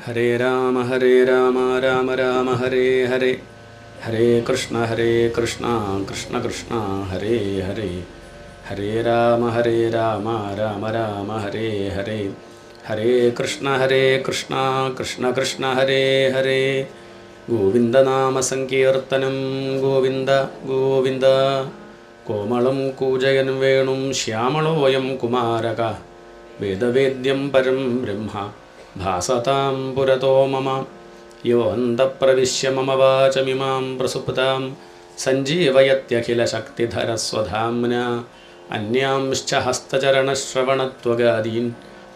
ഹരേ രാമ രാമ രാമ ഹരേ ഹരേ, ഹരേ കൃഷ്ണ കൃഷ്ണ കൃഷ്ണ ഹരേ ഹരേ, ഹരേ രാമ രാമ രാമ ഹരേ ഹരേ, ഹരേ കൃഷ്ണ കൃഷ്ണ കൃഷ്ണ ഹരേ ഹരേ. ഗോവിന്ദനാമ സങ്കീർത്തനം ഗോവിന്ദ ഗോവിന്ദ. കോമളം കൂജയൻ വേണും ശ്യാമളോയം കുമാരക, വേദവേദ്യം പരം ബ്രഹ്മ ഭാസതാം പുരതോ മമ. യോ അന്തഃപ്രവിശ്യ മമ വാചമിമാം പ്രസുപ്താം സഞ്ജീവയത്യഖിലശക്തിധരസ്വധാംന. അന്യാംശ്ച ഹസ്തചരണശ്രവണത്വഗാദീൻ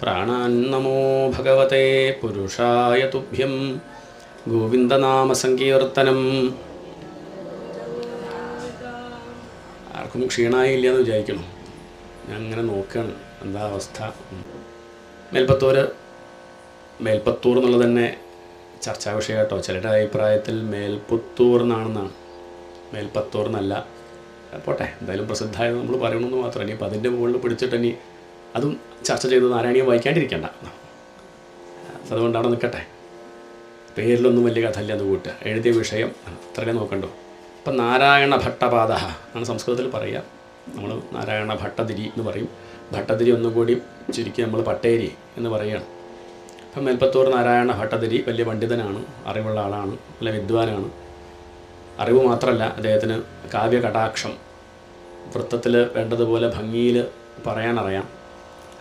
പ്രാണാൻ നമോ ഭഗവതേ പുരുഷായ തുഭ്യം. ഗോവിന്ദനാമ സങ്കീർത്തനം. ആർക്കും ക്ഷീണമായില്ല എന്ന് വിചാരിക്കണം. ഞാൻ അങ്ങനെ നോക്കുകയാണ് എന്താ അവസ്ഥ. മേൽപ്പത്തൂർ എന്നുള്ളത് തന്നെ ചർച്ചാ വിഷയം കേട്ടോ. ചിലരുടെ അഭിപ്രായത്തിൽ മേൽപ്പുത്തൂർ എന്നാണെന്നാണ്, മേൽപ്പത്തൂർ എന്നല്ല. പോട്ടെ, എന്തായാലും പ്രസിദ്ധമായത് നമ്മൾ പറയണമെന്ന് മാത്രം. ഇനി അപ്പം അതിൻ്റെ മുകളിൽ പിടിച്ചിട്ട് ഇനി അതും ചർച്ച ചെയ്ത് നാരായണീയം വായിക്കാണ്ടിരിക്കേണ്ട. അതുകൊണ്ടാണ് നിൽക്കട്ടെ. പേരിലൊന്നും വലിയ കഥയില്ല എന്ന് കൂട്ടുക. എഴുതിയ വിഷയം അത്രയേ നോക്കണ്ടോ. ഇപ്പം നാരായണ ഭട്ടപാദ ആണ് സംസ്കൃതത്തിൽ പറയുക. നമ്മൾ നാരായണ ഭട്ടതിരി എന്ന് പറയും. ഭട്ടതിരി ഒന്നും കൂടി ചുരുക്കി നമ്മൾ പട്ടേരി എന്ന് പറയുകയാണ്. ഇപ്പം മേൽപ്പത്തൂർ നാരായണ ഭട്ടതിരി വലിയ പണ്ഡിതനാണ്, അറിവുള്ള ആളാണ്, നല്ല വിദ്വാനാണ്. അറിവ് മാത്രമല്ല, അദ്ദേഹത്തിന് കാവ്യകടാക്ഷം, വൃത്തത്തിൽ വേണ്ടതുപോലെ ഭംഗിയിൽ പറയാനറിയാം.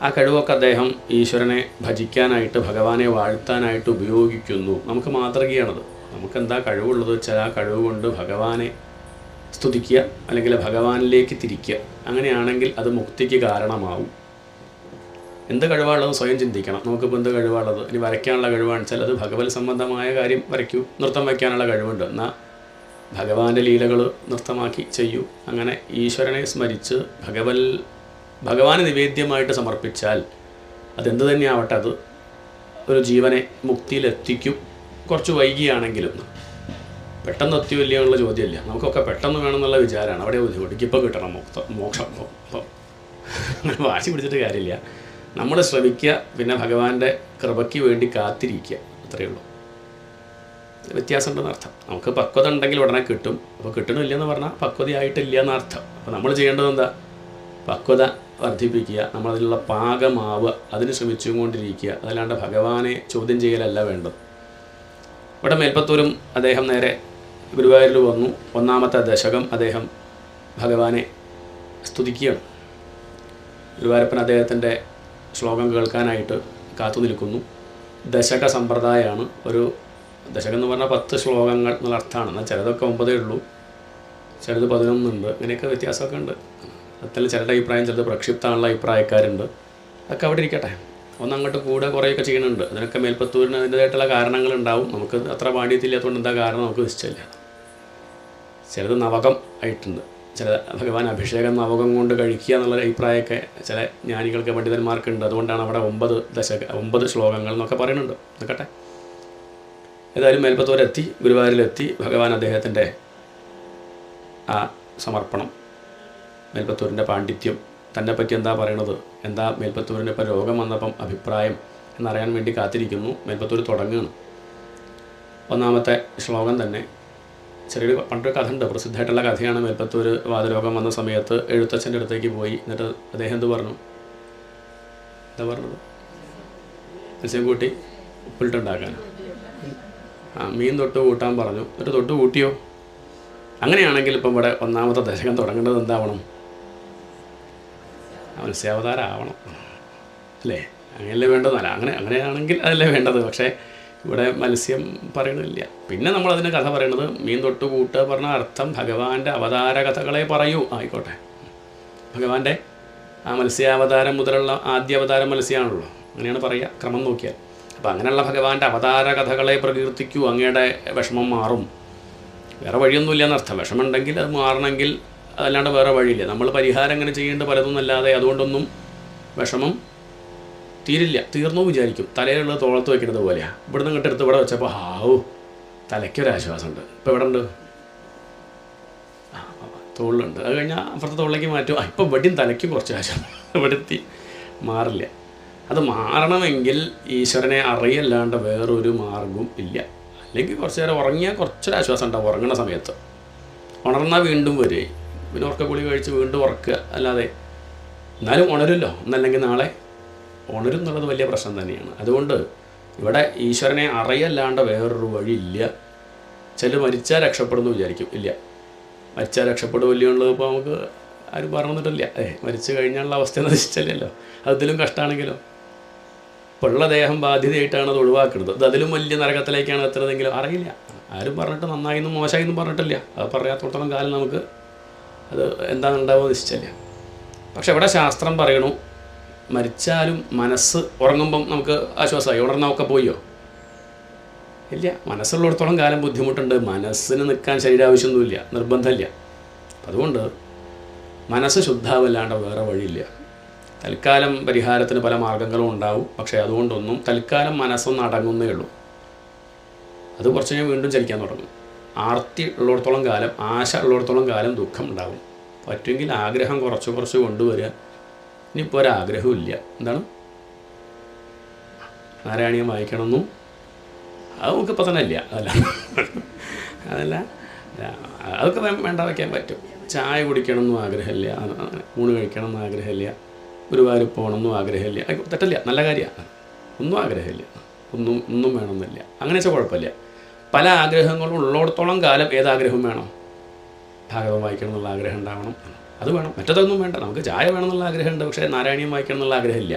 ആ കഴിവൊക്കെ അദ്ദേഹം ഈശ്വരനെ ഭജിക്കാനായിട്ട്, ഭഗവാനെ വാഴ്ത്താനായിട്ട് ഉപയോഗിക്കുന്നു. നമുക്ക് മാതൃകയാണത്. നമുക്കെന്താ കഴിവുള്ളത് വെച്ചാൽ ആ കഴിവ് കൊണ്ട് ഭഗവാനെ സ്തുതിക്കുക, അല്ലെങ്കിൽ ഭഗവാനിലേക്ക് തിരിക്കുക. അങ്ങനെയാണെങ്കിൽ അത് മുക്തിക്ക് കാരണമാവും. എന്ത് കഴിവാണുള്ളത് സ്വയം ചിന്തിക്കണം. നമുക്കിപ്പോൾ എന്ത് കഴിവാണുള്ളത്? ഇനി വരയ്ക്കാനുള്ള കഴിവാണെന്ന് വെച്ചാൽ അത് ഭഗവത് സംബന്ധമായ കാര്യം വരയ്ക്കൂ. നൃത്തം വയ്ക്കാനുള്ള കഴിവുണ്ട്, എന്നാൽ ഭഗവാന്റെ ലീലകൾ നൃത്തമാക്കി ചെയ്യൂ. അങ്ങനെ ഈശ്വരനെ സ്മരിച്ച് ഭഗവാന് നിവേദ്യമായിട്ട് സമർപ്പിച്ചാൽ അതെന്ത് തന്നെയാവട്ടെ, അത് ഒരു ജീവനെ മുക്തിയിലെത്തിക്കും. കുറച്ച് വൈകിയാണെങ്കിലും. പെട്ടെന്ന് എത്തിയില്ല എന്നുള്ള ചോദ്യമില്ല. നമുക്കൊക്കെ പെട്ടെന്ന് വേണമെന്നുള്ള വിചാരമാണ്. അവിടെ ബുദ്ധിമുട്ട്. എനിക്കിപ്പോൾ കിട്ടണം മോക്ഷം. അപ്പം അങ്ങനെ വാശി പിടിച്ചിട്ട് കാര്യമില്ല. നമ്മൾ ശ്രമിക്കുക, പിന്നെ ഭഗവാന്റെ കൃപയ്ക്ക് വേണ്ടി കാത്തിരിക്കുക. അത്രയേ ഉള്ളൂ. വ്യത്യാസമുണ്ടെന്ന് അർത്ഥം. നമുക്ക് പക്വത ഉണ്ടെങ്കിൽ ഉടനെ കിട്ടും. അപ്പോൾ കിട്ടണില്ലെന്ന് പറഞ്ഞാൽ പക്വതയായിട്ടില്ല എന്നർത്ഥം. അപ്പോൾ നമ്മൾ ചെയ്യേണ്ടത് എന്താ? പക്വത വർദ്ധിപ്പിക്കുക, നമ്മളതിലുള്ള പാകമാവുക, അതിന് ശ്രമിച്ചുകൊണ്ടിരിക്കുക. അതല്ലാണ്ട് ഭഗവാനെ ചോദ്യം ചെയ്യലല്ല വേണ്ടത്. ഇവിടെ മേൽപ്പത്തൂരും അദ്ദേഹം നേരെ ഗുരുവായൂരിൽ വന്നു. 1-ാമത്തെ ദശകം അദ്ദേഹം ഭഗവാനെ സ്തുതിക്കുകയാണ്. ഗുരുവായൂരപ്പൻ അദ്ദേഹത്തിൻ്റെ ശ്ലോകം കേൾക്കാനായിട്ട് കാത്തു നിൽക്കുന്നു. ദശക സമ്പ്രദായമാണ്. ഒരു ദശകം എന്ന് പറഞ്ഞാൽ 10 ശ്ലോകങ്ങൾ എന്നുള്ള അർത്ഥമാണ്. എന്നാൽ ചിലതൊക്കെ 9 ഉള്ളൂ, ചിലത് 11 ഉണ്ട്. ഇങ്ങനെയൊക്കെ വ്യത്യാസമൊക്കെ ഉണ്ട്. അതിൽ ചിലരുടെ അഭിപ്രായം, ചിലത് പ്രക്ഷിപ്തമുള്ള അഭിപ്രായക്കാരുണ്ട്. അതൊക്കെ അവിടെ ഇരിക്കട്ടെ. ഒന്നങ്ങോട്ട് കൂടെ കുറേയൊക്കെ ചെയ്യുന്നുണ്ട്. അതിനൊക്കെ മേൽപ്പത്തൂരിന് അതിൻ്റേതായിട്ടുള്ള കാരണങ്ങളുണ്ടാവും. നമുക്ക് അത്ര പാണ്ഡിത്യമില്ലാത്തതുകൊണ്ട് എന്താ കാരണം നമുക്ക് നിശ്ചയമില്ല. ചിലത് നവകം ആയിട്ടുണ്ട്. ചില ഭഗവാൻ അഭിഷേകം നവകം കൊണ്ട് കഴിക്കുക എന്നുള്ള അഭിപ്രായമൊക്കെ ചില ജ്ഞാനികൾക്ക്, പണ്ഡിതന്മാർക്കുണ്ട്. അതുകൊണ്ടാണ് അവിടെ 9 ശ്ലോകങ്ങൾ എന്നൊക്കെ പറയുന്നുണ്ട്. നിൽക്കട്ടെ. ഏതായാലും മേൽപ്പത്തൂരെത്തി, ഗുരുവായൂരിലെത്തി. ഭഗവാൻ അദ്ദേഹത്തിൻ്റെ ആ സമർപ്പണം, മേൽപ്പത്തൂരിൻ്റെ പാണ്ഡിത്യം, തന്നെപ്പറ്റി എന്താ പറയണത്, എന്താ മേൽപ്പത്തൂരിൻ്റെ ഇപ്പോൾ രോഗം വന്നപ്പം അഭിപ്രായം എന്നറിയാൻ വേണ്ടി കാത്തിരിക്കുന്നു. മേൽപ്പത്തൂർ തുടങ്ങുകയാണ്. 1-ാമത്തെ ശ്ലോകം തന്നെ ചെറിയൊരു പണ്ടൊരു കഥ ഉണ്ട്, പ്രസിദ്ധമായിട്ടുള്ള കഥയാണ്. മേൽപ്പത്തൂർ വാതരോഗം വന്ന സമയത്ത് എഴുത്തച്ഛൻ്റെ അടുത്തേക്ക് പോയി. എന്നിട്ട് അദ്ദേഹം എന്താ പറഞ്ഞത്? മത്സ്യം കൂട്ടി ഉപ്പിലിട്ടുണ്ടാക്കാൻ, മീൻ തൊട്ട് കൂട്ടാൻ പറഞ്ഞു. എന്നിട്ട് തൊട്ട് കൂട്ടിയോ? അങ്ങനെയാണെങ്കിൽ ഇപ്പം ഇവിടെ 1-ാമത്തെ ദശകം തുടങ്ങേണ്ടത് എന്താവണം? മത്സ്യാവതാരം ആവണം അല്ലേ? അങ്ങനെയല്ലേ വേണ്ടതല്ല. അങ്ങനെയാണെങ്കിൽ അതല്ലേ വേണ്ടത്. പക്ഷേ ഇവിടെ മത്സ്യം പറയണില്ല. പിന്നെ നമ്മളതിന് കഥ പറയണത് മീൻ തൊട്ട് കൂട്ടുക പറഞ്ഞ അർത്ഥം ഭഗവാന്റെ അവതാര കഥകളെ പറയൂ. ആയിക്കോട്ടെ, ഭഗവാന്റെ ആ മത്സ്യാവതാരം മുതലുള്ള ആദ്യ അവതാരം മത്സ്യമാണല്ലോ, അങ്ങനെയാണ് പറയുക ക്രമം നോക്കിയാൽ. അപ്പോൾ അങ്ങനെയുള്ള ഭഗവാന്റെ അവതാര കഥകളെ പ്രകീർത്തിക്കൂ. അങ്ങയുടെ വിഷമം മാറും. വേറെ വഴിയൊന്നുമില്ല എന്നർത്ഥം. വിഷമമുണ്ടെങ്കിൽ അത് മാറണമെങ്കിൽ അതല്ലാണ്ട് വേറെ വഴിയില്ല. നമ്മൾ പരിഹാരം അങ്ങനെ ചെയ്യേണ്ട പലതൊന്നുമല്ലാതെ അതുകൊണ്ടൊന്നും വിഷമം തീരില്ല. തീർന്നു വിചാരിക്കും. തലയിലുള്ളത് തോളത്ത് വയ്ക്കുന്നത് പോലെയാണ്. ഇവിടുന്ന് ഇങ്ങോട്ട് എടുത്ത് ഇവിടെ വെച്ചപ്പോൾ തലയ്ക്കൊരാശ്വാസമുണ്ട്. ഇപ്പോൾ ഇവിടെ ഉണ്ട്, തോളിലുണ്ട്. അത് കഴിഞ്ഞാൽ അപ്പുറത്തെ തോളിലേക്ക് മാറ്റും. ഇപ്പോൾ ഇവിടെയും തലയ്ക്ക് കുറച്ച് ആശ്വാസം. ഇവിടെ എത്തി മാറില്ല. അത് മാറണമെങ്കിൽ ഈശ്വരനെ അറിയല്ലാണ്ട് വേറൊരു മാർഗവും ഇല്ല. അല്ലെങ്കിൽ കുറച്ച് നേരം ഉറങ്ങിയാൽ കുറച്ചൊരു ആശ്വാസം ഉണ്ടാവും ഉറങ്ങുന്ന സമയത്ത്. ഉണർന്നാൽ വീണ്ടും വരികയും പിന്നെ ഉറക്കക്കുളി കഴിച്ച് വീണ്ടും ഉറക്കുക. അല്ലാതെ എന്നാലും ഉണരുമല്ലോ, എന്നല്ലെങ്കിൽ നാളെ ഉണരും എന്നുള്ളത് വലിയ പ്രശ്നം തന്നെയാണ്. അതുകൊണ്ട് ഇവിടെ ഈശ്വരനെ അറിയല്ലാണ്ട് വേറൊരു വഴിയില്ല. ചില മരിച്ചാൽ രക്ഷപ്പെടുന്നു വിചാരിക്കും. ഇല്ല, മരിച്ചാൽ രക്ഷപ്പെടുമല്ലോ ഉള്ളത് ഇപ്പോൾ നമുക്ക് ആരും പറഞ്ഞിട്ടില്ല. മരിച്ചു കഴിഞ്ഞാലുള്ള അവസ്ഥ നശിച്ചല്ലോ. അതിലും കഷ്ടമാണെങ്കിലോ. ഇപ്പോൾ ഉള്ള ദേഹം ബാധ്യതയായിട്ടാണ് അത് ഒഴിവാക്കുന്നത്. ഇത് അതിലും വലിയ നരകത്തിലേക്കാണ് എത്തുന്നതെങ്കിലും അറിയില്ല. ആരും പറഞ്ഞിട്ട് നന്നായിന്നും മോശമായിന്നും പറഞ്ഞിട്ടില്ല. അത് പറയാത്തോടത്തോളം കാലം നമുക്ക് അത് എന്താണ് ഉണ്ടാവുക നിശ്ചയില്ല. പക്ഷെ ഇവിടെ ശാസ്ത്രം പറയണു, മരിച്ചാലും മനസ്സ് ഉറങ്ങുമ്പം നമുക്ക് ആശ്വാസമായി. ഉണർന്നൊക്കെ പോയോ? ഇല്ല. മനസ്സുള്ളിടത്തോളം കാലം ബുദ്ധിമുട്ടുണ്ട്. മനസ്സിന് നിൽക്കാൻ ശരീരാവശ്യമൊന്നുമില്ല, നിർബന്ധമില്ല. അതുകൊണ്ട് മനസ്സ് ശുദ്ധാവല്ലാണ്ട് വേറെ വഴിയില്ല. തൽക്കാലം പരിഹാരത്തിന് പല മാർഗങ്ങളും ഉണ്ടാവും. പക്ഷേ അതുകൊണ്ടൊന്നും തൽക്കാലം മനസ്സൊന്നും അടങ്ങുന്നേ ഉള്ളൂ. അത് കുറച്ച് കഴിഞ്ഞാൽ വീണ്ടും ചലിക്കാൻ തുടങ്ങും. ആർത്തി ഉള്ളിടത്തോളം കാലം, ആശ ഉള്ളിടത്തോളം കാലം ദുഃഖം ഉണ്ടാവും. പറ്റുമെങ്കിൽ ആഗ്രഹം കുറച്ച് കുറച്ച് കൊണ്ടുവരിക. ഇനിയിപ്പോൾ ഒരാഗ്രഹവും ഇല്ല. എന്താണ് നാരായണീയം വായിക്കണമെന്നും അത് നമുക്കിപ്പോൾ തന്നെ ഇല്ല. അതല്ല അതൊക്കെ വേണ്ട വയ്ക്കാൻ പറ്റും. ചായ കുടിക്കണമെന്നും ആഗ്രഹമില്ല, ഊണ് കഴിക്കണമെന്നും ആഗ്രഹമില്ല, ഗുരുവായൂർ പോകണമെന്നും ആഗ്രഹമില്ല. തെറ്റല്ല, നല്ല കാര്യമാണ്. ഒന്നും ആഗ്രഹമില്ല, ഒന്നും വേണമെന്നില്ല. അങ്ങനെ വെച്ചാൽ കുഴപ്പമില്ല. പല ആഗ്രഹങ്ങളും ഉള്ളിടത്തോളം കാലം ഏതാഗ്രഹം വേണം? ഭാഗവതം വായിക്കണം എന്നുള്ള ആഗ്രഹം ഉണ്ടാവണം, അത് വേണം. മറ്റതൊന്നും വേണ്ട. നമുക്ക് ചായ വേണമെന്നുള്ള ആഗ്രഹമുണ്ട്, പക്ഷേ നാരായണീയം വായിക്കണം എന്നുള്ള ആഗ്രഹമില്ല.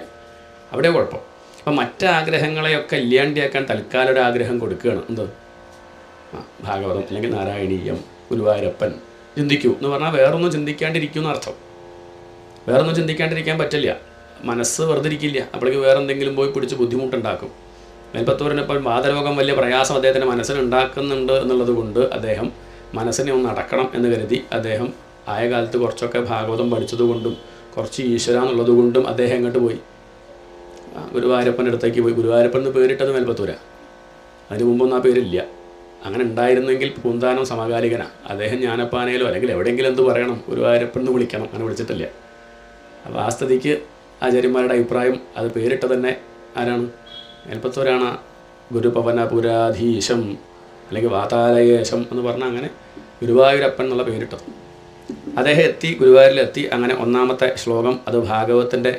അവിടെ കുഴപ്പം. അപ്പം മറ്റാഗ്രഹങ്ങളെയൊക്കെ ഇല്ലാണ്ടിയാക്കാൻ തൽക്കാലം ഒരു ആഗ്രഹം കൊടുക്കുകയാണ്. എന്ത്? ഭാഗവതം അല്ലെങ്കിൽ നാരായണീയം, ഗുരുവായൂരപ്പൻ ചിന്തിക്കൂ എന്ന് പറഞ്ഞാൽ വേറൊന്നും ചിന്തിക്കാണ്ടിരിക്കും എന്നർത്ഥം. വേറൊന്നും ചിന്തിക്കാണ്ടിരിക്കാൻ പറ്റില്ല. മനസ്സ് വെറുതെ ഇരിക്കില്ല. അപ്പോഴേക്ക് വേറെ എന്തെങ്കിലും പോയി പിടിച്ച് ബുദ്ധിമുട്ടുണ്ടാക്കും. മേൽപ്പത്തൂരിനിപ്പോൾ വാതരോഗം വലിയ പ്രയാസം അദ്ദേഹത്തിൻ്റെ മനസ്സിനുണ്ടാക്കുന്നുണ്ട് എന്നുള്ളത് കൊണ്ട് അദ്ദേഹം മനസ്സിനെ ഒന്ന് അടക്കണം എന്ന് കരുതി അദ്ദേഹം ആയ കാലത്ത് കുറച്ചൊക്കെ ഭാഗവതം പഠിച്ചതുകൊണ്ടും കുറച്ച് ഈശ്വര എന്നുള്ളത് കൊണ്ടും അദ്ദേഹം എങ്ങോട്ട് പോയി? ഗുരുവായൂരപ്പൻ്റെ അടുത്തേക്ക് പോയി. ഗുരുവായൂരപ്പൻ എന്ന് പേരിട്ടത് മേൽപ്പത്തൂരാ. അതിന് മുമ്പൊന്നും ആ പേരില്ല. അങ്ങനെ ഉണ്ടായിരുന്നെങ്കിൽ പൂന്താനം സമകാലികനാണ്. അദ്ദേഹം ജ്ഞാനപ്പാനയിലോ അല്ലെങ്കിൽ എവിടെയെങ്കിലും എന്ത് പറയണം? ഗുരുവായൂരപ്പൻ എന്ന് വിളിക്കണം. അങ്ങനെ വിളിച്ചിട്ടില്ല. അപ്പോൾ ആ സ്ഥിതിക്ക് ആചാര്യന്മാരുടെ അഭിപ്രായം അത് പേരിട്ട തന്നെ ആരാണ്? മേൽപ്പത്തൂരാണ്. ഗുരുപവനപുരാധീശം അല്ലെങ്കിൽ വാതാലയേശം എന്ന് പറഞ്ഞാൽ അങ്ങനെ ഗുരുവായൂരപ്പൻ എന്നുള്ള പേരിട്ടത്. അദ്ദേഹം എത്തി, ഗുരുവായൂരിലെത്തി. അങ്ങനെ ഒന്നാമത്തെ ശ്ലോകം അത് ഭാഗവതത്തിൻ്റെ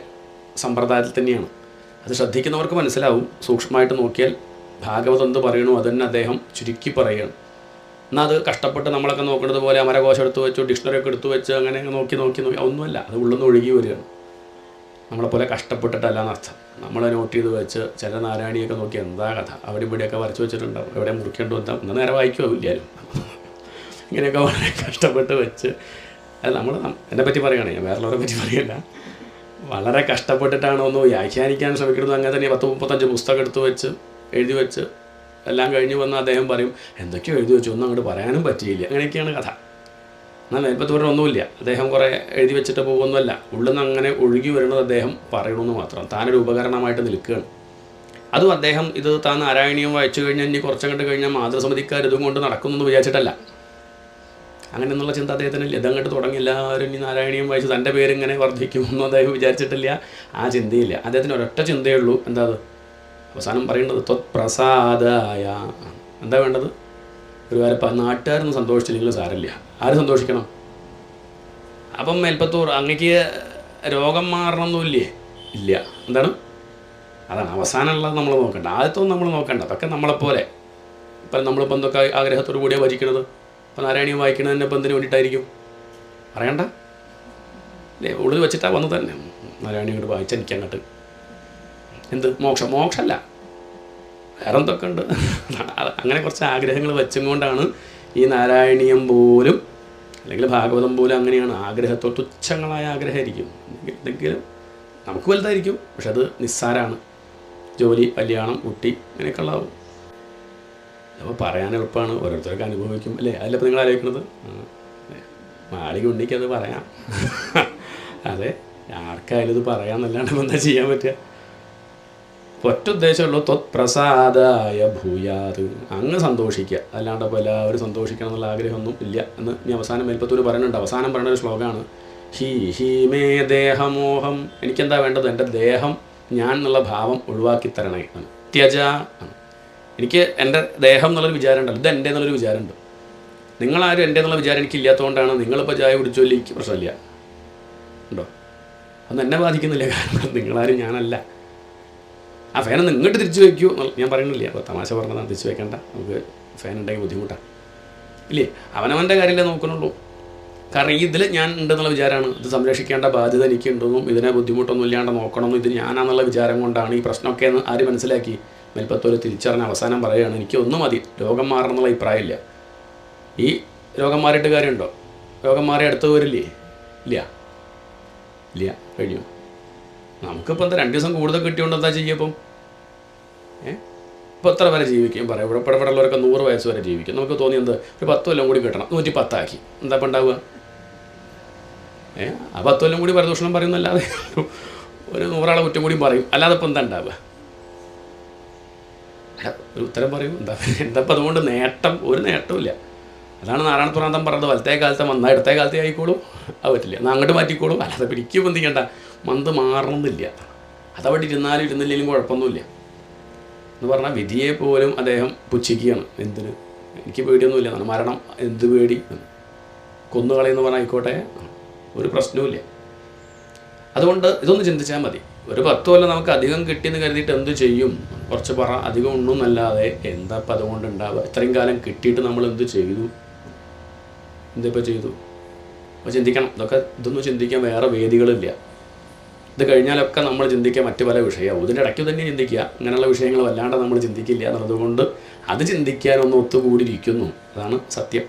സമ്പ്രദായത്തിൽ തന്നെയാണ്. അത് ശ്രദ്ധിക്കുന്നവർക്ക് മനസ്സിലാവും. സൂക്ഷ്മമായിട്ട് നോക്കിയാൽ ഭാഗവതം എന്ത് പറയണു അതന്നെ അദ്ദേഹം ചുരുക്കി പറയുകയാണ്. എന്നാൽ അത് കഷ്ടപ്പെട്ട് നമ്മളൊക്കെ നോക്കുന്നത് പോലെ അമരകോശം എടുത്ത് വെച്ചു, ഡിക്ഷണറിയൊക്കെ എടുത്തു വെച്ച് അങ്ങനെ നോക്കി ഒന്നുമല്ല. അത് ഉള്ളിൽ നിന്ന് ഒഴുകി വരികയാണ്. നമ്മളെപ്പോലെ കഷ്ടപ്പെട്ടിട്ടല്ല എന്നർത്ഥം. നമ്മൾ നോട്ട് ചെയ്ത് വെച്ച് ചില നാരായണിയൊക്കെ നോക്കി എന്താ കഥ, അവിടെ ഇവിടെയൊക്കെ വരച്ച് വെച്ചിട്ടുണ്ടാവും. എവിടെ മുറിക്കേണ്ടു എന്താ ഇന്ന് നേരെ വായിക്കുമോ ഇല്ലാലും. ഇങ്ങനെയൊക്കെ വളരെ കഷ്ടപ്പെട്ട് വെച്ച് അത് നമ്മൾ എന്നെ പറ്റി പറയുകയാണ്, ഞാൻ വേറെയുള്ളവരെ പറ്റി പറയില്ല. വളരെ കഷ്ടപ്പെട്ടിട്ടാണ് ഒന്ന് വ്യാഖ്യാനിക്കാൻ ശ്രമിക്കുന്നത്. അങ്ങനെ തന്നെ 10-35 പുസ്തകം എടുത്ത് വെച്ച് എഴുതി വെച്ച് എല്ലാം കഴിഞ്ഞ് വന്ന് അദ്ദേഹം പറയും എന്തൊക്കെയോ എഴുതി വെച്ചു, ഒന്നും അങ്ങോട്ട് പറയാനും പറ്റിയില്ല. അങ്ങനെയൊക്കെയാണ് കഥ. എന്നാൽ മേൽപ്പത്തൂരിനൊന്നുമില്ല. അദ്ദേഹം കുറേ എഴുതി വെച്ചിട്ട് പോകുന്നതല്ല. ഉള്ളിൽ നിന്ന് അങ്ങനെ ഒഴുകി വരുന്നത് അദ്ദേഹം പറയണമെന്ന് മാത്രം. താനൊരു ഉപകരണമായിട്ട് നിൽക്കുകയാണ്. അതും അദ്ദേഹം ഇത് താൻ നാരായണീയം വായിച്ചു കഴിഞ്ഞാൽ ഇനി കുറച്ചങ്ങോട്ട് കഴിഞ്ഞാൽ മാതൃസമിതിക്കാർ ഇതും കൊണ്ട് നടക്കുമെന്ന് വിചാരിച്ചിട്ടല്ല. അങ്ങനെയെന്നുള്ള ചിന്ത അദ്ദേഹത്തിനില്ല. ഇതങ്ങോട്ട് തുടങ്ങി എല്ലാവരും ഇനി നാരായണീയം വായിച്ച് തൻ്റെ പേരിങ്ങനെ വർദ്ധിക്കുമെന്നും അദ്ദേഹം വിചാരിച്ചിട്ടില്ല. ആ ചിന്തയില്ല. അദ്ദേഹത്തിന് ഒരൊറ്റ ചിന്തയേ ഉള്ളൂ. എന്താ അത്? അവസാനം പറയേണ്ടത് ത്വത്പ്രസാദായ. എന്താ വേണ്ടത്? ഗുരുവായൂരപ്പ. നാട്ടുകാരൊന്നും സന്തോഷിച്ചില്ലെങ്കിൽ സാരമില്ല. ആര് സന്തോഷിക്കണം? അപ്പം മേൽപ്പത്തൂർ അങ്ങക്ക് രോഗം മാറണമെന്നില്ലേ? ഇല്ല. എന്താണ്? അതാണ് അവസാനമുള്ളത് നമ്മൾ നോക്കണ്ട. ആദ്യത്തൊന്നും നമ്മൾ നോക്കണ്ട. അതൊക്കെ നമ്മളെപ്പോലെ ഇപ്പം നമ്മളിപ്പോൾ എന്തൊക്കെ ആഗ്രഹത്തോടു കൂടിയാണ് ഭജിക്കണത്. ഇപ്പോൾ നാരായണീയം വായിക്കണതിൻ്റെ ഇപ്പം എന്തിനു വേണ്ടിയിട്ടായിരിക്കും? പറയണ്ട അല്ലേ? ഉള്ളിൽ വെച്ചിട്ടാണ് വന്നത് തന്നെ. നാരായണീയം ഇങ്ങോട്ട് വായിച്ചാൽ എനിക്കങ്ങോട്ട് എന്ത് മോക്ഷമല്ല, വേറെ എന്തൊക്കെ ഉണ്ട്. അങ്ങനെ കുറച്ച് ആഗ്രഹങ്ങൾ വെച്ചും കൊണ്ടാണ് ഈ നാരായണീയം പോലും അല്ലെങ്കിൽ ഭാഗവതം പോലും അങ്ങനെയാണ്. ആഗ്രഹത്തോ തുച്ഛങ്ങളായ ആഗ്രഹമായിരിക്കും. എന്തെങ്കിലും നമുക്ക് വലുതായിരിക്കും, പക്ഷെ അത് നിസ്സാരമാണ്. ജോലി, കല്യാണം, കുട്ടി അങ്ങനെയൊക്കെ ഉള്ളതാവും. അപ്പോൾ പറയാൻ എളുപ്പമാണ്, ഓരോരുത്തർക്ക് അനുഭവിക്കും അല്ലേ? അതിലിപ്പോൾ നിങ്ങൾ ആലോചിക്കുന്നത് മാളിക ഉണ്ടെങ്കിൽ അത് പറയാം. അതെ, ആർക്കായാലും ഇത് പറയാമെന്നല്ലാണ്ട് എന്താ ചെയ്യാൻ പറ്റുക? ഒറ്റ ഉദ്ദേശമുള്ളൂ, ത്വത്പ്രസാദായ ഭൂയാത്. അങ്ങ് സന്തോഷിക്കുക, അല്ലാണ്ട് അപ്പോൾ എല്ലാവരും സന്തോഷിക്കണം എന്നുള്ള ആഗ്രഹമൊന്നും ഇല്ല എന്ന് ഇനി അവസാനം മേൽപ്പത്തൂർ പറയുന്നുണ്ട്. അവസാനം പറയുന്ന ഒരു ശ്ലോകമാണ്, ഹി ഹി മേ ദേഹമോഹം. എനിക്കെന്താ വേണ്ടത്? എൻ്റെ ദേഹം ഞാൻ എന്നുള്ള ഭാവം ഒഴിവാക്കി തരണേ ആണ്. ത്യജ ആണ്. എനിക്ക് എൻ്റെ ദേഹം എന്നുള്ളൊരു വിചാരം ഉണ്ടല്ലോ, ഇത് എൻ്റെ എന്നുള്ളൊരു വിചാരമുണ്ട്. നിങ്ങളാരും എൻ്റെ എന്നുള്ള വിചാരം എനിക്കില്ലാത്തതുകൊണ്ടാണ് നിങ്ങളിപ്പോൾ ചായ കുടിച്ചോല്ലി എനിക്ക് പ്രശ്നമില്ല ഉണ്ടോ, അതൊന്നും എന്നെ ബാധിക്കുന്നില്ല. കാരണം നിങ്ങളാരും ഞാനല്ല. ആ ഫാൻ ഇങ്ങോട്ട് തിരിച്ചു വയ്ക്കൂ ഞാൻ പറയുന്നില്ല, അപ്പോൾ തമാശ പറഞ്ഞതാണ്, തിരിച്ചു വെക്കേണ്ട, നമുക്ക് ഫാൻ ഉണ്ടെങ്കിൽ ബുദ്ധിമുട്ടാണ് ഇല്ലേ. അവനവൻ്റെ കാര്യമല്ലേ നോക്കുന്നുള്ളൂ. കാരണം ഈ ഇതിൽ ഞാൻ ഉണ്ടെന്നുള്ള വിചാരമാണ്, ഇത് സംരക്ഷിക്കേണ്ട ബാധ്യത എനിക്കുണ്ടെന്നും ഇതിനെ ബുദ്ധിമുട്ടൊന്നും ഇല്ലാണ്ട് നോക്കണമെന്നും ഇത് ഞാനാന്നുള്ള വിചാരം കൊണ്ടാണ് ഈ പ്രശ്നമൊക്കെ എന്ന് ആര് മനസ്സിലാക്കി മേൽപ്പത്തൂർ തിരിച്ചറിഞ്ഞ അവസാനം പറയുകയാണ്, എനിക്ക് ഒന്നും മതി, രോഗം മാറണം എന്നുള്ള അഭിപ്രായമില്ല. ഈ രോഗം മാറിയിട്ട് കാര്യമുണ്ടോ? രോഗം മാറി അടുത്ത് വരില്ലേ? ഇല്ല ഇല്ല, കഴിഞ്ഞു. നമുക്കിപ്പോൾ എന്താ 2 ദിവസം കൂടുതൽ കിട്ടിയോണ്ട് എന്താ ചെയ്യുമ്പം? ഇപ്പോൾ എത്ര വരെ ജീവിക്കും പറയാം? ഇവിടെ ഉള്ളവരൊക്കെ 100 വയസ്സ് വരെ ജീവിക്കും. നമുക്ക് തോന്നി എന്ത് ഒരു 10 കൊല്ലം കൂടി കിട്ടണം, 110 ആക്കി, എന്താ ഇപ്പം ഉണ്ടാവുക? ആ 10 കൊല്ലം കൂടി പരദൂഷണം പറയുന്നല്ലാതെ ഒരു 100 ആളെ കുറ്റം കൂടി പറയും, അല്ലാതെ ഇപ്പം എന്താ ഉണ്ടാവുക? ഒരു ഉത്തരം പറയും. എന്താ ഇപ്പം അതുകൊണ്ട് നേട്ടം? ഒരു നേട്ടമില്ല. അതാണ് നാരായണപുരാന്തം പറഞ്ഞത്, വലത്തേ കാലത്തെ മന്നാൽ ഇടത്തേ കാലത്തെ ആയിക്കോളൂ, അത് പറ്റില്ല, എന്നാൽ അങ്ങോട്ട് മാറ്റിക്കോളൂ, അല്ലാതെ പിടിക്കുക ബന്ധിക്കേണ്ട, മന്ത് മാറണമെന്നില്ല. അതവിടെ ഇരുന്നാലും ഇരുന്നില്ലെങ്കിലും കുഴപ്പമൊന്നുമില്ല എന്ന് പറഞ്ഞാൽ വിധിയെ പോലും അദ്ദേഹം പുച്ഛിക്കുകയാണ്. എന്തിന്? എനിക്ക് പേടിയൊന്നുമില്ല, മരണം എന്ത് പേടി, കൊന്നുകളയെന്ന് പറഞ്ഞാൽ ആയിക്കോട്ടെ, ഒരു പ്രശ്നവുമില്ല. അതുകൊണ്ട് ഇതൊന്ന് ചിന്തിച്ചാൽ മതി. ഒരു 10 കൊല്ലം നമുക്ക് അധികം കിട്ടിയെന്ന് കരുതിയിട്ട് എന്ത് ചെയ്യും? കുറച്ച് പറ അധികം ഉണ്ടെന്നല്ലാതെ എന്താ ഇപ്പം അതുകൊണ്ട് ഉണ്ടാവുക? ഇത്രയും കാലം കിട്ടിയിട്ട് നമ്മൾ എന്ത് ചെയ്തു? എന്തിപ്പോൾ ചെയ്തു? അപ്പോൾ ചിന്തിക്കണം. ഇതൊന്നും ചിന്തിക്കാൻ വേറെ വേദികളില്ല. ഇത് കഴിഞ്ഞാലൊക്കെ നമ്മൾ ചിന്തിക്കുക മറ്റു പല വിഷയമാവും. ഇതിൻ്റെ ഇടയ്ക്ക് തന്നെ ചിന്തിക്കുക, അങ്ങനെയുള്ള വിഷയങ്ങൾ വല്ലാണ്ട് നമ്മൾ ചിന്തിക്കില്ല എന്നുള്ളതുകൊണ്ട് അത് ചിന്തിക്കാനൊന്ന് ഒത്തുകൂടിയിരിക്കുന്നു. അതാണ് സത്യം.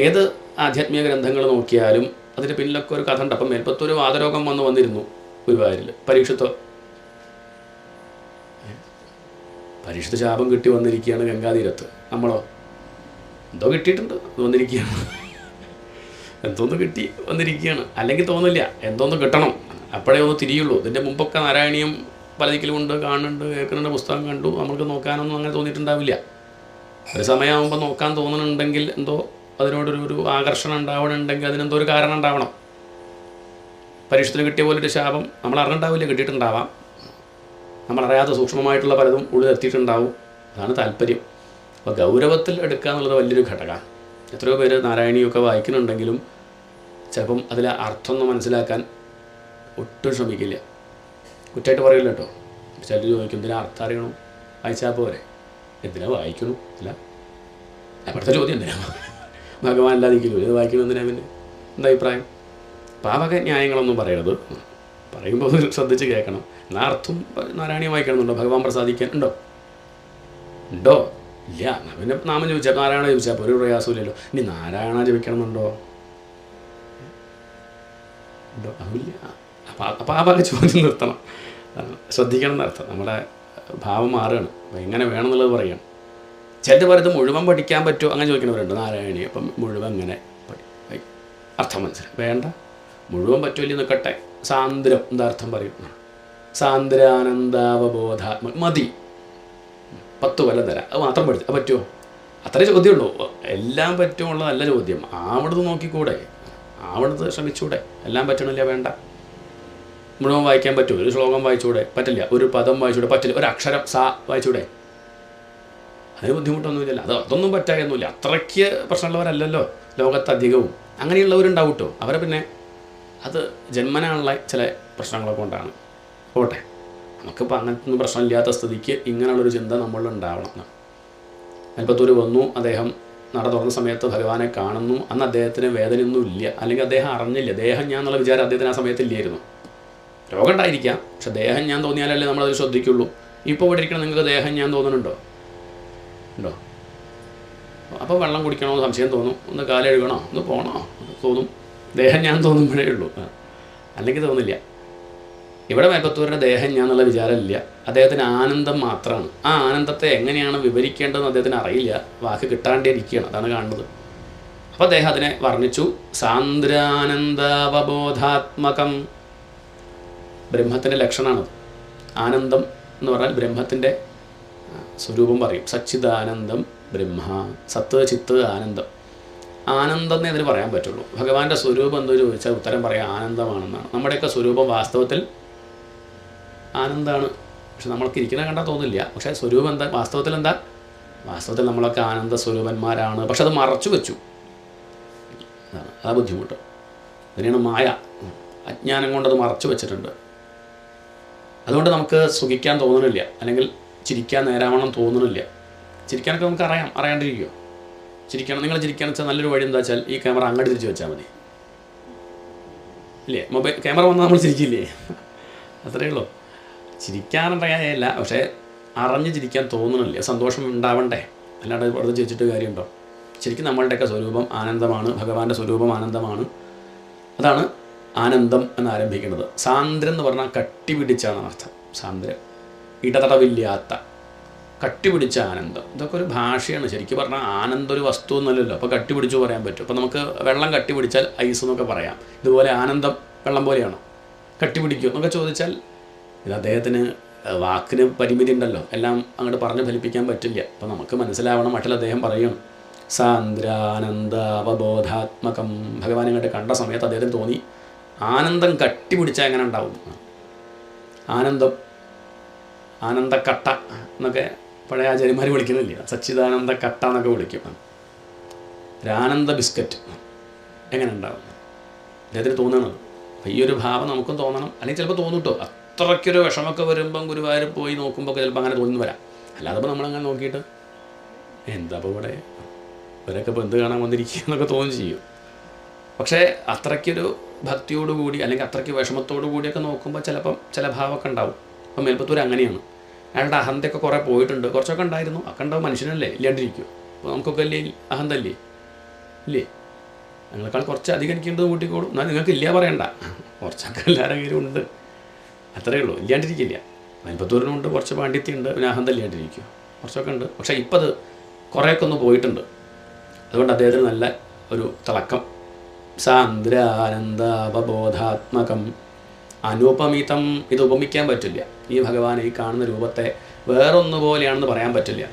ഏത് ആധ്യാത്മിക ഗ്രന്ഥങ്ങൾ നോക്കിയാലും അതിൻ്റെ പിന്നിലൊക്കെ ഒരു കഥ ഉണ്ട്. അപ്പം മേൽപ്പത്തൂർ വാതരോഗം വന്നിരുന്നു ഗുരുവായൂരിൽ. പരീക്ഷിത്ത് ശാപം കിട്ടി വന്നിരിക്കുകയാണ് ഗംഗാതീരത്ത്. നമ്മളോ എന്തോ കിട്ടിയിട്ടുണ്ട് വന്നിരിക്കുകയാണ്, എന്തോന്ന് കിട്ടി വന്നിരിക്കുകയാണ്. അല്ലെങ്കിൽ തോന്നില്ല എന്തോന്ന് കിട്ടണം, അപ്പോഴേ ഒന്ന് തിരിയുള്ളൂ. ഇതിൻ്റെ മുമ്പൊക്കെ നാരായണീയം പല ദിക്കിലും ഉണ്ട്, കാണുന്നുണ്ട്, കേൾക്കുന്നുണ്ട്, പുസ്തകം കണ്ടു, നമുക്ക് നോക്കാനൊന്നും അങ്ങനെ തോന്നിയിട്ടുണ്ടാവില്ല. ഒരു സമയമാകുമ്പോൾ നോക്കാൻ തോന്നുന്നുണ്ടെങ്കിൽ എന്തോ അതിനോടൊരു ആകർഷണം ഉണ്ടാവണമെങ്കിൽ അതിനെന്തോ ഒരു കാരണം ഉണ്ടാവണം. പരീക്ഷത്തിന് കിട്ടിയ പോലൊരു ശാപം നമ്മൾ അറിഞ്ഞിട്ടുണ്ടാവില്ല, കിട്ടിയിട്ടുണ്ടാവാം. നമ്മളറിയാത്ത സൂക്ഷ്മമായിട്ടുള്ള പലതും ഉള്ളിലെത്തിയിട്ടുണ്ടാവും. അതാണ് താല്പര്യം. അപ്പോൾ ഗൗരവത്തിൽ എടുക്കുക എന്നുള്ളത് വലിയൊരു ഘടകമാണ്. എത്രയോ പേര് നാരായണീയമൊക്കെ വായിക്കുന്നുണ്ടെങ്കിലും ചിലപ്പം അതിലെ അർത്ഥം ഒന്ന് മനസ്സിലാക്കാൻ ഒട്ടും ശ്രമിക്കില്ല. കുറ്റമായിട്ട് പറയില്ല കേട്ടോ. ചിലർ ചോദിക്കും എന്തിനാ അർത്ഥം അറിയണം, വായിച്ചാൽ പോരെ, എന്തിനാ വായിക്കണു? അല്ല, അവിടുത്തെ ചോദ്യം എന്തിനാ ഭഗവാൻ അല്ലാതിരിക്കില്ലോ, ഇത് വായിക്കണം എന്തിനാ? പിന്നെ എന്താ അഭിപ്രായം? പാവക ന്യായങ്ങളൊന്നും പറയരുത്. പറയുമ്പോൾ ശ്രദ്ധിച്ച് കേൾക്കണം. എന്നാൽ അർത്ഥം നാരായണീയം വായിക്കണമെന്നുണ്ടോ? ഭഗവാൻ പ്രസാദിക്കാൻ ഉണ്ടോ? ഇല്ല. പിന്നെ നാമം ചോദിച്ചാൽ നാരായണ ചോദിച്ചാൽ ഒരു പ്രയാസമില്ലല്ലോ. ഇനി നാരായണ ജപിക്കണമെന്നുണ്ടോ? അതില്ല. അപ്പോൾ ആ ഭാഗം ചോദ്യം നിർത്തണം, ശ്രദ്ധിക്കണം എന്നർത്ഥം. നമ്മുടെ ഭാവം മാറുകയാണ്. അപ്പോൾ എങ്ങനെ വേണമെന്നുള്ളത് പറയുകയാണ്. ചിലർ പറയുന്നത് മുഴുവൻ പഠിക്കാൻ പറ്റുമോ അങ്ങനെ ചോദിക്കണവരുണ്ട്. നാരായണി അപ്പം മുഴുവൻ എങ്ങനെ അർത്ഥം മനസ്സിലായി? വേണ്ട, മുഴുവൻ പറ്റുമല്ലോ നിൽക്കട്ടെ. സാന്ദ്രം എന്താ അർത്ഥം പറയും? സാന്ദ്രാനന്ദാവബോധാത്മ മതി, 10 കൊല്ലം തരാം, അത് മാത്രം പഠിച്ചു. അത് പറ്റുമോ? അത്രേ ചോദ്യമുള്ളൂ. എല്ലാം പറ്റുമുള്ള നല്ല ചോദ്യം. അവിടുന്ന് നോക്കിക്കൂടെ, അവിടുന്ന് ശ്രമിച്ചൂടെ? എല്ലാം പറ്റണില്ല, വേണ്ട. മുഴുവൻ വായിക്കാൻ പറ്റുമോ? ഒരു ശ്ലോകം വായിച്ചൂടെ? പറ്റില്ല. ഒരു പദം വായിച്ചൂടെ? പറ്റില്ല. ഒരു അക്ഷരം സാ വായിച്ചൂടെ? അതിന് ബുദ്ധിമുട്ടൊന്നുമില്ലല്ലോ. അതൊന്നും പറ്റായൊന്നുമില്ല. അത്രയ്ക്ക് പ്രശ്നമുള്ളവരല്ലല്ലോ ലോകത്തധികവും. അങ്ങനെയുള്ളവരുണ്ടാവും കേട്ടോ. അവരെ പിന്നെ അത് ജന്മനാനുള്ള ചില പ്രശ്നങ്ങളൊക്കെ കൊണ്ടാണ്. പോട്ടെ, നമുക്കിപ്പോൾ അങ്ങനത്തെ ഒന്നും പ്രശ്നമില്ലാത്ത സ്ഥിതിക്ക് ഇങ്ങനെയുള്ളൊരു ചിന്ത നമ്മളിലുണ്ടാവണം. മേൽപ്പത്തൂർ വന്നു, അദ്ദേഹം നട തുറന്ന സമയത്ത് ഭഗവാനെ കാണുന്നു. അന്ന് അദ്ദേഹത്തിന് വേദനയൊന്നും ഇല്ല, അല്ലെങ്കിൽ അദ്ദേഹം അറിഞ്ഞില്ല. ദേഹം ഞാൻ എന്നുള്ള വിചാരം അദ്ദേഹത്തിന് ആ സമയത്ത് ഇല്ലായിരുന്നു. രോഗം ഉണ്ടായിരിക്കാം, പക്ഷെ ദേഹം ഞാൻ തോന്നിയാലല്ലേ നമ്മളതിൽ ശ്രദ്ധിക്കുള്ളൂ. ഇപ്പോൾ ഇവിടെ ഇരിക്കണം, നിങ്ങൾക്ക് ദേഹം ഞാൻ തോന്നുന്നുണ്ടോ? അപ്പോൾ വെള്ളം കുടിക്കണമെന്ന് സംശയം തോന്നും, ഒന്ന് കാലെഴുകണോ, ഒന്ന് പോകണോ തോന്നും. ദേഹം ഞാൻ തോന്നുമ്പോഴേ ഉള്ളൂ, അല്ലെങ്കിൽ തോന്നില്ല. ഇവിടെ മേൽപ്പത്തൂരിൻ്റെ ദേഹം ഞാൻ എന്നുള്ള വിചാരമില്ല. അദ്ദേഹത്തിന് ആനന്ദം മാത്രമാണ്. ആ ആനന്ദത്തെ എങ്ങനെയാണ് വിവരിക്കേണ്ടതെന്ന് അദ്ദേഹത്തിന് അറിയില്ല, വാക്ക് കിട്ടാണ്ടിരിക്കുകയാണ്. അതാണ് കാണുന്നത്. അപ്പോൾ അദ്ദേഹം അതിനെ വർണ്ണിച്ചു. സാന്ദ്രാനന്ദാവബോധാത്മകം, ബ്രഹ്മത്തിൻ്റെ ലക്ഷണമാണത്. ആനന്ദം എന്ന് പറഞ്ഞാൽ ബ്രഹ്മത്തിൻ്റെ സ്വരൂപം പറയും. സച്ചിദാനന്ദം ബ്രഹ്മ, സത്ത് ചിത്ത് ആനന്ദം. ആനന്ദം എന്നേ അതിന് പറയാൻ പറ്റുള്ളൂ. ഭഗവാന്റെ സ്വരൂപം എന്തോ ചോദിച്ചാൽ ഉത്തരം പറയാം ആനന്ദമാണെന്നാണ്. നമ്മുടെയൊക്കെ സ്വരൂപം വാസ്തവത്തിൽ ആനന്ദമാണ്. പക്ഷെ നമ്മൾക്ക് ഇരിക്കുന്നത് കണ്ടാൽ തോന്നില്ല. പക്ഷേ സ്വരൂപം എന്താ? വാസ്തവത്തിൽ നമ്മളൊക്കെ ആനന്ദ സ്വരൂപന്മാരാണ്. പക്ഷെ അത് മറച്ചു വെച്ചു. അതാ ബുദ്ധിമുട്ട്. അതിനാണ് മായ. അജ്ഞാനം കൊണ്ടത് മറച്ചു വെച്ചിട്ടുണ്ട്. അതുകൊണ്ട് നമുക്ക് സുഖിക്കാൻ തോന്നുന്നില്ല, അല്ലെങ്കിൽ ചിരിക്കാൻ നേരാവണ്ണം തോന്നുന്നില്ല. ചിരിക്കാനൊക്കെ നമുക്ക് അറിയാണ്ടിരിക്കുമോ? നിങ്ങൾ ചിരിക്കാന്ന് വെച്ചാൽ നല്ലൊരു വഴി എന്താ വെച്ചാൽ ഈ ക്യാമറ അങ്ങോട്ട് തിരിച്ച് വെച്ചാൽ മതി. ഇല്ലേ? മൊബൈൽ ക്യാമറ വന്നാൽ നമ്മൾ ചിരിക്കില്ലേ? അത്രയേ ഉള്ളൂ. ചിരിക്കാനുണ്ടായല്ല, പക്ഷേ അറിഞ്ഞ് ചിരിക്കാൻ തോന്നുന്നില്ല. സന്തോഷം ഉണ്ടാവണ്ടേ, അല്ലാണ്ട് വെറുതെ ചിരിച്ചിട്ട് കാര്യമുണ്ടോ? ശരിക്കും നമ്മളുടെയൊക്കെ സ്വരൂപം ആനന്ദമാണ്. ഭഗവാന്റെ സ്വരൂപം ആനന്ദമാണ്. അതാണ് ആനന്ദം എന്നാരംഭിക്കുന്നത്. സാന്ദ്രം എന്ന് പറഞ്ഞാൽ കട്ടിപിടിച്ചാണ് അർത്ഥം. സാന്ദ്രം ഇടതടവില്ലാത്ത കട്ടിപിടിച്ച ആനന്ദം. ഇതൊക്കെ ഒരു ഭാഷയാണ്. ശരിക്കും പറഞ്ഞാൽ ആനന്ദം ഒരു വസ്തു എന്നല്ലല്ലോ. അപ്പോൾ കട്ടിപിടിച്ചു പറയാൻ പറ്റും. അപ്പോൾ നമുക്ക് വെള്ളം കട്ടിപിടിച്ചാൽ ഐസ് എന്നൊക്കെ പറയാം. ഇതുപോലെ ആനന്ദം വെള്ളം പോലെയാണോ? കട്ടിപിടിക്കും എന്നൊക്കെ ചോദിച്ചാൽ ഇത് അദ്ദേഹത്തിന് വാക്കിന് പരിമിതി ഉണ്ടല്ലോ. എല്ലാം അങ്ങോട്ട് പറഞ്ഞ് ഫലിപ്പിക്കാൻ പറ്റില്ല. അപ്പോൾ നമുക്ക് മനസ്സിലാവണം. മട്ടിൽ അദ്ദേഹം പറയണം സാന്ദ്രാനന്ദ അവബോധാത്മകം. ഭഗവാൻ ഇങ്ങോട്ട് കണ്ട സമയത്ത് അദ്ദേഹത്തിന് തോന്നി ആനന്ദം കട്ടിപിടിച്ചാൽ എങ്ങനെ ഉണ്ടാവും? ആനന്ദക്കട്ട എന്നൊക്കെ പഴയ ആചാര്യന്മാർ വിളിക്കുന്നില്ല. സച്ചിദാനന്ദ കട്ട എന്നൊക്കെ വിളിക്കും. ഒരാനന്ദ ബിസ്ക്കറ്റ് എങ്ങനെ ഉണ്ടാവും? അദ്ദേഹത്തിന് തോന്നണത്. അപ്പോൾ ഈ ഒരു ഭാവം നമുക്കും തോന്നണം. അല്ലെങ്കിൽ ചിലപ്പോൾ തോന്നിട്ടോ, അത്രയ്ക്കൊരു വിഷമമൊക്കെ വരുമ്പം ഗുരുവായൂർ പോയി നോക്കുമ്പോൾ ചിലപ്പോൾ അങ്ങനെ തോന്നി വരാം. അല്ലാതെ ഇപ്പോൾ നമ്മളങ്ങനെ നോക്കിയിട്ട് എന്താ ഇപ്പോൾ ഇവിടെ ഇവരൊക്കെ ഇപ്പോൾ എന്ത് കാണാൻ വന്നിരിക്കുക എന്നൊക്കെ തോന്നി ചെയ്യും. പക്ഷേ അത്രയ്ക്കൊരു ഭക്തിയോടുകൂടി അല്ലെങ്കിൽ അത്രയ്ക്ക് വിഷമത്തോടു കൂടിയൊക്കെ നോക്കുമ്പോൾ ചിലപ്പം ചില ഭാവമൊക്കെ ഉണ്ടാവും. അപ്പം മേൽപ്പത്തൂർ അങ്ങനെയാണ്. അയാളുടെ അഹന്തയൊക്കെ കുറേ പോയിട്ടുണ്ട്. കുറച്ചൊക്കെ ഉണ്ടായിരുന്നു. ഒക്കെ ഉണ്ടാവും. മനുഷ്യനല്ലേ, ഇല്ലാണ്ടിരിക്കും. അപ്പോൾ നമുക്കൊക്കെ അല്ലേ അഹന്തല്ലേ? ഇല്ലേ? ഞങ്ങളെക്കാൾ കുറച്ച് അധികം എനിക്കുണ്ടെന്ന് കൂട്ടിക്കോളും. എന്നാൽ നിങ്ങൾക്ക് ഇല്ല പറയണ്ട. കുറച്ചൊക്കെ എല്ലാവരുടെ കയ്യിലും ഉണ്ട്. അത്രയേ ഉള്ളൂ. ഇല്ലാണ്ടിരിക്കില്ല. മേൽപ്പത്തൂരിനുണ്ട് കുറച്ച് പാണ്ഡിത്യമുണ്ട്. പിന്നെ അഹന്ത ഇല്ലാണ്ടിരിക്കും. കുറച്ചൊക്കെ ഉണ്ട്. പക്ഷേ ഇപ്പം അത് കുറേയൊക്കെ ഒന്ന് പോയിട്ടുണ്ട്. അതുകൊണ്ട് അദ്ദേഹത്തിന് നല്ല ഒരു തിളക്കം. സാന്ദ്രാനന്ദ അവബോധാത്മകം അനുപമിതം. ഇത് ഉപമിക്കാൻ പറ്റില്ല. ഈ ഭഗവാനെ ഈ കാണുന്ന രൂപത്തെ വേറൊന്നുപോലെയാണെന്ന് പറയാൻ പറ്റില്ല.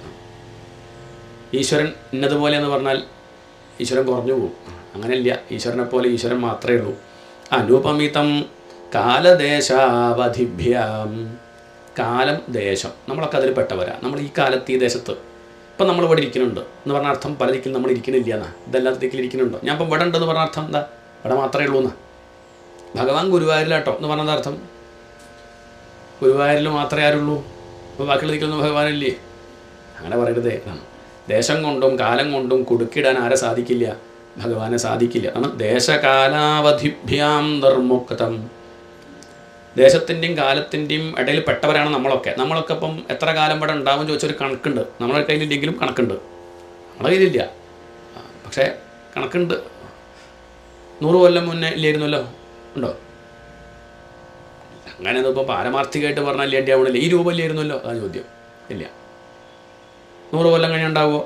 ഈശ്വരൻ ഇന്നതുപോലെ എന്ന് പറഞ്ഞാൽ ഈശ്വരൻ കുറഞ്ഞു പോകും. അങ്ങനെയില്ല. ഈശ്വരനെ പോലെ ഈശ്വരൻ മാത്രമേ ഉള്ളൂ. അനുപമിതം കാലദേശാവധിഭ്യാം. കാലം ദേശം നമ്മളൊക്കെ അതിൽ പെട്ടവരാ. നമ്മൾ ഈ കാലത്ത് ഈ ദേശത്ത് ഇപ്പം നമ്മൾ ഇവിടെ ഇരിക്കുന്നുണ്ട് എന്ന് പറഞ്ഞ അർത്ഥം പല ദിക്കിൽ നമ്മൾ ഇരിക്കുന്നില്ല എന്നാ. ഇതെല്ലാത്ത ദിക്കിൽ ഇരിക്കുന്നുണ്ടോ? ഞാൻ ഇപ്പം ഇവിടെ ഉണ്ടെന്ന് പറഞ്ഞ അർത്ഥം എന്താ? ഇവിടെ മാത്രമേ ഉള്ളൂ എന്നാ. ഭഗവാൻ ഗുരുവായൂരിലാട്ടോ എന്ന് പറഞ്ഞത് അർത്ഥം. ഗുരുവായൂരിൽ മാത്രമേ ആരുള്ളൂ. അപ്പോൾ ബാക്കിയുള്ള ദിക്കിലൊന്നും ഭഗവാനില്ലേ? അങ്ങനെ പറയരുതേ. ദേശം കൊണ്ടും കാലം കൊണ്ടും കുടുക്കിടാൻ ആരെ സാധിക്കില്ല? ഭഗവാനെ സാധിക്കില്ല. അതാണ് ദേശകാലാവധിഭ്യാം നിർമുക്തം. ദേശത്തിൻ്റെയും കാലത്തിൻ്റെയും ഇടയിൽ പെട്ടവരാണ് നമ്മളൊക്കെ ഇപ്പം എത്ര കാലം ഇവിടെ ഉണ്ടാവും ചോദിച്ചൊരു കണക്കുണ്ട്. നമ്മുടെ കയ്യിലില്ലെങ്കിലും കണക്കുണ്ട്. നമ്മുടെ കയ്യിലില്ല, പക്ഷേ കണക്കുണ്ട്. 100 കൊല്ലം മുന്നേ ഇല്ലായിരുന്നല്ലോ. ഉണ്ടോ? അങ്ങനെയൊന്നും ഇപ്പോൾ പാരമാർത്ഥികമായിട്ട് പറഞ്ഞാൽ ഇല്ലാണ്ടി ആവണില്ല. ഈ രൂപം ഇല്ലായിരുന്നല്ലോ, അതാണ് ചോദ്യം. ഇല്ല. 100 കൊല്ലം കഴിഞ്ഞ് ഉണ്ടാവുമോ?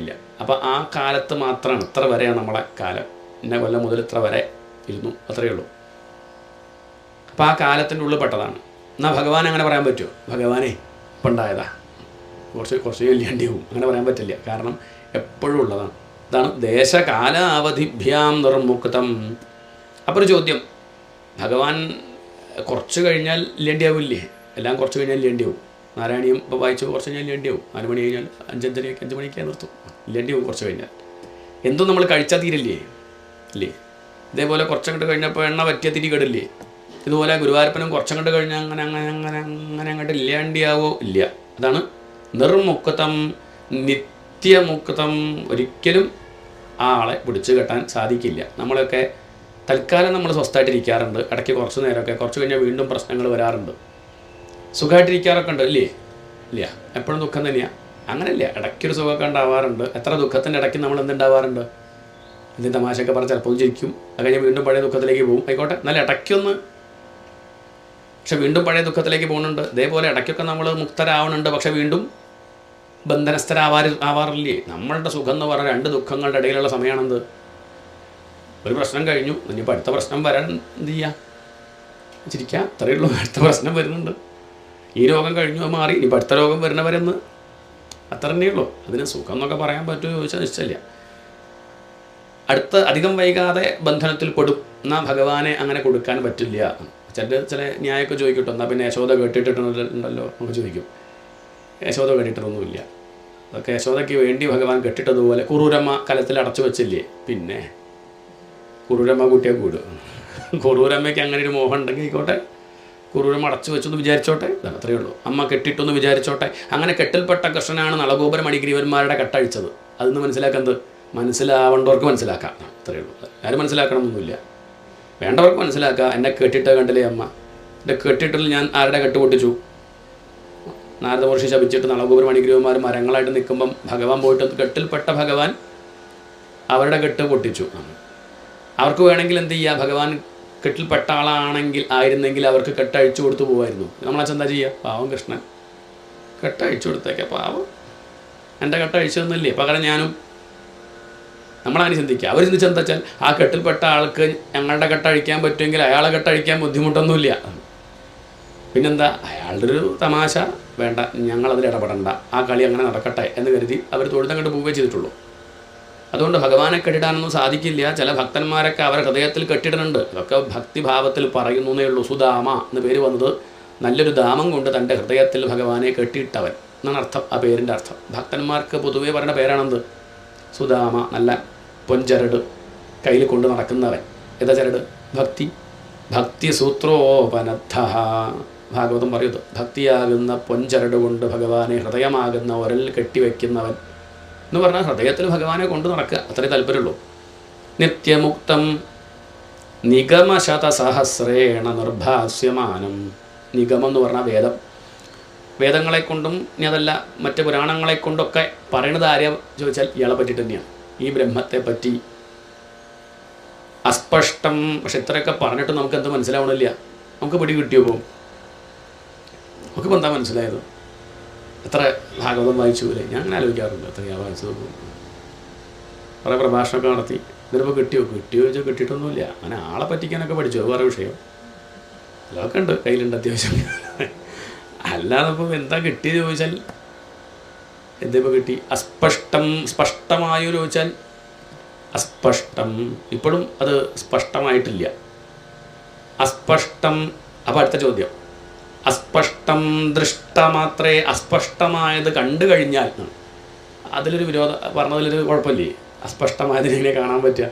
ഇല്ല. അപ്പോൾ ആ കാലത്ത് മാത്രമാണ്, ഇത്ര വരെയാണ് നമ്മളെ കാലം. ഇന്ന കൊല്ലം മുതൽ ഇത്ര വരെ ഇരുന്നു, അത്രയേ ഉള്ളൂ. അപ്പോൾ ആ കാലത്തിൻ്റെ ഉള്ളിൽ പെട്ടതാണ്. എന്നാൽ ഭഗവാൻ അങ്ങനെ പറയാൻ പറ്റുമോ? ഭഗവാനെ ഇപ്പം ഉണ്ടായതാ, കുറച്ച് ഇല്ലാണ്ടി പോവും. അങ്ങനെ പറയാൻ പറ്റില്ല. കാരണം എപ്പോഴും ഉള്ളതാണ്. ഇതാണ് ദേശകാലാവധിഭ്യാം നിർമുക്തം. അപ്പോൾ ഒരു ചോദ്യം, ഭഗവാൻ കുറച്ച് കഴിഞ്ഞാൽ ഇല്ലേണ്ടിയാവില്ലേ? എല്ലാം കുറച്ച് കഴിഞ്ഞാൽ ഇല്ലേണ്ടിയാവും. നാരായണീയം ഇപ്പോൾ വായിച്ചു കുറച്ച് കഴിഞ്ഞാൽ ഇല്ലേണ്ടിയാവും. 4 മണി കഴിഞ്ഞാൽ 5 മണിക്ക് നിർത്തും. ഇല്ലേണ്ടിയാവും കുറച്ച് കഴിഞ്ഞാൽ. എന്തും നമ്മൾ കഴിച്ചാൽ തീരില്ലേ? ഇല്ലേ? ഇതേപോലെ കുറച്ചങ്ങോട്ട് കഴിഞ്ഞപ്പോൾ എണ്ണ പറ്റിയ തിരി കേടില്ലേ? ഇതുപോലെ ഗുരുവായൂരപ്പനും കുറച്ചങ്ങോട്ട് കഴിഞ്ഞാൽ അങ്ങനെ അങ്ങോട്ട് ഇല്ലാണ്ടിയാവോ? ഇല്ല. അതാണ് നിർമുക്തം, നിത്യമുക്തം. ഒരിക്കലും ആ ആളെ പിടിച്ചു കെട്ടാൻ സാധിക്കില്ല. നമ്മളൊക്കെ തൽക്കാലം നമ്മൾ സ്വസ്ഥമായിട്ടിരിക്കാറുണ്ട്. ഇടയ്ക്ക് കുറച്ച് നേരമൊക്കെ, കുറച്ച് കഴിഞ്ഞാൽ വീണ്ടും പ്രശ്നങ്ങൾ വരാറുണ്ട്. സുഖമായിട്ടിരിക്കാറൊക്കെ ഉണ്ട്, ഇല്ലേ? ഇല്ല. എപ്പോഴും ദുഃഖം തന്നെയാണ്. അങ്ങനെയല്ല, ഇടയ്ക്കൊരു സുഖമൊക്കെ ഉണ്ടാവാറുണ്ട്. എത്ര ദുഃഖത്തിൻ്റെ ഇടയ്ക്ക് നമ്മൾ എന്തുണ്ടാവാറുണ്ട്? എന്തെങ്കിലും തമാശയൊക്കെ പറഞ്ഞ് ചിലപ്പോൾ ചിരിക്കും. അത് കഴിഞ്ഞാൽ വീണ്ടും പഴയ ദുഃഖത്തിലേക്ക് പോകും. ആയിക്കോട്ടെ, എന്നാലും ഇടയ്ക്കൊന്ന്, പക്ഷെ വീണ്ടും പഴയ ദുഃഖത്തിലേക്ക് പോകുന്നുണ്ട്. ഇതേപോലെ ഇടയ്ക്കൊക്കെ നമ്മൾ മുക്തരാവണുണ്ട്, പക്ഷെ വീണ്ടും ബന്ധനസ്ഥരാവാറില്ലേ? നമ്മളുടെ സുഖം എന്ന് പറഞ്ഞാൽ 2 ദുഃഖങ്ങളുടെ ഇടയിലുള്ള സമയമാണെന്ത്? ഒരു പ്രശ്നം കഴിഞ്ഞു, ഇനിയിപ്പോൾ അടുത്ത പ്രശ്നം വരാൻ എന്ത് ചെയ്യുക? ചിരിക്കുക, അത്രയേ ഉള്ളൂ. അടുത്ത പ്രശ്നം വരുന്നുണ്ട്. ഈ രോഗം കഴിഞ്ഞു, അത് മാറി, ഇനിയിപ്പോൾ അടുത്ത രോഗം വരുന്നവരെന്ന്, അത്ര തന്നെ ഉള്ളൂ. അതിന് സുഖം എന്നൊക്കെ പറയാൻ പറ്റുമോ ചോദിച്ചാൽ നിശ്ചയില്ല. അധികം വൈകാതെ ബന്ധനത്തിൽ പെടും. എന്നാൽ ഭഗവാനെ അങ്ങനെ കൊടുക്കാൻ പറ്റില്ല. ചില ന്യായമൊക്കെ ചോദിക്കട്ടോ, എന്നാൽ പിന്നെ യശോദ കെട്ടിട്ടിട്ടുണ്ടല്ലോ നമുക്ക് ചോദിക്കും. യശോദ കെട്ടിട്ടൊന്നുമില്ല. അതൊക്കെ യശോദയ്ക്ക് വേണ്ടി ഭഗവാൻ കെട്ടിട്ടതുപോലെ കുറൂരമ്മ കലത്തിൽ അടച്ചു വെച്ചില്ലേ, പിന്നെ കുറൂരമ്മ കൂട്ടിയാൽ കൂടും. കുറൂരമ്മയ്ക്ക് അങ്ങനെ ഒരു മോഹം ഉണ്ടെങ്കിൽ ആയിക്കോട്ടെ, കുറൂരമ്മ അടച്ചു വെച്ചൊന്ന് വിചാരിച്ചോട്ടെ, അത്രയേ ഉള്ളൂ. അമ്മ കെട്ടിട്ടൊന്ന് വിചാരിച്ചോട്ടെ. അങ്ങനെ കെട്ടിൽപ്പെട്ട കൃഷ്ണനാണ് നളഗോപുര മണിഗ്രീവന്മാരുടെ കെട്ടഴിച്ചത്. അതൊന്ന് മനസ്സിലാക്കുന്നത് മനസ്സിലാവേണ്ടവർക്ക് മനസ്സിലാക്കാം, അത്രയേ ഉള്ളൂ. ആരും മനസ്സിലാക്കണമെന്നൊന്നുമില്ല, വേണ്ടവർക്ക് മനസ്സിലാക്കുക. എന്നെ കെട്ടിട്ട് കണ്ടില്ലേ അമ്മ, എൻ്റെ കെട്ടിട്ടിൽ ഞാൻ ആരുടെ കെട്ട് പൊട്ടിച്ചു? നാരദ മഹർഷി ശപിച്ചിട്ട് നളഗോപുര മണിഗ്രീവന്മാർ മരങ്ങളായിട്ട് നിൽക്കുമ്പം ഭഗവാൻ പോയിട്ട് കെട്ടിൽപ്പെട്ട ഭഗവാൻ അവരുടെ കെട്ട് പൊട്ടിച്ചു. അവർക്ക് വേണമെങ്കിൽ എന്ത് ചെയ്യുക, ഭഗവാൻ കെട്ടിൽപ്പെട്ട ആയിരുന്നെങ്കിൽ അവർക്ക് കെട്ടഴിച്ചു കൊടുത്തു പോകുമായിരുന്നു. നമ്മളാ എന്താ ചെയ്യുക? പാവം കൃഷ്ണൻ കെട്ടഴിച്ചു കൊടുത്തേക്കാം, പാവം എൻ്റെ കെട്ടഴിച്ചതെന്നല്ലേ, പകരം ഞാനും. നമ്മളങ്ങനെ ചിന്തിക്കുക. അവർ ചിന്തിച്ചെന്താ വെച്ചാൽ ആ കെട്ടിൽപ്പെട്ട ആൾക്ക് ഞങ്ങളുടെ കെട്ടഴിക്കാൻ പറ്റുമെങ്കിൽ അയാളെ കെട്ടഴിക്കാൻ ബുദ്ധിമുട്ടൊന്നുമില്ല. പിന്നെന്താ, അയാളുടെ ഒരു തമാശ, വേണ്ട ഞങ്ങളതിൽ ഇടപെടണ്ട, ആ കളി അങ്ങനെ നടക്കട്ടെ എന്ന് കരുതി അവർ തൊഴുതങ്ങോട്ട് പോവുകയേ ചെയ്തിട്ടുള്ളൂ. അതുകൊണ്ട് ഭഗവാനെ കെട്ടിടാനൊന്നും സാധിക്കില്ല. ചില ഭക്തന്മാരൊക്കെ അവരെ ഹൃദയത്തിൽ കെട്ടിടുന്നുണ്ട്. ഇതൊക്കെ ഭക്തിഭാവത്തിൽ പറയുന്നേ ഉള്ളൂ. സുദാമ എന്ന് പേര് വന്നത് നല്ലൊരു ദാമം കൊണ്ട് തൻ്റെ ഹൃദയത്തിൽ ഭഗവാനെ കെട്ടിയിട്ടവൻ എന്നാണ് അർത്ഥം, ആ പേരിൻ്റെ അർത്ഥം. ഭക്തന്മാർക്ക് പൊതുവേ പറയുന്ന പേരാണെന്ത്? സുദാമ, നല്ല പൊൻചരട് കയ്യിൽ കൊണ്ട് നടക്കുന്നവൻ. ഏതാ ചരട്? ഭക്തി. ഭക്തി സൂത്രോപനദ്ധ, ഭാഗവതം പറയുന്നത്. ഭക്തിയാകുന്ന പൊൻചരട് കൊണ്ട് ഭഗവാനെ ഹൃദയമാകുന്ന ഒരൽ കെട്ടിവെക്കുന്നവൻ എന്ന് പറഞ്ഞാൽ ഹൃദയത്തിൽ ഭഗവാനെ കൊണ്ട് നടക്കുക, അത്രേ താല്പര്യമുള്ളൂ. നിത്യമുക്തം നിഗമശതസഹസ്രേണ നിർഭാസ്യമാനം. നിഗമം എന്ന് പറഞ്ഞാൽ വേദം. വേദങ്ങളെക്കൊണ്ടും ഇനി അതല്ല മറ്റ് പുരാണങ്ങളെക്കൊണ്ടൊക്കെ പറയണത് ആരെയാ ചോദിച്ചാൽ ഇയാളെ പറ്റിയിട്ട് തന്നെയാണ്, ഈ ബ്രഹ്മത്തെ പറ്റി. അസ്പഷ്ടം. പക്ഷെ ഇത്രയൊക്കെ പറഞ്ഞിട്ട് നമുക്ക് എന്ത് മനസ്സിലാവണില്ല. നമുക്ക് പിടി കിട്ടിയോ പോകും. നമുക്കിപ്പോൾ എന്താ മനസ്സിലായത്? എത്ര ഭാഗവതം വായിച്ചു അല്ലേ? ഞാൻ അങ്ങനെ ആലോചിക്കാറുണ്ട്, എത്രയാണ് വായിച്ചത്. കുറേ പ്രഭാഷണമൊക്കെ നടത്തി. ഇതിനിപ്പോൾ കിട്ടിയോ ചോദിച്ചാൽ കിട്ടിയിട്ടൊന്നുമില്ല. അങ്ങനെ ആളെ പറ്റിക്കാനൊക്കെ പഠിച്ചു, അത് വേറെ വിഷയം. അതൊക്കെ ഉണ്ട്, കയ്യിലുണ്ട് അത്യാവശ്യം. അല്ലാതെ ഇപ്പോൾ എന്താ കിട്ടിയത് ചോദിച്ചാൽ എന്തിപ്പോൾ കിട്ടി? അസ്പഷ്ടം. സ്പഷ്ടമായോ ചോദിച്ചാൽ അസ്പഷ്ടം. ഇപ്പോഴും അത് സ്പഷ്ടമായിട്ടില്ല. അസ്പഷ്ടം. അപ്പോൾ അടുത്ത ചോദ്യം, അസ്പഷ്ടം ദൃഷ്ടമാത്രേ. അസ്പഷ്ടമായത് കണ്ടു കഴിഞ്ഞാൽ അതിലൊരു പറഞ്ഞതിലൊരു കുഴപ്പമില്ലേ? അസ്പഷ്ടമായതിനെ കാണാൻ പറ്റുക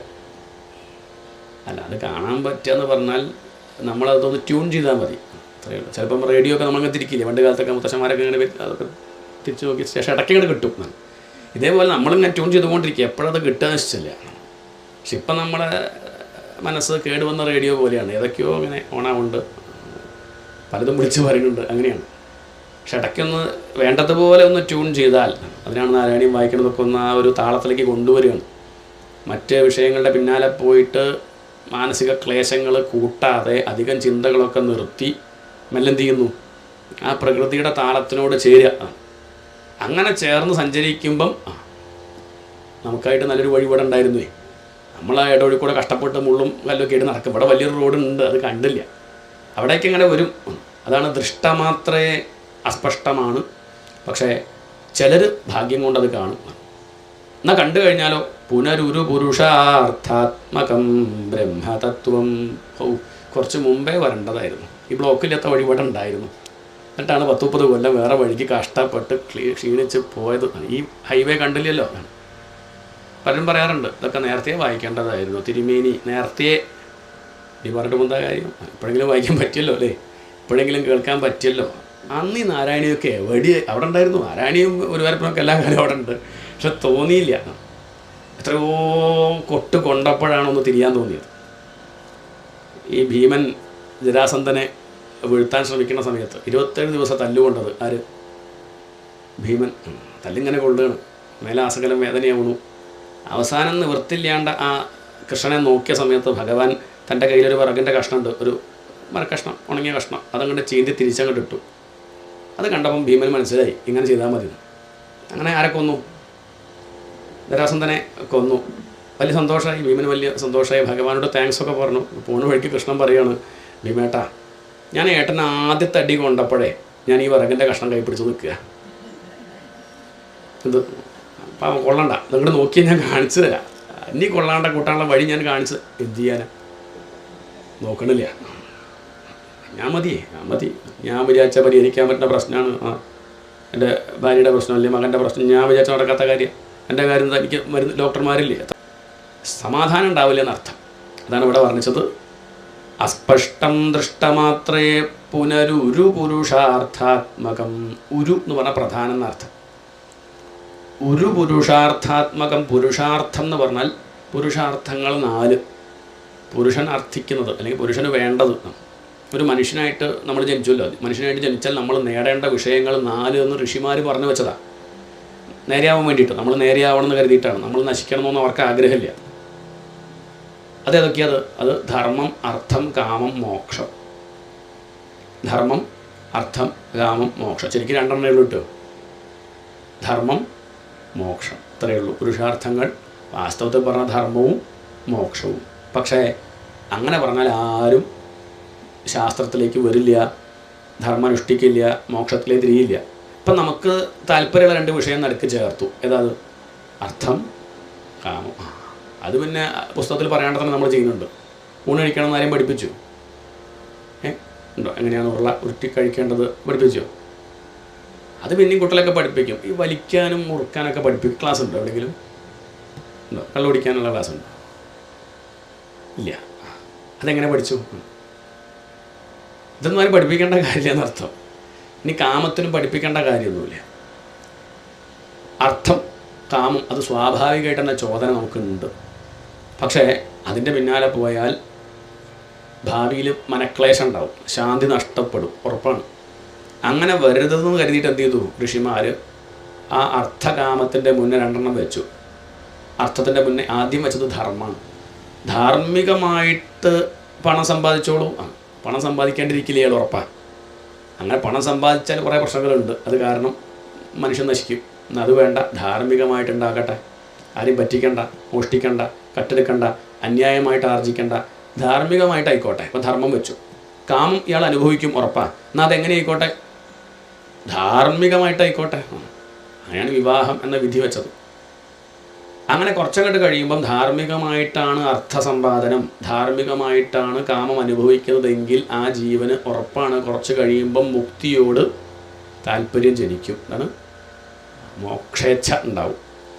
അല്ല, അത് കാണാൻ പറ്റുക എന്ന് പറഞ്ഞാൽ നമ്മളതൊന്ന് ട്യൂൺ ചെയ്താൽ മതി, അത്രയേ ഉള്ളൂ. ചിലപ്പം റേഡിയോ ഒക്കെ നമ്മളങ്ങനെ തിരിക്കില്ലേ, പണ്ട് കാലത്തൊക്കെ മുത്തശ്ശന്മാരൊക്കെ ഇങ്ങനെ അതൊക്കെ തിരിച്ചു നോക്കി ശേഷം ഇടയ്ക്ക് ഇങ്ങനെ കിട്ടും. ഇതേപോലെ നമ്മളിങ്ങനെ ട്യൂൺ ചെയ്തുകൊണ്ടിരിക്കുക, എപ്പോഴത് കിട്ടുക നിശ്ചയില്ല. പക്ഷെ ഇപ്പം നമ്മളെ മനസ്സ് കേടുവന്ന റേഡിയോ പോലെയാണ്, ഏതൊക്കെയോ ഇങ്ങനെ ഓണാവുണ്ട്, പലതും വിളിച്ച് പറയുന്നുണ്ട്, അങ്ങനെയാണ്. പക്ഷെ ഇടയ്ക്കൊന്ന് വേണ്ടതുപോലെ ഒന്ന് ട്യൂൺ ചെയ്താൽ, അതിനാണ് നാരായണീയം വായിക്കുന്നതൊക്കെ ഒന്ന് ആ ഒരു താളത്തിലേക്ക് കൊണ്ടുവരികയാണ്. മറ്റ് വിഷയങ്ങളുടെ പിന്നാലെ പോയിട്ട് മാനസിക ക്ലേശങ്ങൾ കൂട്ടാതെ അധികം ചിന്തകളൊക്കെ നിർത്തി മെല്ലെന്ത് ചെയ്യുന്നു, ആ പ്രകൃതിയുടെ താളത്തിനോട് ചേരുക. അങ്ങനെ ചേർന്ന് സഞ്ചരിക്കുമ്പം നമുക്കായിട്ട് നല്ലൊരു വഴി ഇവിടെ ഉണ്ടായിരുന്നേ. നമ്മൾ ആ ഇടവഴി കൂടെ കഷ്ടപ്പെട്ട് മുള്ളും കല്ലൊക്കെ ആയിട്ട് നടക്കും. ഇവിടെ വലിയൊരു റോഡുണ്ട്, അത് കണ്ടില്ല, അവിടേക്ക് ഇങ്ങനെ വരും. അതാണ് ദൃഷ്ടമാത്രേ അസ്പഷ്ടമാണ്. പക്ഷേ ചിലർ ഭാഗ്യം കൊണ്ടത് കാണും. എന്നാൽ കണ്ടു കഴിഞ്ഞാലോ പുനരുരു പുരുഷാർത്ഥാത്മകം ബ്രഹ്മതത്വം. കുറച്ച് മുമ്പേ വരേണ്ടതായിരുന്നു. ഈ ബ്ലോക്കില്ലാത്ത വഴി ഇവിടെ ഉണ്ടായിരുന്നു. എന്നിട്ടാണ് 10-30 കൊല്ലം വേറെ വഴിക്ക് കഷ്ടപ്പെട്ട് ക്ഷീണിച്ച് പോയത്. ഈ ഹൈവേ കണ്ടില്ലല്ലോ. പലരും പറയാറുണ്ട് ഇതൊക്കെ നേരത്തെ വായിക്കേണ്ടതായിരുന്നു, തിരുമേനി നേരത്തെ. ഈ പറഞ്ഞിട്ട് എന്താ കാര്യം? എപ്പോഴെങ്കിലും വായിക്കാൻ പറ്റിയല്ലോ അല്ലേ, എപ്പോഴെങ്കിലും കേൾക്കാൻ പറ്റിയല്ലോ. അന്ന് ഈ നാരായണിയൊക്കെ അവിടെ ഉണ്ടായിരുന്നു. നാരായണിയും ഒരു വരപ്പിനൊക്കെ എല്ലാ കാലം അവിടെ ഉണ്ട്. പക്ഷെ തോന്നിയില്ല. എത്രയോ കൊട്ട് കൊണ്ടപ്പോഴാണ് ഒന്ന് തിരിയാൻ തോന്നിയത്. ഈ ഭീമൻ ജരാസന്ധനെ വീഴ്ത്താൻ ശ്രമിക്കുന്ന സമയത്ത് 27 ദിവസം തല്ലുകൊണ്ടത് ആര്? ഭീമൻ. തല്ലിങ്ങനെ കൊള്ളുകയാണ്, മേലാസകലം വേദനയാവുന്നു. അവസാനം നിവൃത്തില്ലാണ്ട് ആ കൃഷ്ണനെ നോക്കിയ സമയത്ത് ഭഗവാൻ തൻ്റെ കയ്യിലൊരു വിറകിൻ്റെ കഷ്ണമുണ്ട്, ഒരു മരക്കഷ്ണം, ഉണങ്ങിയ കഷ്ണം, അതങ്ങോട്ട് ചീന്തി തിരിച്ചങ്ങോട്ട് ഇട്ടു. അത് കണ്ടപ്പം ഭീമൻ മനസ്സിലായി ഇങ്ങനെ ചെയ്താൽ മതി. അങ്ങനെ ആരെ കൊന്നു? ജരാസന്ധനെ കൊന്നു. വലിയ സന്തോഷമായി ഭീമന്, വലിയ സന്തോഷമായി. ഭഗവാനോട് താങ്ക്സ് ഒക്കെ പറഞ്ഞു. പോണ വഴിക്ക് കൃഷ്ണൻ പറയുകയാണ്, ഭീമേട്ടാ ഞാൻ ഏട്ടൻ ആദ്യത്തെ അടി കൊണ്ടപ്പോഴേ ഞാൻ ഈ വിറകിൻ്റെ കഷ്ണം കൈപ്പിടിച്ച് നിൽക്കുക. ഇത് അപ്പം കൊള്ളണ്ട, നിങ്ങളുടെ നോക്കിയാൽ ഞാൻ കാണിച്ചു തരാം. ഇനി കൊള്ളാണ്ട കൂട്ടാനുള്ള വഴി ഞാൻ കാണിച്ച് എന്ത് ചെയ്യാനാ? നോക്കണില്ല. ഞാൻ മതി, ഞാൻ വിചാരിച്ചാൽ പരിഹരിക്കാൻ പറ്റുന്ന പ്രശ്നമാണ്. എൻ്റെ ഭാര്യയുടെ പ്രശ്നം അല്ലെങ്കിൽ മകൻ്റെ പ്രശ്നം ഞാൻ വിചാരിച്ച നടക്കാത്ത കാര്യം. എൻ്റെ കാര്യം എനിക്ക് മരുന്ന് ഡോക്ടർമാരില്ലേ, സമാധാനം ഉണ്ടാവില്ല എന്നർത്ഥം. അതാണ് ഇവിടെ വർണ്ണിച്ചത്. അസ്പഷ്ടം ദൃഷ്ടമാത്രേ പുനരുരു പുരുഷാർത്ഥാത്മകം. ഉരു എന്ന് പറഞ്ഞാൽ പ്രധാനം എന്നർത്ഥം. ഒരു പുരുഷാർത്ഥാത്മകം. പുരുഷാർത്ഥം എന്ന് പറഞ്ഞാൽ പുരുഷാർത്ഥങ്ങൾ 4. പുരുഷൻ അർത്ഥിക്കുന്നത് അല്ലെങ്കിൽ പുരുഷന് വേണ്ടത്. ഒരു മനുഷ്യനായിട്ട് നമ്മൾ ജനിച്ചല്ലോ. മനുഷ്യനായിട്ട് ജനിച്ചാൽ നമ്മൾ നേടേണ്ട വിഷയങ്ങൾ 4 എന്ന് ഋഷിമാർ പറഞ്ഞു വെച്ചതാണ്. നേരെയാവാൻ വേണ്ടിയിട്ട്, നമ്മൾ നേരെയാവണമെന്ന് കരുതിയിട്ടാണ്. നമ്മൾ നശിക്കണമെന്ന് അവർക്ക് ആഗ്രഹമില്ല. അതേതൊക്കെയത്? അത് ധർമ്മം, അർത്ഥം, കാമം, മോക്ഷം. ധർമ്മം, അർത്ഥം, കാമം, മോക്ഷം. ശരിക്കും 2 ഉള്ളൂ കേട്ടോ. ധർമ്മം, മോക്ഷം, ഇത്രയേ ഉള്ളൂ പുരുഷാർത്ഥങ്ങൾ. വാസ്തവത്തിൽ പറഞ്ഞ ധർമ്മവും മോക്ഷവും. പക്ഷേ അങ്ങനെ പറഞ്ഞാൽ ആരും ശാസ്ത്രത്തിലേക്ക് വരില്ല, ധർമ്മം അനുഷ്ഠിക്കില്ല, മോക്ഷത്തിലേക്ക് തിരിയില്ല. ഇപ്പം നമുക്ക് താല്പര്യമുള്ള 2 വിഷയം നടുക്ക് ചേർത്തു. ഏതാത്? അർത്ഥം, കാമം. അത് പിന്നെ പുസ്തകത്തിൽ പറയാണ്ട് തന്നെ നമ്മൾ ചെയ്യുന്നുണ്ട്. ഊണ് കഴിക്കണം എന്നാരെയും പഠിപ്പിച്ചു? ഉണ്ടോ? എങ്ങനെയാണ് ഉരുട്ടി കഴിക്കേണ്ടത് പഠിപ്പിച്ചോ? അത് പിന്നെയും കുട്ടികളൊക്കെ പഠിപ്പിക്കും. ഈ വലിക്കാനും മുറുക്കാനൊക്കെ പഠിപ്പിക്കും. ക്ലാസ് ഉണ്ടോ എവിടെയെങ്കിലും? ഉണ്ടോ? കള്ളു കുടിക്കാനുള്ള ക്ലാസ് ഉണ്ടോ? ഇല്ല. അതെങ്ങനെ പഠിച്ചു? ഇതൊന്നും ആരും പഠിപ്പിക്കേണ്ട കാര്യമില്ല എന്നർത്ഥം. ഇനി കാമത്തിനും പഠിപ്പിക്കേണ്ട കാര്യമൊന്നുമില്ല. അർത്ഥം, കാമം അത് സ്വാഭാവികമായിട്ട് തന്നെ ചോദന നമുക്കുണ്ട്. പക്ഷേ അതിൻ്റെ പിന്നാലെ പോയാൽ ഭാവിയിൽ മനക്ലേശം ഉണ്ടാവും, ശാന്തി നഷ്ടപ്പെടും, ഉറപ്പാണ്. അങ്ങനെ വരരുതെന്ന് കരുതിയിട്ട് എന്ത് ചെയ്തു ഋഷിമാർ? ആ അർത്ഥകാമത്തിൻ്റെ മുന്നേ 2 വെച്ചു. അർത്ഥത്തിൻ്റെ മുന്നേ ആദ്യം വെച്ചത് ധർമ്മമാണ്. ധാർമ്മികമായിട്ട് പണം സമ്പാദിച്ചോളൂ. പണം സമ്പാദിക്കേണ്ടിരിക്കില്ല, ഇയാൾ ഉറപ്പാണ്. അങ്ങനെ പണം സമ്പാദിച്ചാൽ കുറേ പ്രശ്നങ്ങളുണ്ട്. അത് കാരണം മനുഷ്യൻ നശിക്കും. അത് വേണ്ട, ധാർമ്മികമായിട്ടുണ്ടാക്കട്ടെ. ആരെയും പറ്റിക്കണ്ട, മോഷ്ടിക്കണ്ട, കട്ടെടുക്കണ്ട, അന്യായമായിട്ട് ആർജിക്കണ്ട, ധാർമ്മികമായിട്ടായിക്കോട്ടെ. ഇപ്പം ധർമ്മം വെച്ചു. കാമം ഇയാൾ അനുഭവിക്കും, ഉറപ്പാണ്. എന്നാൽ അതെങ്ങനെ ആയിക്കോട്ടെ? ധാർമ്മികമായിട്ടായിക്കോട്ടെ. അങ്ങനെയാണ് വിവാഹം എന്ന വിധി വെച്ചത്. അങ്ങനെ കുറച്ചങ്ങോട്ട് കഴിയുമ്പം ധാർമ്മികമായിട്ടാണ് അർത്ഥസമ്പാദനം, ധാർമ്മികമായിട്ടാണ് കാമം അനുഭവിക്കുന്നതെങ്കിൽ ആ ജീവന് ഉറപ്പാണ് കുറച്ച് കഴിയുമ്പം മുക്തിയോട് താല്പര്യം ജനിക്കും. അതാണ് മോക്ഷേച്ഛ ഉണ്ടാവും.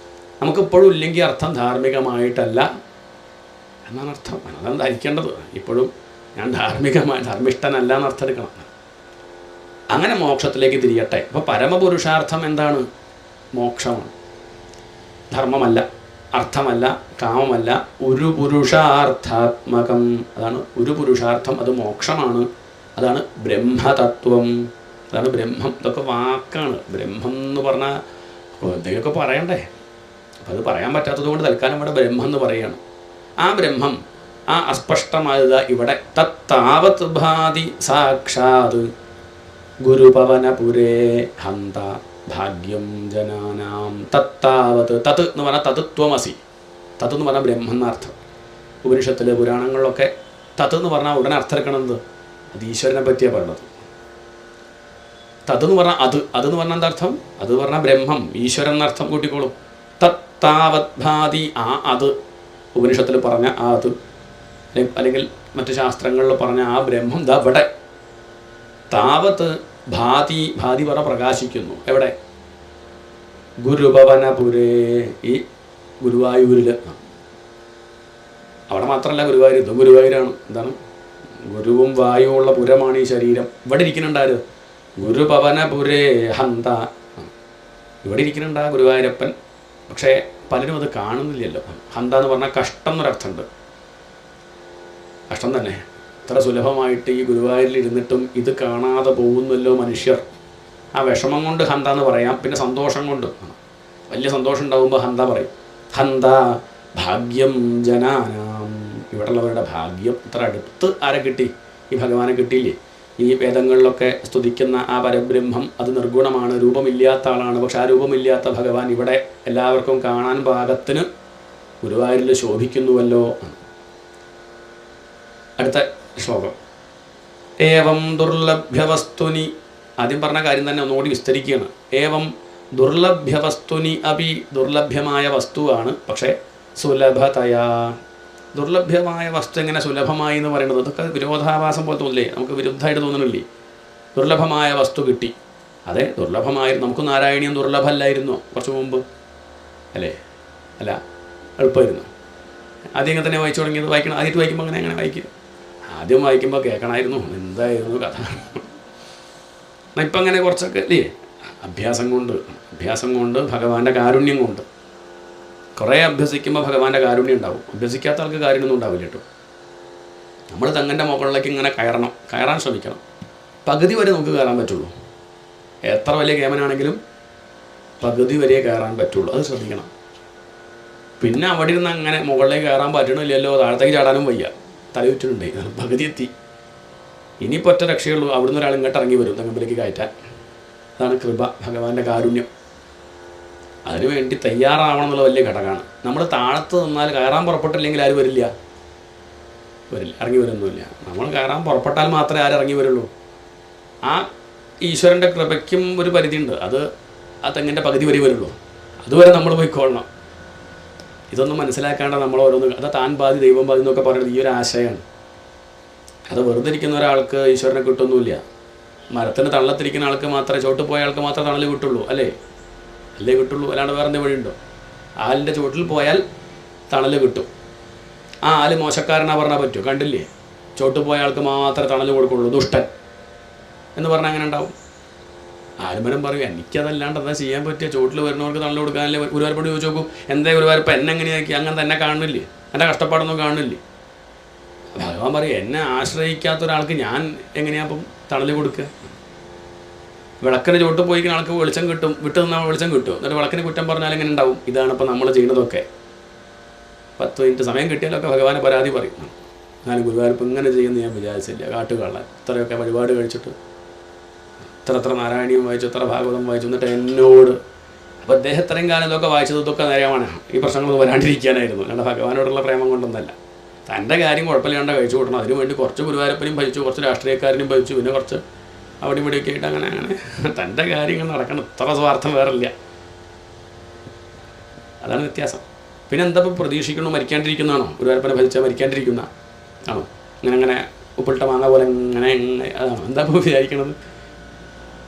നമുക്കിപ്പോഴും ഇല്ലെങ്കിൽ അർത്ഥം ധാർമ്മികമായിട്ടല്ല എന്നാണ് അർത്ഥം. അതാണ് ധരിക്കേണ്ടത്. ഇപ്പോഴും ഞാൻ ധർമ്മിഷ്ഠനല്ല എന്നർത്ഥം എടുക്കണം. അങ്ങനെ മോക്ഷത്തിലേക്ക് തിരിയട്ടെ. അപ്പോൾ പരമപുരുഷാർത്ഥം എന്താണ്? മോക്ഷമാണ്. ധർമ്മമല്ല, അർത്ഥമല്ല, കാമമല്ല, ഒരു പുരുഷാർത്ഥാത്മകം. അതാണ് ഒരു പുരുഷാർത്ഥം. അത് മോക്ഷമാണ്. അതാണ് ബ്രഹ്മതത്വം. അതാണ് ബ്രഹ്മം. ഇതൊക്കെ വാക്കാണ്. ബ്രഹ്മം എന്ന് പറഞ്ഞാൽ എന്തെങ്കിലുമൊക്കെ പറയണ്ടേ? അപ്പം അത് പറയാൻ പറ്റാത്തത് കൊണ്ട് തൽക്കാലം ഇവിടെ ബ്രഹ്മം എന്ന് പറയുകയാണ്. ആ ബ്രഹ്മം, ആ അസ്പഷ്ടമായത് ഇവിടെ തത്താവത് ഭാതി സാക്ഷാത് ഗുരുപവനപുരേ ഹന്ത ഭാഗ്യം ജനാനാം. തത്താവത്, തത് എന്ന് പറഞ്ഞാൽ തത്വമസി. തത് എന്ന് പറഞ്ഞാൽ ബ്രഹ്മം എന്നർത്ഥം. ഉപനിഷത്തിൽ പുരാണങ്ങളിലൊക്കെ തത് എന്ന് പറഞ്ഞാൽ ഉടനെ അർത്ഥമെടുക്കണത് അത് ഈശ്വരനെ പറ്റിയാണ് പറഞ്ഞത്. തതെന്ന് പറഞ്ഞാൽ അതെന്ന് പറഞ്ഞാൽ എന്താ അർത്ഥം? അത് പറഞ്ഞാൽ ബ്രഹ്മം, ഈശ്വരൻ എന്നർത്ഥം കൂട്ടിക്കോളും. തത്താവത് ഭാതി, ആ അത് ഉപനിഷത്തിൽ പറഞ്ഞ ആ അത്, അല്ലെങ്കിൽ മറ്റു ശാസ്ത്രങ്ങളിൽ പറഞ്ഞ ആ ബ്രഹ്മം ദാ ഇവിടെ. താവത്ത് ഭാതി, ഭാതി പറ പ്രകാശിക്കുന്നു. എവിടെ? ഗുരുഭവനപുരേ, ഈ ഗുരുവായൂരിൽ. അവിടെ മാത്രമല്ല ഗുരുവായൂർ, ഇതും ഗുരുവായൂരാണ്. എന്താണ്? ഗുരുവും വായുവും ഉള്ള പുരമാണ് ഈ ശരീരം. ഇവിടെ ഇരിക്കുന്നുണ്ടാര്? ഗുരുഭവനപുരേ ഹന്ത. ഇവിടെ ഇരിക്കുന്നുണ്ടാ ഗുരുവായൂരപ്പൻ. പക്ഷേ പലരും അത് കാണുന്നില്ലല്ലോ. ഹന്ത എന്ന് പറഞ്ഞാൽ കഷ്ടം എന്നൊരർത്ഥമുണ്ട്. കഷ്ടം തന്നെ. ഇത്ര സുലഭമായിട്ട് ഈ ഗുരുവായൂരിൽ ഇരുന്നിട്ടും ഇത് കാണാതെ പോകുന്നല്ലോ മനുഷ്യർ. ആ വിഷമം കൊണ്ട് ഹന്ത എന്ന് പറയാം. പിന്നെ സന്തോഷം കൊണ്ട്, വലിയ സന്തോഷം ഉണ്ടാകുമ്പോൾ ഹന്ത പറയും. ഹന്ത ഭാഗ്യം ജനാനാം. ഇവിടെയുള്ളവരുടെ ഭാഗ്യം. ഇത്ര അടുത്ത് ആരെ കിട്ടി? ഈ ഭഗവാനെ കിട്ടിയില്ലേ? ഈ വേദങ്ങളിലൊക്കെ സ്തുതിക്കുന്ന ആ പരബ്രഹ്മം അത് നിർഗുണമാണ്, രൂപമില്ലാത്ത ആളാണ്. പക്ഷെ ആ രൂപമില്ലാത്ത ഭഗവാൻ ഇവിടെ എല്ലാവർക്കും കാണാൻ പാകത്തിന് ഗുരുവായൂരിൽ ശോഭിക്കുന്നുവല്ലോ. അടുത്ത ശ്ലോകം. ഏവം ദുർലഭ്യവസ്തുനി. ആദ്യം പറഞ്ഞ കാര്യം തന്നെ ഒന്നുകൂടി വിസ്തരിക്കുകയാണ്. ഏവം ദുർലഭ്യവസ്തുനി അപി. ദുർലഭ്യമായ വസ്തുവാണ്, പക്ഷേ സുലഭതയാ. ദുർലഭ്യമായ വസ്തു എങ്ങനെ സുലഭമായി എന്ന് പറയുന്നത്, അതൊക്കെ വിരോധാഭാസം പോലെ തോന്നില്ലേ, നമുക്ക് വിരുദ്ധമായിട്ട് തോന്നണില്ലേ? ദുർലഭമായ വസ്തു കിട്ടി, അതെ ദുർലഭമായിരുന്നു. നമുക്ക് നാരായണീയം ദുർലഭമല്ലായിരുന്നോ കുറച്ച് മുമ്പ്? അല്ലേ? അല്ല, എളുപ്പമായിരുന്നു. ആദ്യം ഇങ്ങനെ തന്നെ വായിച്ചു തുടങ്ങിയത്. വായിക്കണം, ആദ്യമായിട്ട് വായിക്കുമ്പോൾ അങ്ങനെ വായിക്കും. ആദ്യം വായിക്കുമ്പോൾ കേൾക്കണമായിരുന്നു എന്തായിരുന്നു കഥ. ഇപ്പം അങ്ങനെ കുറച്ചൊക്കെ അല്ലേ, അഭ്യാസം കൊണ്ട് ഭഗവാന്റെ കാരുണ്യം കൊണ്ട് കുറേ അഭ്യസിക്കുമ്പോൾ ഭഗവാന്റെ കാരുണ്യം ഉണ്ടാവും. അഭ്യസിക്കാത്ത ആൾക്ക് കാരുണ്യമൊന്നും ഉണ്ടാവില്ല കേട്ടോ. നമ്മൾ തങ്ങൻ്റെ മുകളിലേക്ക് ഇങ്ങനെ കയറാൻ ശ്രമിക്കണം. പകുതി വരെ നമുക്ക് കയറാൻ പറ്റുള്ളൂ. എത്ര വലിയ കേമനാണെങ്കിലും പകുതി വരെ കയറാൻ പറ്റുള്ളൂ, അത് ശ്രദ്ധിക്കണം. പിന്നെ അവിടെ ഇരുന്ന് അങ്ങനെ മുകളിലേക്ക് കയറാൻ പറ്റണില്ലല്ലോ, താഴത്തേക്ക് ചാടാനും വയ്യ, തലയുറ്റുന്നുണ്ട്, പകുതി എത്തി. ഇനിയിപ്പോൾ ഒറ്റ രക്ഷയുള്ളൂ, അവിടുന്ന് ഒരാൾ ഇങ്ങോട്ട് ഇറങ്ങി വരും തങ്ങമ്പിലേക്ക് കയറ്റാൻ. അതാണ് കൃപ, ഭഗവാന്റെ കാരുണ്യം. അതിനുവേണ്ടി തയ്യാറാവണം എന്നുള്ള വലിയ ഘടകമാണ്. നമ്മൾ താഴത്ത് നിന്നാൽ കയറാൻ പുറപ്പെട്ടില്ലെങ്കിൽ ആരും വരില്ല, ഇറങ്ങി വരുന്നില്ല. നമ്മൾ കയറാൻ പുറപ്പെട്ടാൽ മാത്രമേ ആരും ഇറങ്ങി വരുള്ളൂ. ആ ഈശ്വരൻ്റെ കൃപയ്ക്കും ഒരു പരിധിയുണ്ട്, അത് ആ തെങ്ങിൻ്റെ പകുതി വരെ വരുള്ളൂ. അതുവരെ നമ്മൾ പോയിക്കൊള്ളണം. ഇതൊന്നും മനസ്സിലാക്കാണ്ട് നമ്മൾ ഓരോന്ന്, അത് താൻ പാതി ദൈവം പാതി എന്നൊക്കെ പറയുന്നത് ഈ ഒരു ആശയമാണ്. അത് വെറുതെ ഇരിക്കുന്ന ഒരാൾക്ക് ഈശ്വരനെ കിട്ടുമൊന്നുമില്ല. മരത്തിന് തണലത്തിരിക്കുന്ന ആൾക്ക് മാത്രമേ, ചോട്ട് പോയ ആൾക്ക് മാത്രമേ തണൽ കിട്ടുള്ളൂ, അല്ലേ കിട്ടുള്ളൂ, അല്ലാണ്ട് വേറെ എന്തെങ്കിലും വഴിയുണ്ടോ? ആലിൻ്റെ ചുവട്ടിൽ പോയാൽ തണൽ കിട്ടും. ആ ആല് മോശക്കാരനാ പറഞ്ഞാൽ പറ്റുമോ? കണ്ടില്ലേ, ചോട്ട് പോയ ആൾക്ക് മാത്രമേ തണൽ കൊടുക്കുള്ളൂ, ദുഷ്ടൻ എന്ന് പറഞ്ഞാൽ അങ്ങനെ ഉണ്ടാവും. ആരുമരം പറയും എനിക്കതല്ലാണ്ട് എന്താ ചെയ്യാൻ പറ്റുക, ചോട്ടിൽ വരുന്നവർക്ക് തണൽ കൊടുക്കാനല്ലേ. ഗുരുവായൂരപ്പോട് ചോദിച്ചു നോക്കൂ, എന്താ ഗുരുവായൂരപ്പം എന്നെ എങ്ങനെയാക്കി, അങ്ങനെ തന്നെ കാണുന്നില്ലേ, എൻ്റെ കഷ്ടപ്പാടൊന്നും കാണുന്നില്ലേ? ഭഗവാൻ പറയും എന്നെ ആശ്രയിക്കാത്ത ഒരാൾക്ക് ഞാൻ എങ്ങനെയാ അപ്പം തണൽ കൊടുക്കുക? വിളക്കിന് ചോട്ട് പോയിക്കുന്ന ആൾക്ക് വെളിച്ചം കിട്ടും, വിട്ടു നിന്നാൽ വെളിച്ചം കിട്ടും, എന്നിട്ട് വിളക്കിന് കുറ്റം പറഞ്ഞാൽ എങ്ങനെ ഉണ്ടാവും? ഇതാണ് ഇപ്പോൾ നമ്മൾ ചെയ്യുന്നതൊക്കെ. 10 മിനിറ്റ് സമയം കിട്ടിയാലൊക്കെ ഭഗവാനെ പരാതി പറയും, ഞാൻ ഗുരുവായൂരപ്പം ഇങ്ങനെ ചെയ്യുമെന്ന് ഞാൻ വിചാരിച്ചില്ല, കാട്ടുകള്ളൻ ഇത്രയൊക്കെ വഴിപാട് കഴിച്ചിട്ട് ഇത്ര നാരായണീയം വായിച്ചു, ഇത്ര ഭാഗവതം വായിച്ചു, എന്നിട്ട് എന്നോട്. അപ്പോൾ അദ്ദേഹം ഇത്രയും കാലം ഇതൊക്കെ വായിച്ചത് ഇതൊക്കെ നേരമാണ് ഈ പ്രശ്നങ്ങളൊന്നും വരാണ്ടിരിക്കാനായിരുന്നു, അല്ലാണ്ട് ഭഗവാനോടുള്ള പ്രേമം കൊണ്ടൊന്നല്ല. തൻ്റെ കാര്യം കുഴപ്പമില്ലാണ്ട് കഴിച്ചു കൂട്ടണം. അതിനു വേണ്ടി കുറച്ച് ഗുരുവായൂരപ്പനെയും ഭജിച്ചു, കുറച്ച് രാഷ്ട്രീയക്കാരനെയും ഭജിച്ചു, പിന്നെ കുറച്ച് അവിടെ ഇവിടെയൊക്കെ ആയിട്ട് അങ്ങനെ തൻ്റെ കാര്യങ്ങൾ നടക്കണം. ഇത്ര സ്വാർത്ഥം വേറില്ല, അതാണ് വ്യത്യാസം. പിന്നെ എന്താ ഇപ്പോൾ പ്രതീക്ഷിക്കണോ? മരിക്കാണ്ടിരിക്കുന്നതാണോ? ഗുരുവായൂരപ്പനെ ഭജിച്ചാൽ മരിക്കാണ്ടിരിക്കുന്ന ആണോ? അങ്ങനെ ഉപ്പിട്ട മാങ്ങ പോലെ ഇങ്ങനെ അതാണോ? എന്താ ഇപ്പോൾ വിചാരിക്കണത്?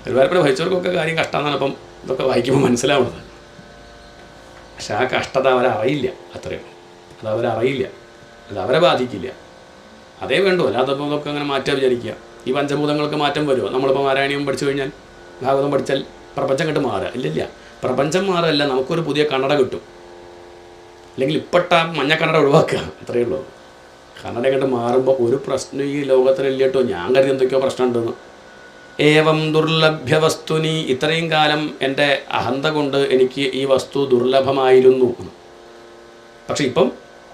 ഗുരുവായൂരപ്പനെ ഭജിച്ചവർക്കൊക്കെ കാര്യം കഷ്ടമെന്നാണ് ഇപ്പം ഇതൊക്കെ വായിക്കുമ്പോൾ മനസ്സിലാവുന്നത്. പക്ഷെ ആ കഷ്ടത അവരറിയില്ല, അത്രയും അത് അവരറിയില്ല, അത് അവരെ ബാധിക്കില്ല. അതേ വേണ്ടു, അല്ലാതെ ഇപ്പോൾ ഇതൊക്കെ അങ്ങനെ മാറ്റാൻ വിചാരിക്കുക. ഈ പഞ്ചഭൂതങ്ങൾക്ക് മാറ്റം വരുമോ? നമ്മളിപ്പോൾ നാരായണീയം പഠിച്ചു കഴിഞ്ഞാൽ, ഭാഗവതം പഠിച്ചാൽ പ്രപഞ്ചം കണ്ട് മാറുക? ഇല്ലില്ല, പ്രപഞ്ചം മാറുകയല്ല, നമുക്കൊരു പുതിയ കണ്ണട കിട്ടും. അല്ലെങ്കിൽ ഇപ്പോട്ട മഞ്ഞ കണ്ണട ഒഴിവാക്കുക, അത്രയേ ഉള്ളൂ. കണ്ണട കണ്ട് മാറുമ്പോൾ ഒരു പ്രശ്നം ഈ ലോകത്തിലില്ല കേട്ടോ. ഞാൻ കരുതി എന്തൊക്കെയോ പ്രശ്നം ഉണ്ടെന്ന്. ഏവം ദുർലഭ്യ വസ്തുനി, ഇത്രയും കാലം എൻ്റെ അഹന്ത കൊണ്ട് എനിക്ക് ഈ വസ്തു ദുർലഭമായിരുന്നു. പക്ഷെ ഇപ്പം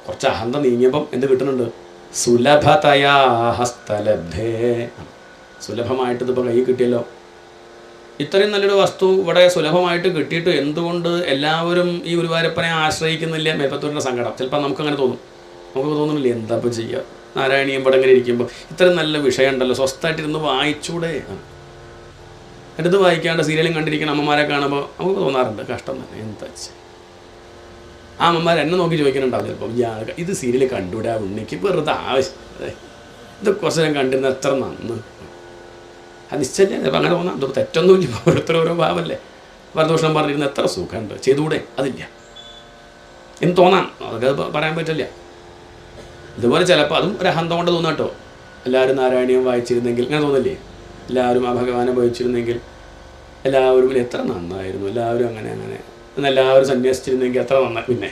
കുറച്ച് അഹന്ത നീങ്ങിയപ്പം എന്ത് കിട്ടുന്നുണ്ട്? സുലഭതയാ ഹസ്തലബ്ധേ, സുലഭമായിട്ട് ഇതിപ്പോൾ കൈ കിട്ടിയല്ലോ. ഇത്രയും നല്ലൊരു വസ്തു ഇവിടെ സുലഭമായിട്ട് കിട്ടിയിട്ട് എന്തുകൊണ്ട് എല്ലാവരും ഈ ഗുരുവായൂരപ്പനെ ആശ്രയിക്കുന്നില്ല? മേൽപ്പത്തൂരിൻ്റെ സങ്കടം ചിലപ്പോൾ നമുക്കങ്ങനെ തോന്നും. നമുക്ക് തോന്നുന്നില്ല എന്താ ഇപ്പോൾ ചെയ്യുക, നാരായണീയം ഇവിടെ ഇങ്ങനെ ഇരിക്കുമ്പോൾ ഇത്രയും നല്ല വിഷയം ഉണ്ടല്ലോ, സ്വസ്ഥമായിട്ടിരുന്ന് വായിച്ചൂടെ? എന്നിട്ട് വായിക്കാണ്ട് സീരിയലും കണ്ടിരിക്കുന്ന അമ്മമാരെ കാണുമ്പോൾ നമുക്ക് തോന്നാറുണ്ട് കഷ്ടം തന്നെ, എന്താ ആ അമ്മമാർ എന്നെ നോക്കി ചോദിക്കുന്നുണ്ടാവും ചിലപ്പോൾ, ഇയാൾക്ക് ഇത് സീരിയൽ കണ്ടുവിടാ ഉണ്ണിക്ക് വെറുതെ ആവശ്യം, അതെ ഇത് കുറച്ച് ഞാൻ കണ്ടിരുന്ന എത്ര നന്ന്, അത് നിശ്ചയില്ല. ചിലപ്പോൾ അങ്ങനെ തോന്നാം, ഇത് തെറ്റൊന്നുമില്ല, ഓരോരുത്തരും ഓരോ ഭാവമല്ലേ. വരദൂഷണം പറഞ്ഞിരുന്ന എത്ര സുഖമുണ്ട്, ചെയ്തുകൂടെ? അതില്ല എന്ന് തോന്നാം, അതൊക്കെ പറയാൻ പറ്റില്ല. ഇതുപോലെ ചിലപ്പോൾ അതും ഒരു അഹന്തം കൊണ്ട് തോന്നാം കേട്ടോ. എല്ലാവരും നാരായണീയം വായിച്ചിരുന്നെങ്കിൽ ഇങ്ങനെ തോന്നില്ലേ, എല്ലാവരും ആ ഭഗവാനെ വഹിച്ചിരുന്നെങ്കിൽ എല്ലാവരും എത്ര നന്നായിരുന്നു, എല്ലാവരും അങ്ങനെ എന്നെല്ലാവരും സന്യസിച്ചിരുന്നെങ്കിൽ എത്ര നന്നായി. പിന്നെ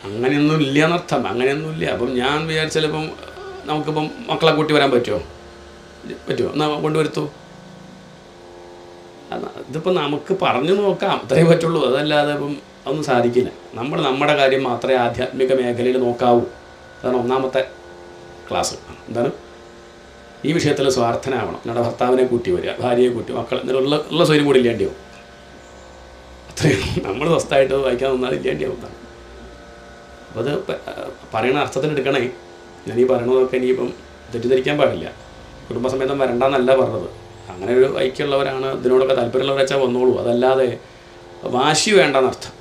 അങ്ങനെയൊന്നും ഇല്ല എന്നർത്ഥം, അങ്ങനെയൊന്നുമില്ല. അപ്പം ഞാൻ വിചാരിച്ചാലിപ്പം നമുക്കിപ്പം മക്കളെ കൂട്ടി വരാൻ പറ്റുമോ? എന്നാൽ കൊണ്ടുവരുത്തൂ. ഇതിപ്പോൾ നമുക്ക് പറഞ്ഞു നോക്കാം, അത്രയേ പറ്റുള്ളൂ. അതല്ലാതെ ഇപ്പം അതൊന്നും സാധിക്കില്ല. നമ്മൾ നമ്മുടെ കാര്യം മാത്രമേ ആധ്യാത്മിക മേഖലയിൽ നോക്കാവൂ. അതാണ് ഒന്നാമത്തെ ക്ലാസ്. എന്താണ്? ഈ വിഷയത്തിൽ സ്വാർത്ഥനാവണം. നമ്മുടെ ഭർത്താവിനെ കൂട്ടി വരിക, ഭാര്യയെ കൂട്ടി, മക്കൾ ഉള്ള സ്വയം കൂടി ഇല്ലാണ്ടിയാവും. അത്രയും നമ്മൾ സ്വസ്ഥമായിട്ട് വായിക്കാൻ തന്നാൽ ഇല്ലാണ്ടിയാവും. അപ്പോൾ അത് പറയണ അർത്ഥത്തിനെടുക്കണേ. ഞാനീ പറയണതൊക്കെ ഇനിയിപ്പം തെറ്റിദ്ധരിക്കാൻ പാടില്ല. കുടുംബസമേതം വരണ്ടെന്നല്ല പറഞ്ഞത്. അങ്ങനെ ഒരു ഐക്യമുള്ളവരാണ്, ഇതിനോടൊക്കെ താല്പര്യമുള്ളവർ വെച്ചാൽ വന്നോളൂ. അതല്ലാതെ വാശി വേണ്ടെന്നർത്ഥം.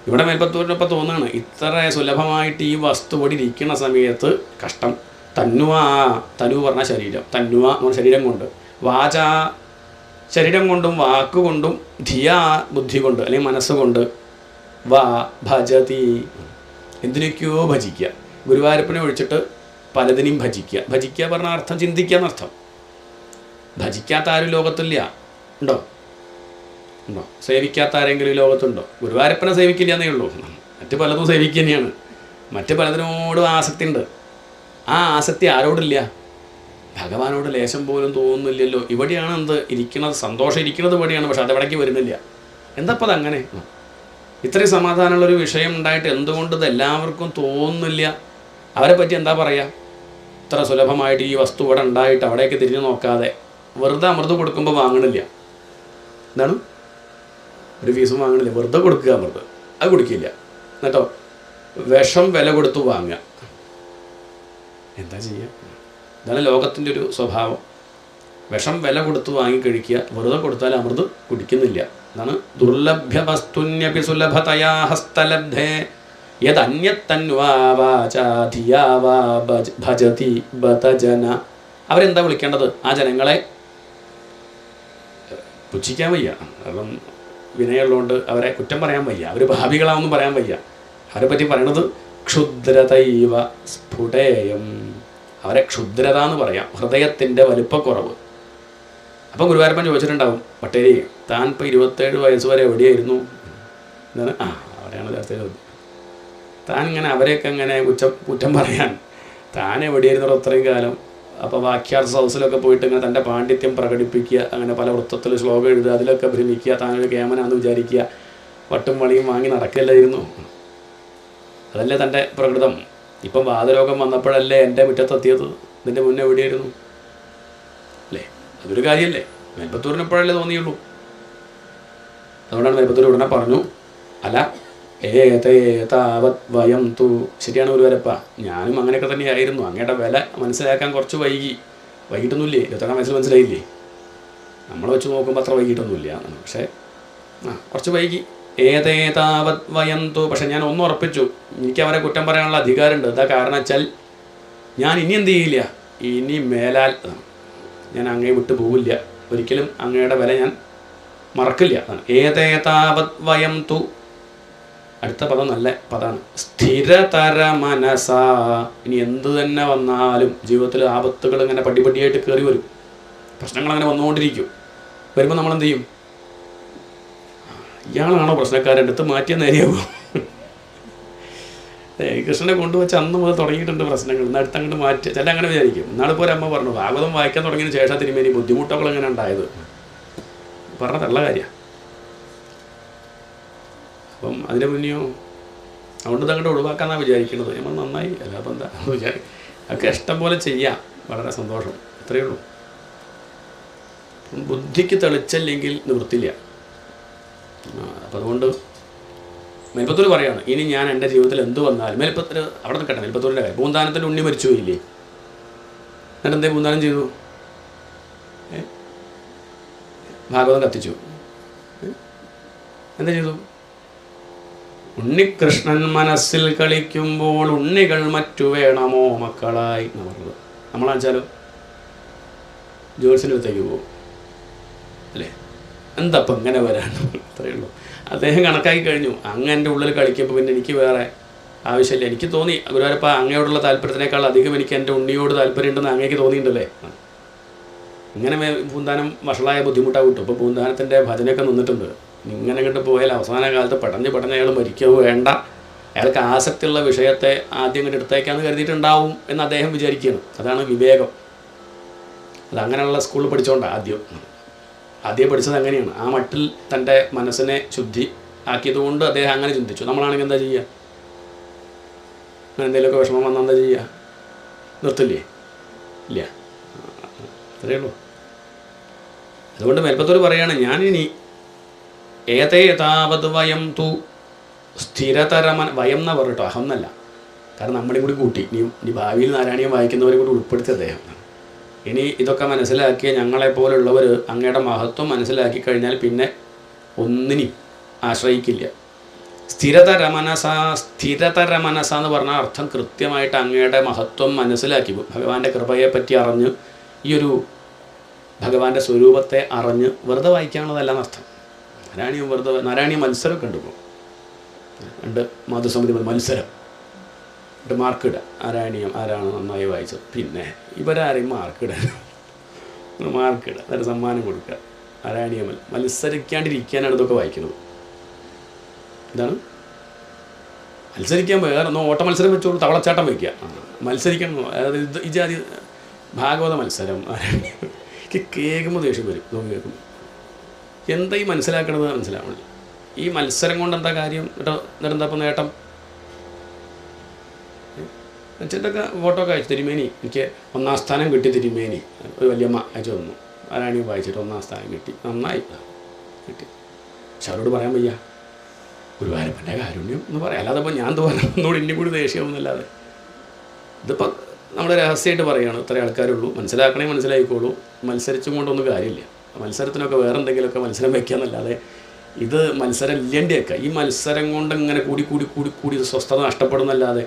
ഇവിടെ മേൽപ്പത്തൂരിനൊപ്പം തോന്നുകയാണ് ഇത്ര സുലഭമായിട്ട് ഈ വസ്തു ഇവിടെ ഇരിക്കുന്ന സമയത്ത് കഷ്ടം. തനു പറഞ്ഞ ശരീരം, തന്നുവ എന്ന് പറഞ്ഞ ശരീരം കൊണ്ട്, വാച ശരീരം കൊണ്ടും വാക്കുകൊണ്ടും, ധിയ ബുദ്ധി കൊണ്ട് അല്ലെങ്കിൽ മനസ്സുകൊണ്ട്, വാ ഭജതി എന്തിനൊക്കെയോ ഭജിക്കുക. ഗുരുവായൂരപ്പനെ ഒഴിച്ചിട്ട് പലതിനെയും ഭജിക്കുക. ഭജിക്കുക പറഞ്ഞ അർത്ഥം ചിന്തിക്കുക എന്നർത്ഥം. ഭജിക്കാത്ത ആരും ലോകത്തില്ല. ഉണ്ടോ? ഉണ്ടോ? സേവിക്കാത്ത ആരെങ്കിലും ഈ ലോകത്തുണ്ടോ? ഗുരുവായൂരപ്പനെ സേവിക്കില്ല എന്നേ ഉള്ളൂ. മറ്റ് പലതും സേവിക്കുക തന്നെയാണ്. മറ്റ് പലതിനോടും ആസക്തി ഉണ്ട്. ആ ആസക്തി ആരോടില്ല? ഭഗവാനോട് ലേശം പോലും തോന്നുന്നില്ലല്ലോ. ഇവിടെയാണ് എന്ത് ഇരിക്കുന്നത്, സന്തോഷം ഇരിക്കുന്നത് ഇവിടെയാണ്. പക്ഷെ അതെവിടേക്ക് വരുന്നില്ല. എന്തപ്പോൾ അതങ്ങനെ? ഇത്രയും സമാധാനമുള്ളൊരു വിഷയം ഉണ്ടായിട്ട് എന്തുകൊണ്ട് ഇത് എല്ലാവർക്കും തോന്നുന്നില്ല? അവരെ പറ്റി എന്താ പറയുക? ഇത്ര സുലഭമായിട്ട് ഈ വസ്തു ഇവിടെ ഉണ്ടായിട്ട് അവിടേക്ക് തിരിഞ്ഞു നോക്കാതെ വെറുതെ അമൃത് കൊടുക്കുമ്പോൾ വാങ്ങണില്ല. എന്താണ്? ഒരു ഫീസും വാങ്ങണില്ല, വെറുതെ കൊടുക്കുക അമൃത്. അത് കുടിക്കില്ല. എന്നിട്ടോ വിഷം വില കൊടുത്ത് വാങ്ങുക. എന്താ ചെയ്യുക? ഇതാണ് ലോകത്തിൻ്റെ ഒരു സ്വഭാവം. വിഷം വില കൊടുത്ത് വാങ്ങിക്കഴിക്കുക, വെറുതെ കൊടുത്താൽ അമൃത് കുടിക്കുന്നില്ല. എന്നാണ് ദുർലഭ്യ വസ്തുന്യപി സുലഭതയാ ഹസ്തലബ്ധേ യദന്യത്തന്വാ വാചാ ധിയാ വാ ഭജതി ബതജന. അവരെന്താ വിളിക്കേണ്ടത്? ആ ജനങ്ങളെ പുച്ഛിക്കാൻ വയ്യ. കാരണം വിനയമുള്ളതുകൊണ്ട് അവരെ കുറ്റം പറയാൻ വയ്യ. അവർ ഭാവികളാവെന്നും പറയാൻ വയ്യ. അവരെ പറ്റി പറയണത് ക്ഷുദ്രതൈവ സ്ഫുടേയം. അവരെ ക്ഷുദ്രത എന്ന് പറയാം, ഹൃദയത്തിൻ്റെ വലുപ്പക്കുറവ്. അപ്പം ഗുരുവായൂരപ്പൻ ചോദിച്ചിട്ടുണ്ടാവും, പട്ടേരി താൻ ഇപ്പോൾ 27 വയസ്സ് വരെ എവിടെയായിരുന്നു? എന്താണ്? അവിടെയാണ് നേരത്തെ ചോദ്യം. താൻ ഇങ്ങനെ അവരെയൊക്കെ ഇങ്ങനെ കുറ്റം പറയാൻ താൻ എവിടെയായിരുന്നു അത്രയും കാലം? അപ്പോൾ വാക്യാർത്ഥ ഹൗസിലൊക്കെ പോയിട്ട് ഇങ്ങനെ തൻ്റെ പാണ്ഡിത്യം പ്രകടിപ്പിക്കുക, അങ്ങനെ പല വൃത്തത്തിൽ ശ്ലോകം എഴുതുക, അതിലൊക്കെ ഭ്രമിക്കുക, താനൊരു കേമനാന്ന് വിചാരിക്കുക, വട്ടും വളിയും വാങ്ങി നടക്കില്ലായിരുന്നു. അതല്ലേ തൻ്റെ പ്രകൃതം. ഇപ്പം വാതരോഗം വന്നപ്പോഴല്ലേ എൻ്റെ മുറ്റത്തെത്തിയത്? ഇതിൻ്റെ മുന്നേ എവിടെയായിരുന്നു? അല്ലേ? അതൊരു കാര്യമല്ലേ? മേൽപ്പത്തൂരിനെപ്പോഴല്ലേ തോന്നിയുള്ളൂ. അതുകൊണ്ടാണ് മേൽപ്പത്തൂർ ഉടനെ പറഞ്ഞു, അല്ല താവത് വയം തു. ശരിയാണ് ഗുരുവായൂരപ്പ, ഞാനും അങ്ങനെയൊക്കെ തന്നെയായിരുന്നു. അങ്ങയുടെ വില മനസ്സിലാക്കാൻ കുറച്ച് വൈകിട്ടൊന്നുമില്ലേ? 27 വയസ്സിൽ മനസ്സിലായില്ലേ? നമ്മൾ വെച്ച് നോക്കുമ്പോൾ അത്ര വൈകിട്ടൊന്നുമില്ല. പക്ഷേ കുറച്ച് വൈകി. താവത് വയം തു. പക്ഷെ ഞാൻ ഒന്ന് ഉറപ്പിച്ചു, എനിക്ക് അവരെ കുറ്റം പറയാനുള്ള അധികാരമുണ്ട്. എന്താ കാരണം വെച്ചാൽ ഞാൻ ഇനി എന്ത് ചെയ്യില്ല, ഇനി മേലാൽ ഞാൻ അങ്ങയെ വിട്ടു പോവില്ല. ഒരിക്കലും അങ്ങയുടെ വില ഞാൻ മറക്കില്ല. താവത് വയം തു. അടുത്ത പദം നല്ല പദമാണ്, സ്ഥിരതര മനസ. ഇനി എന്ത് തന്നെ വന്നാലും ജീവിതത്തിൽ ആപത്തുകൾ ഇങ്ങനെ പടിപടിയായിട്ട് കയറി വരും, പ്രശ്നങ്ങൾ അങ്ങനെ വന്നുകൊണ്ടിരിക്കും. വരുമ്പോൾ നമ്മളെന്ത് ചെയ്യും? ഇയാളാണോ പ്രശ്നക്കാരൻ, അടുത്ത് മാറ്റിയ നേരെയാവും. കൃഷ്ണനെ കൊണ്ടുവച്ച് അന്ന് മുതൽ തുടങ്ങിയിട്ടുണ്ട് പ്രശ്നങ്ങൾ, ഇന്ന് അടുത്ത് അങ്ങോട്ട് മാറ്റി. ചില അങ്ങനെ വിചാരിക്കും. ഇന്നാളിപ്പോൾ ഒരമ്മ പറഞ്ഞു, ഭാഗവതം വായിക്കാൻ തുടങ്ങിയതിന് ശേഷം തിരുമേനി ബുദ്ധിമുട്ടുകൾ എങ്ങനെ ഉണ്ടായത് പറഞ്ഞതുള്ള കാര്യമാണ്. അപ്പം അതിന് മുന്നെയോ അതുകൊണ്ട് അങ്ങോട്ട് ഒഴിവാക്കാന്നാണ് വിചാരിക്കുന്നത്. നമ്മൾ നന്നായി, അല്ലാപ്പം എന്താ വിചാരിക്കും. അതൊക്കെ ഇഷ്ടം പോലെ ചെയ്യാം, വളരെ സന്തോഷം, അത്രയേ ഉള്ളൂ. ബുദ്ധിക്ക് തെളിച്ചല്ലെങ്കിൽ നിവൃത്തില്ല. അപ്പം അതുകൊണ്ട് മേൽപ്പത്തൂർ പറയാണ്, ഇനി ഞാൻ എൻ്റെ ജീവിതത്തിൽ എന്ത് വന്നാലും മേൽപ്പത്തൂർ അവിടെ നിൽക്കട്ടെ. മേൽപ്പത്തൂരിൻ്റെ കാര്യം, പൂന്താനത്തിൽ ഉണ്ണി മരിച്ചു പോയില്ലേ? എന്നിട്ട് എന്തേ പൂന്താനം ചെയ്തു? ഭാഗവതം കത്തിച്ചു. എന്താ ചെയ്തു? ഉണ്ണികൃഷ്ണൻ മനസ്സിൽ കളിക്കുമ്പോൾ ഉണ്ണികൾ മറ്റു വേണമോ മക്കളായി എന്ന് പറഞ്ഞത്. നമ്മളാച്ചാലോ ജോത്സ്യൻ്റെ അടുത്തേക്ക് പോകും അല്ലേ? എന്തപ്പം ഇങ്ങനെ വരാൻ? അത്രയേ ഉള്ളൂ. അദ്ദേഹം കണക്കാക്കി കഴിഞ്ഞു, അങ്ങ് എൻ്റെ ഉള്ളിൽ കളിക്കുമ്പോൾ പിന്നെ എനിക്ക് വേറെ ആവശ്യമില്ല. എനിക്ക് തോന്നി ഗുരുവായൂരപ്പ അങ്ങയോടുള്ള താല്പര്യത്തിനേക്കാൾ അധികം എനിക്ക് എൻ്റെ ഉണ്ണിയോട് താല്പര്യം ഉണ്ടെന്ന് അങ്ങേക്ക് തോന്നിയിട്ടുണ്ടല്ലേ. ഇങ്ങനെ പൂന്താനം വഷളായ ബുദ്ധിമുട്ടാണ് കിട്ടും. ഇപ്പോൾ പൂന്താനത്തിൻ്റെ ഭജനയൊക്കെ നിന്നിട്ടുണ്ട്. ഇങ്ങനെ കണ്ട് പോയാൽ അവസാന കാലത്ത് പെട്ടെന്ന് അയാൾ മരിക്കുക വേണ്ട, അയാൾക്ക് ആസക്തിയുള്ള വിഷയത്തെ ആദ്യം ഇങ്ങോട്ട് എടുത്തേക്കാന്ന് കരുതിയിട്ടുണ്ടാവും എന്ന് അദ്ദേഹം വിചാരിക്കുകയാണ്. അതാണ് വിവേകം. അതങ്ങനെയുള്ള സ്കൂളിൽ പഠിച്ചുകൊണ്ടാണ് ആദ്യം പഠിച്ചത് അങ്ങനെയാണ്. ആ മട്ടിൽ തൻ്റെ മനസ്സിനെ ശുദ്ധി ആക്കിയതുകൊണ്ട് അദ്ദേഹം അങ്ങനെ ചിന്തിച്ചു. നമ്മളാണെങ്കിൽ എന്താ ചെയ്യുക? അങ്ങനെ എന്തെങ്കിലുമൊക്കെ വിഷമം വന്നാൽ എന്താ ചെയ്യുക? നിർത്തില്ലേ? ഇല്ല, അത്രയേ ഉള്ളൂ. അതുകൊണ്ട് മേൽപ്പത്തൂർ പറയുകയാണ്, ഞാനിനി താവത് വയം തു സ്ഥിരതരമൻ. വയം എന്നാ പറഞ്ഞിട്ടോ, അഹം എന്നല്ല. കാരണം നമ്മുടെയും കൂടി കൂട്ടി ഇനി ഭാവിയിൽ നാരായണീയം വായിക്കുന്നവരെ കൂടി ഉൾപ്പെടുത്തി അദ്ദേഹം. ഇനി ഇതൊക്കെ മനസ്സിലാക്കിയ ഞങ്ങളെപ്പോലുള്ളവർ അങ്ങയുടെ മഹത്വം മനസ്സിലാക്കി കഴിഞ്ഞാൽ പിന്നെ ഒന്നിനും ആശ്രയിക്കില്ല. സ്ഥിരതര മനസ്സാന്ന് പറഞ്ഞാൽ അർത്ഥം കൃത്യമായിട്ട് അങ്ങയുടെ മഹത്വം മനസ്സിലാക്കി ഭഗവാന്റെ കൃപയെ പറ്റി അറിഞ്ഞ് ഈ ഒരു ഭഗവാന്റെ സ്വരൂപത്തെ അറിഞ്ഞ് വെറുതെ വായിക്കാനുള്ളതല്ല എന്നർത്ഥം. നാരായണീയ മത്സരമൊക്കെ ഉണ്ട്. ഇപ്പോൾ രണ്ട് മാതൃസമിതി മത്സരം എന്നിട്ട് മാർക്കിടുക, നാരായണീയം ആരാണ് നന്നായി വായിച്ചത്. പിന്നെ ഇവരാരെയും മാർക്കിടുക, എന്നിട്ട് സമ്മാനം കൊടുക്കുക. നാരായണീയം മത്സരിക്കാണ്ടിരിക്കാനാണ് ഇതൊക്കെ വായിക്കുന്നത്. ഇതാണ് മത്സരിക്കാൻ. വേറെ ഓട്ട മത്സരം വെച്ചോളൂ, തവളച്ചാട്ടം വയ്ക്കുക, മത്സരിക്കണം. അതായത് ഈ ജാതി ഭാഗവത മത്സരം കേൾക്കുമ്പോൾ ദേഷ്യം വരും. നോക്കി കേൾക്കുമ്പോൾ എന്താ ഈ മനസ്സിലാക്കണത് മനസ്സിലാവണില്ല. ഈ മത്സരം കൊണ്ട് എന്താ കാര്യം കേട്ടോ? എന്നിട്ടെന്താ ഇപ്പം നേട്ടം? ചിലതൊക്കെ ഫോട്ടോ ഒക്കെ അയച്ചു. തിരുമേനി എനിക്ക് 1ാം സ്ഥാനം കിട്ടി, തിരുമേനി ഒരു വല്യമ്മ അയച്ചു തന്നു. ആരാണിയും വായിച്ചിട്ട് 1ാം സ്ഥാനം കിട്ടി, നന്നായി കിട്ടി. പക്ഷെ അവരോട് പറയാൻ വയ്യ, ഗുരുവായൂരപ്പൻ്റെ കാരുണ്യം എന്ന് പറയാം. അല്ലാതെ ഇപ്പോൾ ഞാൻ തോന്നുന്നോട് ഇനി കൂടി ദേഷ്യമാവുന്നല്ലാതെ. ഇതിപ്പോൾ നമ്മൾ രഹസ്യമായിട്ട് പറയുകയാണ്, ഇത്ര ആൾക്കാരുള്ളൂ, മനസ്സിലാക്കണേ മനസ്സിലായിക്കോളൂ. മത്സരിച്ചും കൊണ്ടൊന്നും കാര്യമില്ല. മത്സരത്തിനൊക്കെ വേറെ എന്തെങ്കിലുമൊക്കെ മത്സരം വയ്ക്കാന്നല്ലാതെ ഇത് മത്സരം ഇല്ലേണ്ടിയൊക്കെ. ഈ മത്സരം കൊണ്ട് ഇങ്ങനെ കൂടി സ്വസ്ഥത നഷ്ടപ്പെടുന്നല്ലാതെ.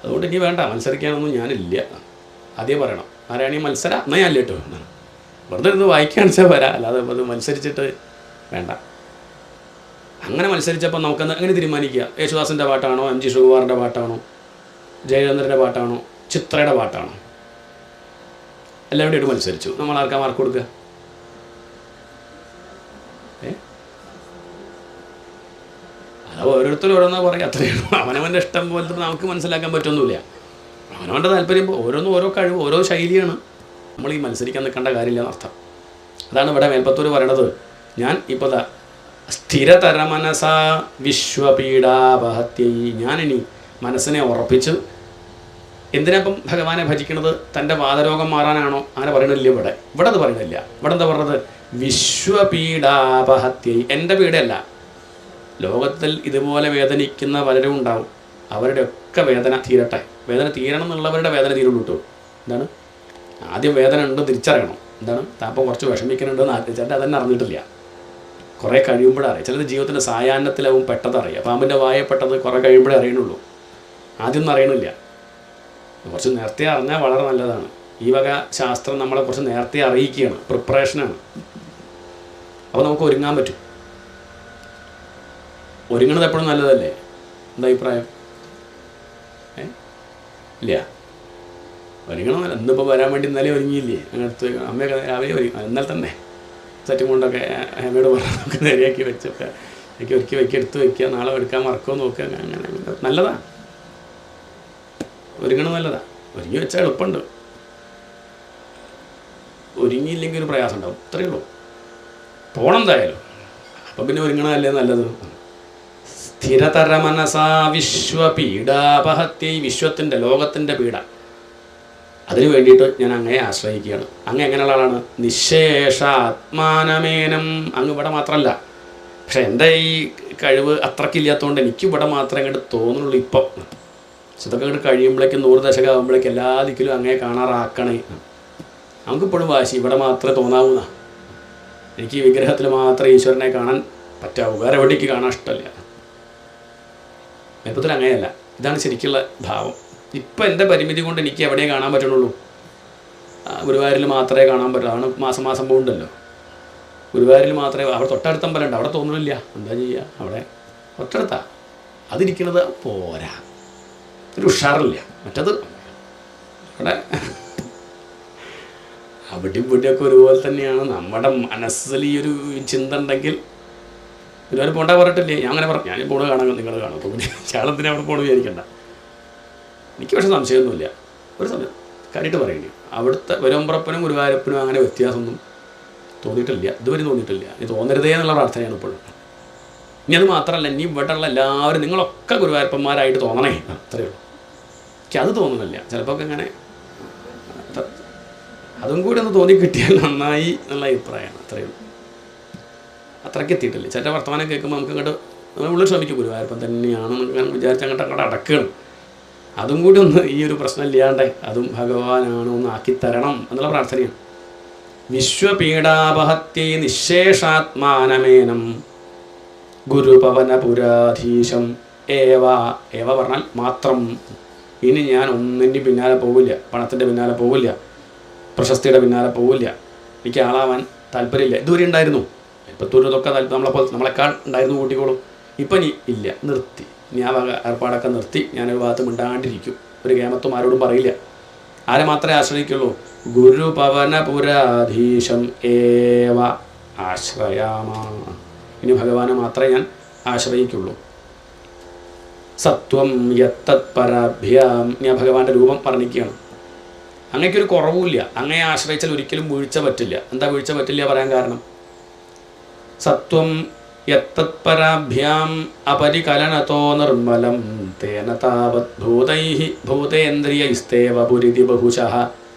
അതുകൊണ്ട് ഇനി വേണ്ട, മത്സരിക്കാനൊന്നും ഞാനില്ല. ആദ്യം പറയണം, ആരാണ് ഈ മത്സരം എന്നാൽ ഞാൻ ഇല്ല കേട്ടോ. വെറുതെ ഇരുന്ന് വായിക്കാണെന്ന് വെച്ചാൽ വരാം, അല്ലാതെ അത് മത്സരിച്ചിട്ട് വേണ്ട. അങ്ങനെ മത്സരിച്ചപ്പോൾ നമുക്കെന്താ അങ്ങനെ തീരുമാനിക്കുക? യേശുദാസിൻ്റെ പാട്ടാണോ, എം ജി ശ്രീകുമാറിൻ്റെ പാട്ടാണോ, ജയചന്ദ്രൻ്റെ പാട്ടാണോ, ചിത്രയുടെ പാട്ടാണോ? എല്ലാവരുടെയായിട്ട് മത്സരിച്ചു. നമ്മൾ ആർക്കാ മാർക്ക് കൊടുക്കുക? അത് ഓരോരുത്തരും ഓരോന്നാ പറയുക, അത്രയും. അവനവൻ്റെ ഇഷ്ടം പോലത്തെ നമുക്ക് മനസ്സിലാക്കാൻ പറ്റൊന്നുമില്ല. അവനവൻ്റെ താല്പര്യം ഓരോന്നും ഓരോ കഴിവ്, ഓരോ ശൈലിയാണ്. നമ്മൾ ഈ മത്സരിക്കാൻ നിൽക്കേണ്ട കാര്യമില്ല എന്നർത്ഥം. അതാണ് ഇവിടെ മേൽപ്പത്തൂർ പറയണത്. ഞാൻ ഇപ്പോൾ സ്ഥിരതര മനസാ വിശ്വപീഡാപഹത്യൈ. ഞാനിനി മനസ്സിനെ ഉറപ്പിച്ച് എന്തിനാപ്പം ഭഗവാനെ ഭജിക്കണത്? തൻ്റെ വാദരോഗം മാറാനാണോ? അങ്ങനെ പറയണില്ല ഇവിടെ. അത് പറയണില്ല. ഇവിടെ എന്താ പറഞ്ഞത്? വിശ്വപീഡാപഹത്യൈ. എൻ്റെ പീഡയല്ല, ലോകത്തിൽ ഇതുപോലെ വേദനിക്കുന്ന പലരും ഉണ്ടാവും. അവരുടെയൊക്കെ വേദന തീരട്ടെ. വേദന തീരണം എന്നുള്ളവരുടെ വേദന തീരുള്ളൂ കേട്ടോ. എന്താണ്? ആദ്യം വേദന ഉണ്ട് തിരിച്ചറിയണം. എന്താണ്? താപ്പം കുറച്ച് വിഷമിക്കുന്നുണ്ടെന്ന് ചേട്ടൻ അതന്നെ അറിഞ്ഞിട്ടില്ല. കുറേ കഴിയുമ്പോഴറിയാം. ചിലത് ജീവിതത്തിൻ്റെ സായാഹ്നത്തിലാവും പെട്ടതറിയാം. പാമ്പിൻ്റെ വായപ്പെട്ടത് കുറേ കഴിയുമ്പോഴേ അറിയണുള്ളൂ. ആദ്യമൊന്നും അറിയണില്ല. കുറച്ച് നേരത്തെ അറിഞ്ഞാൽ വളരെ നല്ലതാണ്. ഈ വക ശാസ്ത്രം നമ്മളെ കുറച്ച് നേരത്തെ അറിയിക്കുകയാണ്, പ്രിപ്പറേഷനാണ്. അപ്പോൾ നമുക്ക് ഒരുങ്ങാൻ പറ്റും. ഒരുങ്ങണത് എപ്പോഴും നല്ലതല്ലേ? എന്താ അഭിപ്രായം? ഇല്ല, ഒരുങ്ങണമെന്നല്ല. ഇന്നിപ്പോൾ വരാൻ വേണ്ടി ഇന്നലെ ഒരുങ്ങിയില്ലേ? അങ്ങനത്തെ അമ്മയൊക്കെ രാവിലെ ഒരുങ്ങി. എന്നാൽ തന്നെ സെറ്റും കൊണ്ടൊക്കെ അമ്മയോട് പറഞ്ഞൊക്കെ നേരെയാക്കി വെച്ചൊക്കെ ഒരുക്കി വയ്ക്കുക, എടുത്ത് വയ്ക്കുക, നാളെ എടുക്കാൻ മറക്കുമോ നോക്കുക. അങ്ങനെ നല്ലതാണ്. ഒരുങ്ങണം നല്ലതാണ്. ഒരുങ്ങി വെച്ചാൽ എളുപ്പമുണ്ട്. ഒരുങ്ങിയില്ലെങ്കിൽ ഒരു പ്രയാസം ഉണ്ടാവും. അത്രയേ ഉള്ളൂ. പോണം എന്തായാലും. അപ്പം പിന്നെ ഒരുങ്ങണമല്ലേ നല്ലത്. സ്ഥിരതര മനസാ വിശ്വപീഡാപഹത്യൈ. വിശ്വത്തിൻ്റെ, ലോകത്തിൻ്റെ പീഡ, അതിനു വേണ്ടിയിട്ട് ഞാൻ അങ്ങയെ ആശ്രയിക്കുകയാണ്. അങ്ങ് എങ്ങനെയുള്ള ആളാണ്? നിശേഷാത്മാനമേനം. അങ്ങ് ഇവിടെ മാത്രമല്ല. പക്ഷെ എൻ്റെ ഈ കഴിവ് അത്രക്കില്ലാത്തതുകൊണ്ട് എനിക്ക് ഇവിടെ മാത്രമേ അങ്ങോട്ട് തോന്നുന്നുള്ളൂ ഇപ്പം. ഇതൊക്കെ അങ്ങോട്ട് കഴിയുമ്പോഴേക്കും 100 ദശകം ആകുമ്പോഴേക്കും എല്ലാ ദിക്കിലും അങ്ങയെ കാണാറാക്കണേ. നമുക്കിപ്പോഴും വാശി ഇവിടെ മാത്രമേ തോന്നാവൂന്ന. എനിക്ക് ഈ വിഗ്രഹത്തിൽ മാത്രമേ ഈശ്വരനെ കാണാൻ പറ്റാവൂ, വേറെ എവിടേക്ക് കാണാൻ ഇഷ്ടമല്ല. മേൽപ്പത്തിൽ അങ്ങനെയല്ല. ഇതാണ് ശരിക്കുള്ള ഭാവം. ഇപ്പം എൻ്റെ പരിമിതി കൊണ്ട് എനിക്ക് എവിടെയേ കാണാൻ പറ്റണുള്ളൂ? ഗുരുവായൂരിൽ മാത്രമേ കാണാൻ പറ്റൂ. ആണ് മാസം പോകുന്നുണ്ടല്ലോ. ഗുരുവായൂരിൽ മാത്രമേ. അവിടെ തൊട്ടടുത്ത അമ്പലമുണ്ട്, അവിടെ തോന്നുന്നില്ല. എന്താ ചെയ്യുക? അവിടെ തൊട്ടടുത്താ. അതിരിക്കണത് പോരാ, ഒരു ഉഷാറില്ല. മറ്റത് അവിടെ അവിടെയും ഇവിടെയൊക്കെ ഒരുപോലെ തന്നെയാണ്. നമ്മുടെ മനസ്സിൽ ഈ ഒരു ചിന്ത ഉണ്ടെങ്കിൽ ഗുരുവായൂർ പോകണ്ട പറഞ്ഞിട്ടില്ലേ? ഞാൻ അങ്ങനെ പറഞ്ഞു, ഞാൻ പോണ് കാണാൻ, നിങ്ങൾ കാണും. അപ്പോൾ പിന്നെ ചാളത്തിന് അവിടെ പോകണം വിചാരിക്കണ്ട. എനിക്ക് പക്ഷേ സംശയമൊന്നുമില്ല. ഒരു സമയം കാര്യമായിട്ട് പറയേണ്ടി, അവിടുത്തെ വരുമ്പുറപ്പനും ഗുരുവായൂരപ്പനും അങ്ങനെ വ്യത്യാസമൊന്നും തോന്നിയിട്ടില്ല, ഇതുവരെ തോന്നിയിട്ടില്ല. ഇനി തോന്നരുതേ എന്നുള്ള പ്രാർത്ഥനയാണ് ഇപ്പോഴും. ഇനി അത് മാത്രമല്ല, ഇനി ഇവിടെയുള്ള എല്ലാവരും നിങ്ങളൊക്കെ ഗുരുവായൂരപ്പന്മാരായിട്ട് തോന്നണേ, അത്രയേ ഉള്ളൂ. എനിക്ക് അത് തോന്നുന്നില്ല. ചിലപ്പോൾ അങ്ങനെ അതും കൂടി ഒന്ന് തോന്നി കിട്ടിയാൽ നന്നായി എന്നുള്ള അഭിപ്രായമാണ്. അത്രയേ ഉള്ളൂ. അത്രയ്ക്ക് എത്തിയിട്ടില്ല. ചില വർത്തമാനം കേൾക്കുമ്പോൾ നമുക്ക് അങ്ങോട്ട് ഉള്ളിൽ ശ്രമിക്കും, ഗുരുവായൂരപ്പൻ തന്നെയാണെന്ന് വിചാരിച്ച് അങ്ങോട്ട് അടക്കണം. അതും കൂടി ഒന്ന് ഈ ഒരു പ്രശ്നം ഇല്ലാണ്ട് അതും ഭഗവാനാണ് ഒന്ന് ആക്കിത്തരണം എന്നുള്ള പ്രാർത്ഥനയാണ്. വിശ്വപീഡാപഹത്യൈ നിശേഷാത്മാനമേനം. ഗുരുപവനപുരാധീശം ഏവ. ഏവ പറഞ്ഞാൽ മാത്രം. ഇനി ഞാൻ ഒന്നിൻ്റെ പിന്നാലെ പോവില്ല, പണത്തിൻ്റെ പിന്നാലെ പോവില്ല, പ്രശസ്തിയുടെ പിന്നാലെ പോവില്ല, എനിക്ക് ആളാവാൻ താല്പര്യമില്ല. ഇതുവരെ ഉണ്ടായിരുന്നു, ഇപ്പത്തൊരു ഇതൊക്കെ നമ്മളെക്കാൾ ഉണ്ടായിരുന്നു കൂട്ടിക്കോളും. ഇപ്പം നീ ഇല്ല, നിർത്തി. ഇനി ആ വക ഏർപ്പാടൊക്കെ നിർത്തി ഞാനൊരു ഭാഗത്ത് മിണ്ടാണ്ടിരിക്കും, ഒരു കേമത്വം ആരോടും പറയില്ല. ആരെ മാത്രമേ ആശ്രയിക്കുള്ളൂ? ഗുരുപവനപുരാധീശം ഏവ ആശ്രയാമ. ഇനി ഭഗവാനെ മാത്രമേ ഞാൻ ആശ്രയിക്കുള്ളൂ. സത്വം യത്തത്പരാഭ്യാം. ഞാൻ ഭഗവാന്റെ രൂപം പറഞ്ഞിരിക്കുകയാണ്. അങ്ങയ്ക്കൊരു കുറവുമില്ല, അങ്ങയെ ആശ്രയിച്ചാൽ ഒരിക്കലും വീഴ്ച പറ്റില്ല. എന്താ വീഴ്ച പറ്റില്ല പറയാൻ കാരണം? സത്വം യത്തത്പരാഭ്യാം അപരികലനതോ നിർമ്മലം തേന താവത് ഭൂതൈഹി ഭൂതേന്ദ്രിയൈസ്തേവ പുരിതി ബഹുശഃ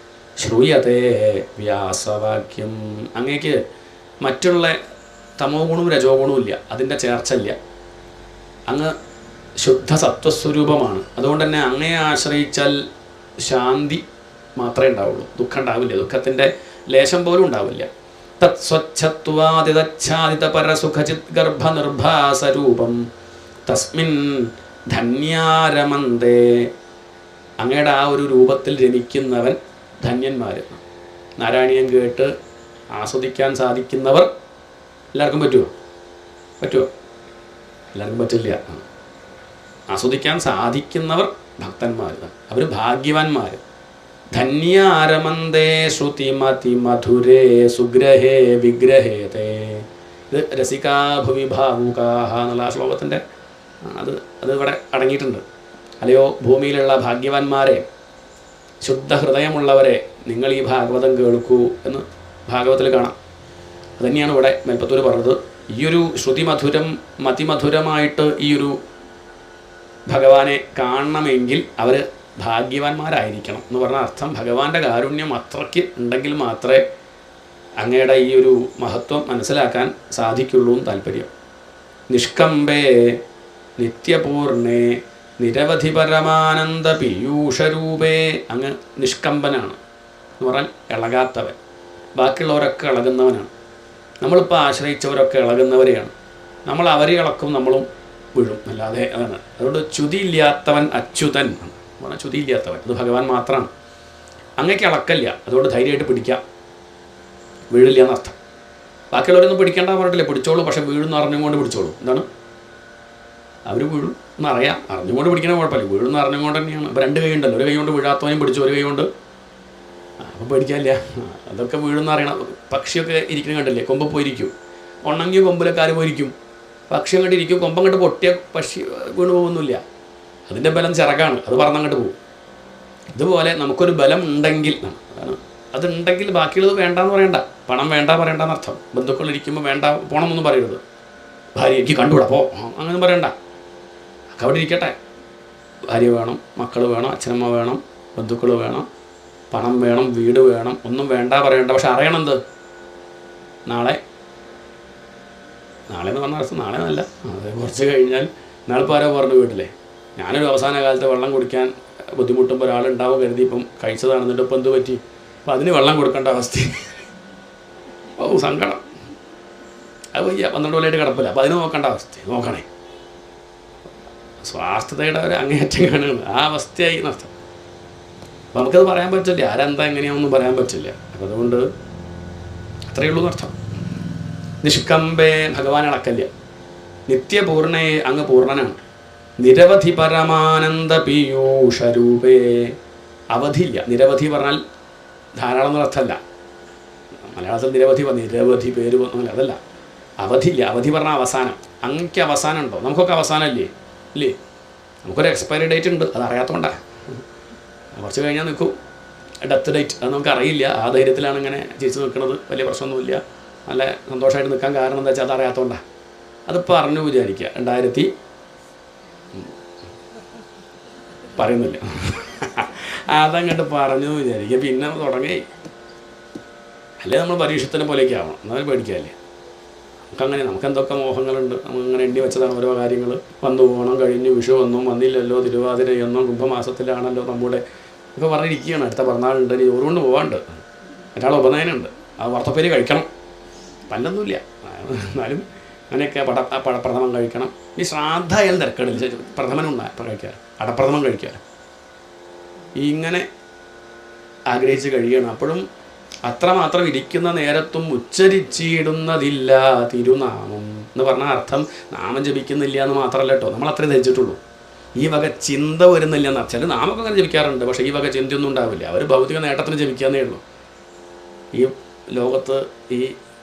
ശ്രൂയതേ വ്യാസവാക്യം. അങ്ങേക്ക് മറ്റുള്ള തമോ ഗുണവും രജോ ഗുണവും ഇല്ല, അതിൻ്റെ ചേർച്ചയില്ല. അങ്ങ് ശുദ്ധ സത്വസ്വരൂപമാണ്. അതുകൊണ്ട് തന്നെ അങ്ങയെ ആശ്രയിച്ചാൽ ശാന്തി മാത്രമേ ഉണ്ടാവുള്ളൂ, ദുഃഖം ഉണ്ടാവില്ല, ദുഃഖത്തിൻ്റെ ലേശം പോലും ഉണ്ടാവില്ല. തത് സ്വച്ഛത്വാദിതച്ഛാദിതപരസുഖചിത് ഗർഭനിർഭാസരൂപം തസ്മിൻ ധന്യാരമന്തേ. അങ്ങയുടെ ആ ഒരു രൂപത്തിൽ രമിക്കുന്നവൻ ധന്യന്മാർ. നാരായണീയം കേട്ട് ആസ്വദിക്കാൻ സാധിക്കുന്നവർ എല്ലാവർക്കും പറ്റുമോ? എല്ലാവർക്കും പറ്റില്ല. ആസ്വദിക്കാൻ സാധിക്കുന്നവർ ഭക്തന്മാർ, അവർ ഭാഗ്യവാന്മാർ. ധന്യാരമന്തേ ശ്രുതിമതി മധുരേ സുഗ്രഹേ വിഗ്രഹേതേ. ഇത് രസികാഭുവി ഭാവുകാഹ എന്നുള്ള ശ്ലോകത്തിൻ്റെ അത് ഇവിടെ അടങ്ങിയിട്ടുണ്ട്. അല്ലയോ ഭൂമിയിലുള്ള ഭാഗ്യവാന്മാരെ, ശുദ്ധ ഹൃദയമുള്ളവരെ, നിങ്ങൾ ഈ ഭാഗവതം കേൾക്കൂ എന്ന് ഭാഗവതത്തിൽ കാണാം. അതുതന്നെയാണ് ഇവിടെ മേൽപ്പത്തൂർ പറഞ്ഞത്. ഈയൊരു ശ്രുതിമധുരം മതിമധുരമായിട്ട് ഈയൊരു ഭഗവാനെ കാണണമെങ്കിൽ അവർ ഭാഗ്യവാന്മാരായിരിക്കണം എന്ന് പറഞ്ഞ അർത്ഥം. ഭഗവാന്റെ കാരുണ്യം അത്രയ്ക്ക് ഉണ്ടെങ്കിൽ മാത്രമേ അങ്ങയുടെ ഈ ഒരു മഹത്വം മനസ്സിലാക്കാൻ സാധിക്കുള്ളൂ എന്ന് താല്പര്യം. നിഷ്കമ്പേ നിത്യപൂർണേ നിരവധി പരമാനന്ദ പീയൂഷരൂപേ. അങ്ങ് നിഷ്കമ്പനാണ് എന്ന് പറഞ്ഞാൽ ഇളകാത്തവൻ. ബാക്കിയുള്ളവരൊക്കെ ഇളകുന്നവനാണ്. നമ്മളിപ്പോൾ ആശ്രയിച്ചവരൊക്കെ ഇളകുന്നവരെയാണ്. നമ്മൾ അവരെ ഇളക്കും, നമ്മളും വീഴും, അല്ലാതെ അതാണ്. അതുകൊണ്ട് ച്യുതിയില്ലാത്തവൻ അച്യുതൻ പറഞ്ഞാൽ ച്യുതിയില്ലാത്തവൻ, അത് ഭഗവാൻ മാത്രമാണ്. അങ്ങേക്ക് ഇളക്കല്ല, അതുകൊണ്ട് ധൈര്യമായിട്ട് പിടിക്കാം, വീഴില്ല എന്നർത്ഥം. ബാക്കിയുള്ളവരൊന്നും പിടിക്കേണ്ട പറഞ്ഞിട്ടില്ല, പിടിച്ചോളൂ, പക്ഷെ വീഴുന്ന് അറിഞ്ഞുകൊണ്ട് പിടിച്ചോളൂ. എന്താണ്? അവർ വീഴും എന്നറിയാം, അറിഞ്ഞുകൊണ്ട് പിടിക്കണ കുഴപ്പമില്ല, വീഴുന്ന് അറിഞ്ഞുകൊണ്ട് തന്നെയാണ്. ഇപ്പോൾ രണ്ട് കൈ ഉണ്ടല്ലോ, ഒരു കൈ കൊണ്ട് വീഴാത്തവനും പിടിച്ചു, ഒരു കൈ കൊണ്ട്, അപ്പോൾ പേടിക്കാനില്ല. അതൊക്കെ വീഴുന്ന അറിയണം. പക്ഷിയൊക്കെ ഇരിക്കുന്ന കണ്ടില്ലേ, കൊമ്പ് പോയിരിക്കും, ഉണങ്ങിയ കൊമ്പിലൊക്കെ ആര് പോയിരിക്കും? പക്ഷി അങ്ങോട്ട് ഇരിക്കും, കൊമ്പങ്ങോട്ട് പൊട്ടിയ പക്ഷി വീണ് പോകുന്നില്ല, അതിൻ്റെ ബലം ചിറകാണ്, അത് പറന്നങ്ങോട്ട് പോകും. ഇതുപോലെ നമുക്കൊരു ബലം ഉണ്ടെങ്കിൽ, അതാണ് അതുണ്ടെങ്കിൽ ബാക്കിയുള്ളത് വേണ്ടാന്ന് പറയണ്ട, പണം വേണ്ട പറയണ്ടെന്നർത്ഥം. ബന്ധുക്കളിരിക്കുമ്പോൾ വേണ്ട പോണമെന്നൊന്നും പറയരുത്. ഭാര്യ എനിക്ക് കണ്ടുകൂടാ പോ അങ്ങനെ പറയണ്ട, ഒക്കെ അവിടെ ഇരിക്കട്ടെ. ഭാര്യ വേണം, മക്കൾ വേണം, അച്ഛനമ്മ വേണം, ബന്ധുക്കൾ വേണം, പണം വേണം, വീട് വേണം, ഒന്നും വേണ്ട പറയണ്ട. പക്ഷെ അറിയണം എന്ത്? നാളെ എന്ന് പറഞ്ഞ അർത്ഥം നാളെ നല്ല, അത് കുറച്ച് കഴിഞ്ഞാൽ. നാളിപ്പോൾ ആരോ പറഞ്ഞു വീട്ടിലെ, ഞാനൊരു അവസാന കാലത്ത് വെള്ളം കുടിക്കാൻ ബുദ്ധിമുട്ടുമ്പോൾ ഒരാളുണ്ടാവും കരുതി ഇപ്പം കഴിച്ചതാണ്, എന്നിട്ട് ഇപ്പം എന്ത് പറ്റി? അപ്പം അതിന് വെള്ളം കൊടുക്കേണ്ട അവസ്ഥ. ഓ സങ്കടം, അത് വയ്യ, 12 കൊല്ലമായിട്ട് കിടപ്പില്ല, അപ്പം അതിന് നോക്കേണ്ട അവസ്ഥ. നോക്കണേ, സ്വാസ്ഥ്യതയുടെ ഒരു അങ്ങേയറ്റം കാണുകയാണ്, ആ അവസ്ഥയായി എന്നർത്ഥം. അപ്പം നമുക്കത് പറയാൻ പറ്റില്ല, ആരെന്താ എങ്ങനെയാണെന്നും പറയാൻ പറ്റില്ല. അപ്പം അതുകൊണ്ട് അത്രയേ ഉള്ളൂ എന്നർത്ഥം. നിഷ്കമ്പേ ഭഗവാൻ ഇളക്കല്ല. നിത്യപൂർണേ അങ്ങ് പൂർണ്ണനാണ്. നിരവധി പരമാനന്ദ പീയൂഷരൂപേ. അവധിയില്ല. നിരവധി പറഞ്ഞാൽ ധാരാളം എന്നർത്ഥമല്ല. മലയാളത്തിൽ നിരവധി പേര് വന്നില്ല, അതല്ല. അവധിയില്ല. അവധി പറഞ്ഞാൽ അവസാനം. അങ്ങക്ക് അവസാനം ഉണ്ടോ? നമുക്കൊക്കെ അവസാനം ഇല്ലേ? നമുക്കൊരു എക്സ്പയറി ഡേറ്റ് ഉണ്ട്, അത് അറിയാത്തതുകൊണ്ടാണ്. കുറച്ച് കഴിഞ്ഞാൽ നിൽക്കും, ഡെത്ത് ഡേറ്റ്, അത് നമുക്കറിയില്ല. ആ ധൈര്യത്തിലാണ് ഇങ്ങനെ ചിരിച്ച് നിൽക്കുന്നത്. വലിയ പ്രശ്നമൊന്നുമില്ല, നല്ല സന്തോഷമായിട്ട് നിൽക്കാൻ കാരണം എന്താ വെച്ചാൽ അത് അറിയാത്തതുകൊണ്ടാണ്. അതിപ്പോൾ അറിഞ്ഞു വിചാരിക്കുക, 2000 പറയുന്നില്ല, അതങ്ങോട്ട് പറഞ്ഞു വിചാരിക്കുക, പിന്നെ തുടങ്ങി. അല്ലേ നമ്മൾ പരീക്ഷത്തിനെ പോലെയൊക്കെ ആവണം, എന്നാലും പേടിക്കാല്ലേ. നമുക്കങ്ങനെ നമുക്കെന്തൊക്കെ മോഹങ്ങളുണ്ട്, നമുക്കങ്ങനെ എണ്ണി വെച്ചതാണ് ഓരോ കാര്യങ്ങൾ. വന്നു പോകണം, കഴിഞ്ഞ് വിഷു ഒന്നും വന്നില്ലല്ലോ, തിരുവാതിരയൊന്നും കുംഭമാസത്തിലാണല്ലോ നമ്മുടെ ഒക്കെ പറഞ്ഞിരിക്കുകയാണ്. അടുത്ത പിറന്നാളുണ്ട്, ഇനി ഓരോണ്ട് പോകാണ്ട്, ഒരാൾ ഉപനയനുണ്ട്, അത് വർത്തപ്പേര് കഴിക്കണം, പല്ലൊന്നുമില്ല, എന്നാലും അങ്ങനെയൊക്കെ പടപ്രഥമൻ കഴിക്കണം. ഈ ശ്രാദ്ധയാലും തിരക്കടില്ല, കഴിക്കാറ്, അടപ്രഥമൻ കഴിക്കാറ്, ഇങ്ങനെ ആഗ്രഹിച്ച് കഴിയണം. അപ്പോഴും അത്രമാത്രം ഇരിക്കുന്ന നേരത്തും ഉച്ചരിച്ചിടുന്നതില്ല തിരുനാമം എന്ന് പറഞ്ഞ അർത്ഥം നാമം ജപിക്കുന്നില്ല എന്ന് മാത്രമല്ല കേട്ടോ, നമ്മൾ അത്രേ ധരിച്ചിട്ടുള്ളൂ. ഈ വക ചിന്ത വരുന്നില്ല എന്ന് ചില നാമൊക്കെ അങ്ങനെ ജപിക്കാറുണ്ട്, പക്ഷേ ഈ വക ചിന്തയൊന്നും ഉണ്ടാവില്ല. അവർ ഭൗതിക നേട്ടത്തിന് ജപിക്കാന്നേ ഉള്ളൂ. ഈ ലോകത്ത് ഈ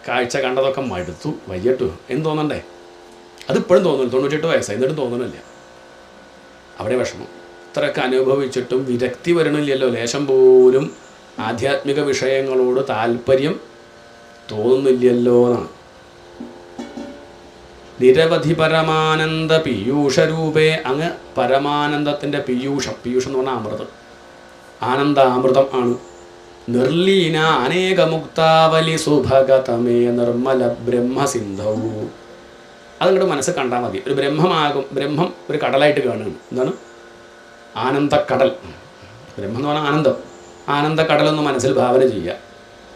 കാഴ്ച കണ്ടതൊക്കെ മടുത്തു വയ്യട്ടു എന്ന് തോന്നണ്ടേ? അതിപ്പോഴും തോന്നുന്നു. 98 വയസ്സായി എന്നിട്ടും തോന്നണില്ല. അവിടെ വിഷമം. ഇത്രയൊക്കെ അനുഭവിച്ചിട്ടും വിരക്തി വരണില്ലല്ലോ. ലേശം പോലും ആധ്യാത്മിക വിഷയങ്ങളോട് താല്പര്യം തോന്നുന്നില്ലല്ലോ എന്നാണ്. നിരവധി പരമാനന്ദ പീയൂഷരൂപേ, അങ്ങ് പരമാനന്ദത്തിൻ്റെ പീയൂഷം എന്ന് പറഞ്ഞാൽ അമൃതം, ആനന്ദാമൃതം ആണ്. നിർലീന അനേകമുക്താവലി സുഭഗതമേ നിർമ്മല ബ്രഹ്മസിന്ധവും. അതങ്ങോട്ട് മനസ്സ് കണ്ടാൽ മതി. ഒരു ബ്രഹ്മം ഒരു കടലായിട്ട് കാണുകയാണ്. എന്താണ്? ആനന്ദക്കടൽ. ബ്രഹ്മം എന്ന് പറഞ്ഞാൽ ആനന്ദം. ആനന്ദക്കടലൊന്ന് മനസ്സിൽ ഭാവന ചെയ്യുക.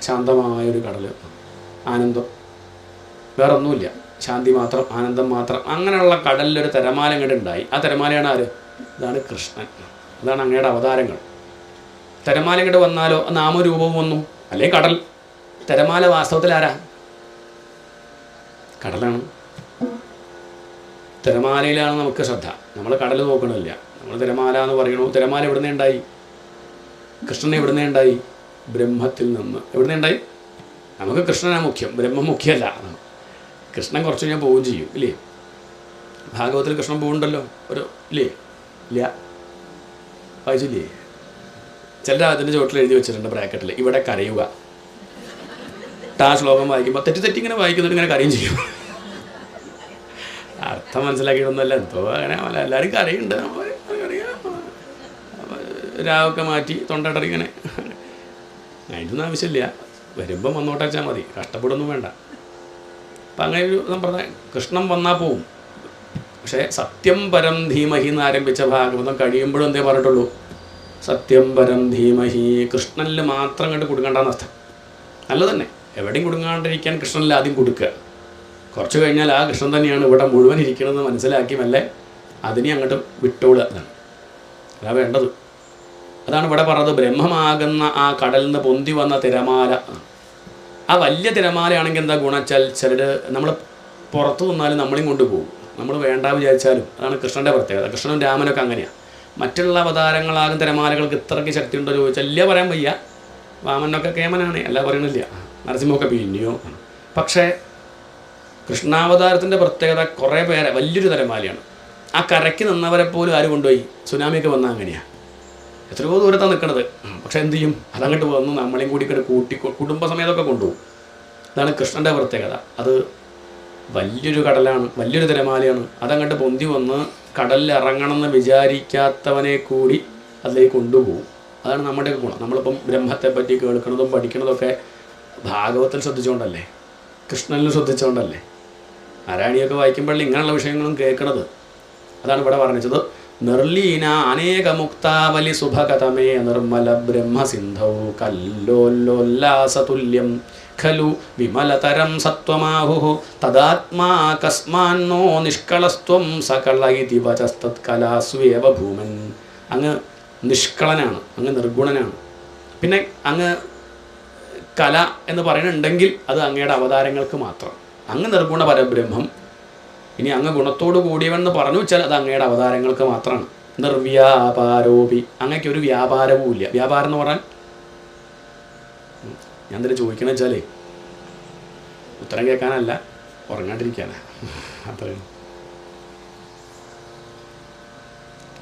ശാന്തമായൊരു കടൽ, ആനന്ദം, വേറെ ഒന്നുമില്ല, ശാന്തി മാത്രം, ആനന്ദം മാത്രം. അങ്ങനെയുള്ള കടലിലൊരു തിരമാല ഇങ്ങോട്ട് ഉണ്ടായി. ആ തിരമാലയാണ് ആര്? ഇതാണ് കൃഷ്ണൻ. അതാണ് അങ്ങയുടെ അവതാരങ്ങൾ. തിരമാല ഇങ്ങോട്ട് വന്നാലോ നാമരൂപവും വന്നു, അല്ലേ കടൽ. തിരമാല വാസ്തവത്തിൽ ആരാ? കടലാണ്. തിരമാലയിലാണ് നമുക്ക് ശ്രദ്ധ. നമ്മൾ കടൽ നോക്കണില്ല, നമ്മൾ തിരമാല എന്ന് പറയണു. തിരമാല എവിടുന്നേ ഉണ്ടായി? കൃഷ്ണൻ എവിടുന്നേ ഉണ്ടായി? ബ്രഹ്മത്തിൽ നിന്ന്. എവിടുന്നേ ഉണ്ടായി? നമുക്ക് കൃഷ്ണനാണ് മുഖ്യം, ബ്രഹ്മം മുഖ്യമല്ല. കൃഷ്ണൻ കുറച്ച് കഴിഞ്ഞാൽ പോവുകയും ചെയ്യും, ഇല്ലേ? ഭാഗവത്തിൽ കൃഷ്ണൻ പോകുന്നുണ്ടല്ലോ ഒരു, ഇല്ലേ? ഇല്ല, വായിച്ചില്ലേ? ചില അതിൻ്റെ ചുവട്ടിൽ എഴുതി വെച്ചിട്ടുണ്ട് ബ്രാക്കറ്റിൽ, ഇവിടെ കരയുക. ആ ശ്ലോകം വായിക്കുമ്പോൾ തെറ്റി ഇങ്ങനെ വായിക്കുന്നിട്ട് ഇങ്ങനെ കരയും ചെയ്യും. അർത്ഥം മനസ്സിലാക്കിയിട്ടൊന്നുമല്ല, എന്തോ അങ്ങനെ എല്ലാവരും കരയുണ്ട്. രാവൊക്കെ മാറ്റി തൊണ്ടടറി ഇങ്ങനെ. അതിൻ്റെയൊന്നും ആവശ്യമില്ല, വരുമ്പം വന്നോട്ടെ വെച്ചാൽ മതി, കഷ്ടപ്പെടുന്നു വേണ്ട. അപ്പം അങ്ങനെ ഒരു സമ്പ്രദായം. കൃഷ്ണൻ വന്നാൽ പോവും. പക്ഷേ സത്യം പരം ധീമഹി എന്ന് ആരംഭിച്ച ഭാഗവതം കഴിയുമ്പോഴും എന്തേ പറഞ്ഞിട്ടുള്ളൂ? സത്യം പരം ധീമഹി. കൃഷ്ണനിൽ മാത്രം കണ്ട് കൊടുക്കണ്ടെന്നർത്ഥം. നല്ല തന്നെ, എവിടെയും കൊടുങ്ങാണ്ടിരിക്കാൻ കൃഷ്ണനിൽ ആദ്യം കൊടുക്കുക. കുറച്ച് കഴിഞ്ഞാൽ ആ കൃഷ്ണൻ തന്നെയാണ് ഇവിടെ മുഴുവൻ ഇരിക്കണമെന്ന് മനസ്സിലാക്കി മെല്ലെ അതിനെ അങ്ങോട്ട് വിട്ടോളുക. അതാ വേണ്ടത്. അതാണ് ഇവിടെ പറഞ്ഞത്. ബ്രഹ്മമാകുന്ന ആ കടലിൽ നിന്ന് പൊന്തി വന്ന തിരമാല. ആ വലിയ തിരമാലയാണെങ്കിൽ എന്താ ഗുണച്ചാൽ ചിലർ നമ്മൾ പുറത്തു നിന്നാലും നമ്മളെയും കൊണ്ടുപോകും, നമ്മൾ വേണ്ട വിചാരിച്ചാലും. അതാണ് കൃഷ്ണൻ്റെ പ്രത്യേകത. കൃഷ്ണനും രാമനൊക്കെ അങ്ങനെയാണ്. മറ്റുള്ള അവതാരങ്ങളാകും തിരമാലകൾക്ക് ഇത്രയ്ക്ക് ശക്തി ഉണ്ടോ ചോദിച്ചാൽ ഇല്ല, പറയാൻ വയ്യ. വാമനൊക്കെ കേമനാണ്, അല്ല പറയണില്ല. നരസിംഹമൊക്കെ പിന്നെയോ. പക്ഷേ കൃഷ്ണാവതാരത്തിൻ്റെ പ്രത്യേകത കുറേ പേരെ, വലിയൊരു തിരമാലയാണ്. ആ കരയ്ക്ക് നിന്നവരെ പോലും ആര് കൊണ്ടുപോയി? സുനാമിയൊക്കെ വന്നാൽ അങ്ങനെയാണ്. എത്രയോ ദൂരത്താണ് നിൽക്കണത്. പക്ഷെ എന്ത് ചെയ്യും? അതങ്ങോട്ട് വന്ന് നമ്മളെയും കൂടി കൂട്ടി കുടുംബസമേതമൊക്കെ കൊണ്ടുപോകും. അതാണ് കൃഷ്ണൻ്റെ പ്രത്യേകത. അത് വലിയൊരു കടലാണ്, വലിയൊരു തിരമാലയാണ്. അതങ്ങോട്ട് പൊന്തി വന്ന് കടലിൽ ഇറങ്ങണമെന്ന് വിചാരിക്കാത്തവനെ കൂടി അതിലേക്ക് കൊണ്ടുപോകും. അതാണ് നമ്മുടെയൊക്കെ ഗുണം. നമ്മളിപ്പം ബ്രഹ്മത്തെപ്പറ്റി കേൾക്കുന്നതും പഠിക്കുന്നതൊക്കെ ഭാഗവത്തിൽ ശ്രദ്ധിച്ചുകൊണ്ടല്ലേ, കൃഷ്ണനിൽ ശ്രദ്ധിച്ചുകൊണ്ടല്ലേ. നാരായണിയൊക്കെ വായിക്കുമ്പോൾ ഇങ്ങനെയുള്ള വിഷയങ്ങളും കേൾക്കണത്. അതാണ് ഇവിടെ പറഞ്ഞത്. നിർലീന അനേകമുക്താവലി സുഭഗതമേ നിർമ്മല ബ്രഹ്മസിന്ധൗ കല്ലോല്ലോല്ലാസതുല്യം ഖലു വിമലതരം സത്വമാഹു തദാത്മാ കസ്മാന്നോ നിഷ്കളസ്ത്വം സകള ഇതി വചസ്തത്കലാസ്വേവ ഭൂമൻ. അങ്ങ് നിഷ്കളനാണ്, അങ്ങ് നിർഗുണനാണ്. പിന്നെ അങ്ങ് കല എന്ന് പറയുന്നുണ്ടെങ്കിൽ അത് അങ്ങയുടെ അവതാരങ്ങൾക്ക് മാത്രം. അങ്ങ് നിർഗുണ പരബ്രഹ്മം. ഇനി അങ്ങ് ഗുണത്തോട് കൂടിയവെന്ന് പറഞ്ഞു വെച്ചാൽ അത് അങ്ങയുടെ അവതാരങ്ങൾക്ക് മാത്രമാണ്. നിർവ്യാപാരോപി. അങ്ങക്ക് ഒരു വ്യാപാരവും ഇല്ല. വ്യാപാരം എന്ന് പറഞ്ഞാൽ ഞാൻ തന്നെ ചോദിക്കണമെന്ന് വെച്ചാലേ ഉത്തരം കേൾക്കാനല്ല, ഉറങ്ങാണ്ടിരിക്കാനാണ്. അത്രയും.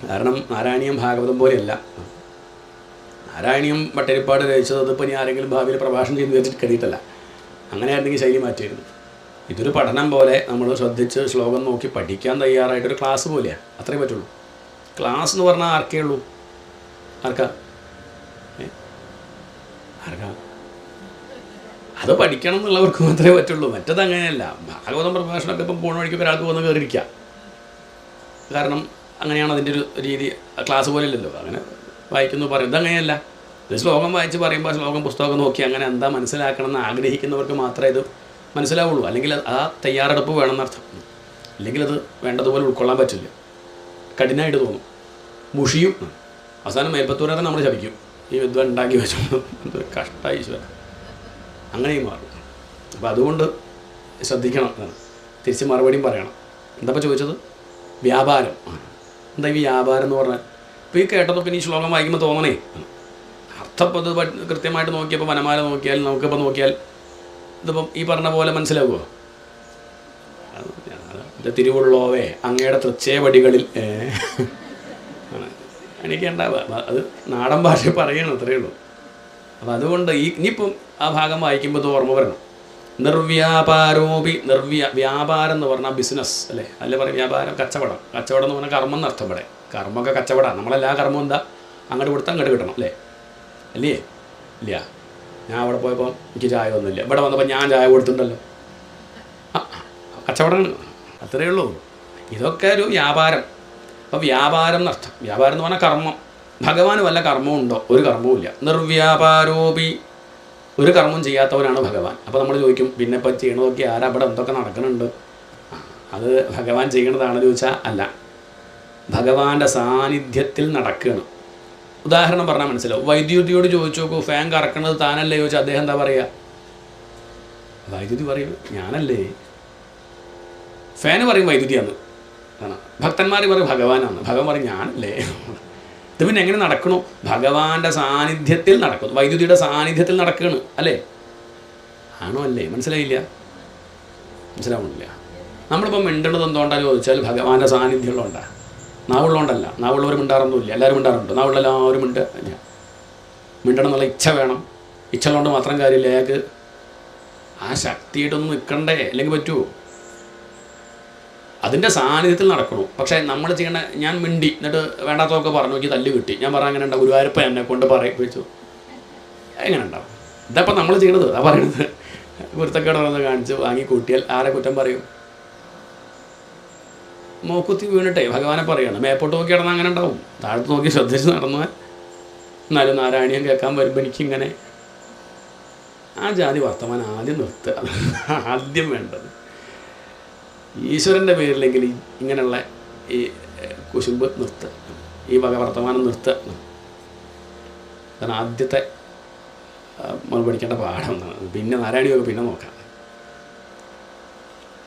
കാരണം നാരായണീയം ഭാഗവതം പോലെയല്ല. നാരായണീയം ഭട്ടതിരിപ്പാട് രചിച്ചത് അതിപ്പോൾ ഇനി ആരെങ്കിലും ഭാവിയിൽ പ്രഭാഷണം ചെയ്ത് വെച്ചിട്ട് കഴിയിട്ടല്ല. അങ്ങനെയായിരുന്നെങ്കിൽ ശൈലി മാറ്റിയിരുന്നു. ഇതൊരു പഠനം പോലെ നമ്മൾ ശ്രദ്ധിച്ച് ശ്ലോകം നോക്കി പഠിക്കാൻ തയ്യാറായിട്ടൊരു ക്ലാസ് പോലെയാണ്. അത്രേ പറ്റുള്ളൂ. ക്ലാസ് എന്ന് പറഞ്ഞാൽ ആർക്കേ ഉള്ളൂ? ആർക്കാ? അത് പഠിക്കണം എന്നുള്ളവർക്ക് മാത്രമേ പറ്റുള്ളൂ. മറ്റത് അങ്ങനെയല്ല. ഭാഗവതം പ്രഭാഷണമൊക്കെ ഇപ്പം പോണ വഴിക്കൊക്കെ ഒരാൾക്ക് വന്ന് കയറിയിരിക്കാം. കാരണം അങ്ങനെയാണ് അതിൻ്റെ ഒരു രീതി. ക്ലാസ് പോലെ ഇല്ലല്ലോ. അങ്ങനെ വായിക്കുന്നു പറയും. ഇതങ്ങനെയല്ല. ഇത് ശ്ലോകം വായിച്ച് പറയുമ്പോൾ ശ്ലോകം പുസ്തകം നോക്കി അങ്ങനെ എന്താ മനസ്സിലാക്കണം എന്ന് ആഗ്രഹിക്കുന്നവർക്ക് മാത്രമേ ഇത് മനസ്സിലാവുള്ളൂ. അല്ലെങ്കിൽ ആ തയ്യാറെടുപ്പ് വേണമെന്നർത്ഥം. അല്ലെങ്കിൽ അത് വേണ്ടതുപോലെ ഉൾക്കൊള്ളാൻ പറ്റില്ല, കഠിനമായിട്ട് തോന്നും, മുഷിയും. അവസാനം മേൽപ്പത്തൂരെ നമ്മൾ ശപിക്കും, ഈ വിദ്വാൻ ഉണ്ടാക്കി വെച്ചോണ്ട് എന്തൊരു കഷ്ടമായി ഈശ്വരൻ, അങ്ങനെയും മാറും. അപ്പോൾ അതുകൊണ്ട് ശ്രദ്ധിക്കണം. തിരിച്ച് മറുപടിയും പറയണം. എന്താ ചോദിച്ചത്? വ്യാപാരം. എന്താ ഈ വ്യാപാരം എന്ന് പറഞ്ഞാൽ? ഇപ്പോൾ ഈ കേട്ടതൊക്കെ ഈ ശ്ലോകം വായിക്കുമ്പോൾ തോന്നണേ അർത്ഥം ഇത് കൃത്യമായിട്ട് നോക്കിയപ്പോൾ വനമാല നോക്കിയാൽ നമുക്കിപ്പോൾ നോക്കിയാൽ ഇതിപ്പം ഈ പറഞ്ഞ പോലെ മനസ്സിലാവുമോ? തിരുവുള്ളോവേ അങ്ങയുടെ തൃച്ചേവടികളിൽ എനിക്ക് ഉണ്ടാവുക. അത് നാടൻ ഭാഷ പറയണം, അത്രയേ ഉള്ളൂ. അപ്പോൾ അതുകൊണ്ട് ഇനിയിപ്പം ആ ഭാഗം വായിക്കുമ്പോൾ ഇത് ഓർമ്മ വരണം. നിർവ്യാപാരോപി വ്യാപാരം എന്ന് പറഞ്ഞാൽ ബിസിനസ് അല്ലേ? അല്ലേ പറയും വ്യാപാരം, കച്ചവടം. കച്ചവടം എന്ന് പറഞ്ഞാൽ കർമ്മം എന്നർത്ഥം. ഇവിടെ കർമ്മമൊക്കെ കച്ചവടമാണ്. നമ്മളെല്ലാ കർമ്മവും എന്താ? അങ്ങോട്ട് കൊടുത്താൽ അങ്ങോട്ട് കിട്ടണം അല്ലേ? അല്ലേ? ഇല്ല. ഞാൻ അവിടെ പോയപ്പോൾ എനിക്ക് ചായ ഒന്നുമില്ല, ഇവിടെ വന്നപ്പോൾ ഞാൻ ചായ കൊടുത്തിട്ടുണ്ടല്ലോ. കച്ചവടമാണ്, അത്രയേ ഉള്ളൂ. ഇതൊക്കെ ഒരു വ്യാപാരം. അപ്പോൾ വ്യാപാരം എന്നർത്ഥം. വ്യാപാരം എന്ന് പറഞ്ഞാൽ കർമ്മം. ഭഗവാന് വല്ല കർമ്മവും ഉണ്ടോ? ഒരു കർമ്മവും ഇല്ല. നിർവ്യാപാരോപി, ഒരു കർമ്മം ചെയ്യാത്തവനാണ് ഭഗവാൻ. അപ്പോൾ നമ്മൾ ചോദിക്കും, പിന്നെ ഇപ്പം ചെയ്യണതൊക്കെ ആരാ, ഇവിടെ എന്തൊക്കെ നടക്കുന്നുണ്ട്, അത് ഭഗവാൻ ചെയ്യണതാണെന്ന് ചോദിച്ചാൽ അല്ല, ഭഗവാന്റെ സാന്നിധ്യത്തിൽ നടക്കുകയാണ്. ഉദാഹരണം പറഞ്ഞാൽ മനസ്സിലാവും. വൈദ്യുതിയോട് ചോദിച്ചു നോക്കൂ, ഫാൻ കറക്കണത് താനല്ലേ ചോദിച്ചാൽ അദ്ദേഹം എന്താ പറയുക? വൈദ്യുതി പറയും ഞാനല്ലേ. ഫാന് പറയും വൈദ്യുതിയാണ്. ഭക്തന്മാർ പറയും ഭഗവാനാണ്. ഭഗവാൻ പറയും ഞാനല്ലേ. ഇത് പിന്നെ എങ്ങനെ നടക്കണു? ഭഗവാന്റെ സാന്നിധ്യത്തിൽ നടക്കുന്നു, വൈദ്യുതിയുടെ സാന്നിധ്യത്തിൽ നടക്കുകയാണ് അല്ലേ? ആണോ അല്ലേ? മനസ്സിലായില്ല? മനസ്സിലാവുന്നില്ല. നമ്മളിപ്പോൾ മിണ്ടണത് എന്തുകൊണ്ടാണ് ചോദിച്ചാൽ ഭഗവാന്റെ സാന്നിധ്യമുള്ളതുകൊണ്ടാണ്. നാവുള്ളതുകൊണ്ടല്ല. നാവുള്ളവർ മിണ്ടാറൊന്നുമില്ല, എല്ലാവരും മിണ്ടാറുണ്ട്. നാവുള്ള എല്ലാവരും മിണ്ടണം എന്നുള്ള ഇച്ഛ വേണം. ഇച്ഛ ഉള്ളതുകൊണ്ട് മാത്രം കാര്യമില്ല. അയാൾക്ക് ആ ശക്തിയായിട്ടൊന്നും നിൽക്കണ്ടേ? അല്ലെങ്കിൽ പറ്റുമോ? അതിൻ്റെ സാന്നിധ്യത്തിൽ നടക്കണു. പക്ഷേ നമ്മൾ ചെയ്യണ, ഞാൻ മിണ്ടി എന്നിട്ട് വേണ്ടാത്തതൊക്കെ പറഞ്ഞു നോക്കി തല്ല് കിട്ടി, ഞാൻ പറഞ്ഞാൽ അങ്ങനെ ഉണ്ടാവും. ഗുരുവായൂരപ്പ എന്നെ കൊണ്ട് പറയിപ്പിച്ചു, എങ്ങനെ ഉണ്ടാവും? ഇതപ്പം നമ്മൾ ചെയ്യണത്. ആ പറയണത് കുരുത്തക്കേടൊന്ന് കാണിച്ച് വാങ്ങി കൂട്ടിയാൽ ആരെ കുറ്റം പറയും? മൂക്കുത്തി വീണിട്ടേ ഭഗവാനെ പറയാണ്. മേപ്പോട്ട് നോക്കി കിടന്നാൽ അങ്ങനെ ഉണ്ടാവും. താഴത്ത് നോക്കി ശ്രദ്ധിച്ച് നടന്നാൽ എന്നാലും നാരായണീയം കേൾക്കാൻ വരുമ്പോൾ എനിക്കിങ്ങനെ ആ ജാതി വർത്തമാനം ആദ്യം നിർത്തുക. ആദ്യം വേണ്ടത് ഈശ്വരൻ്റെ പേരിലെങ്കിൽ ഇങ്ങനെയുള്ള ഈ കുശുമ്പ് നിർത്തുക, ഈ വക വർത്തമാനം നിർത്തുക. അതാണ് ആദ്യത്തെ നമ്മൾ പഠിക്കേണ്ട പാഠം. പിന്നെ നാരായണിയൊക്കെ പിന്നെ നോക്കാം.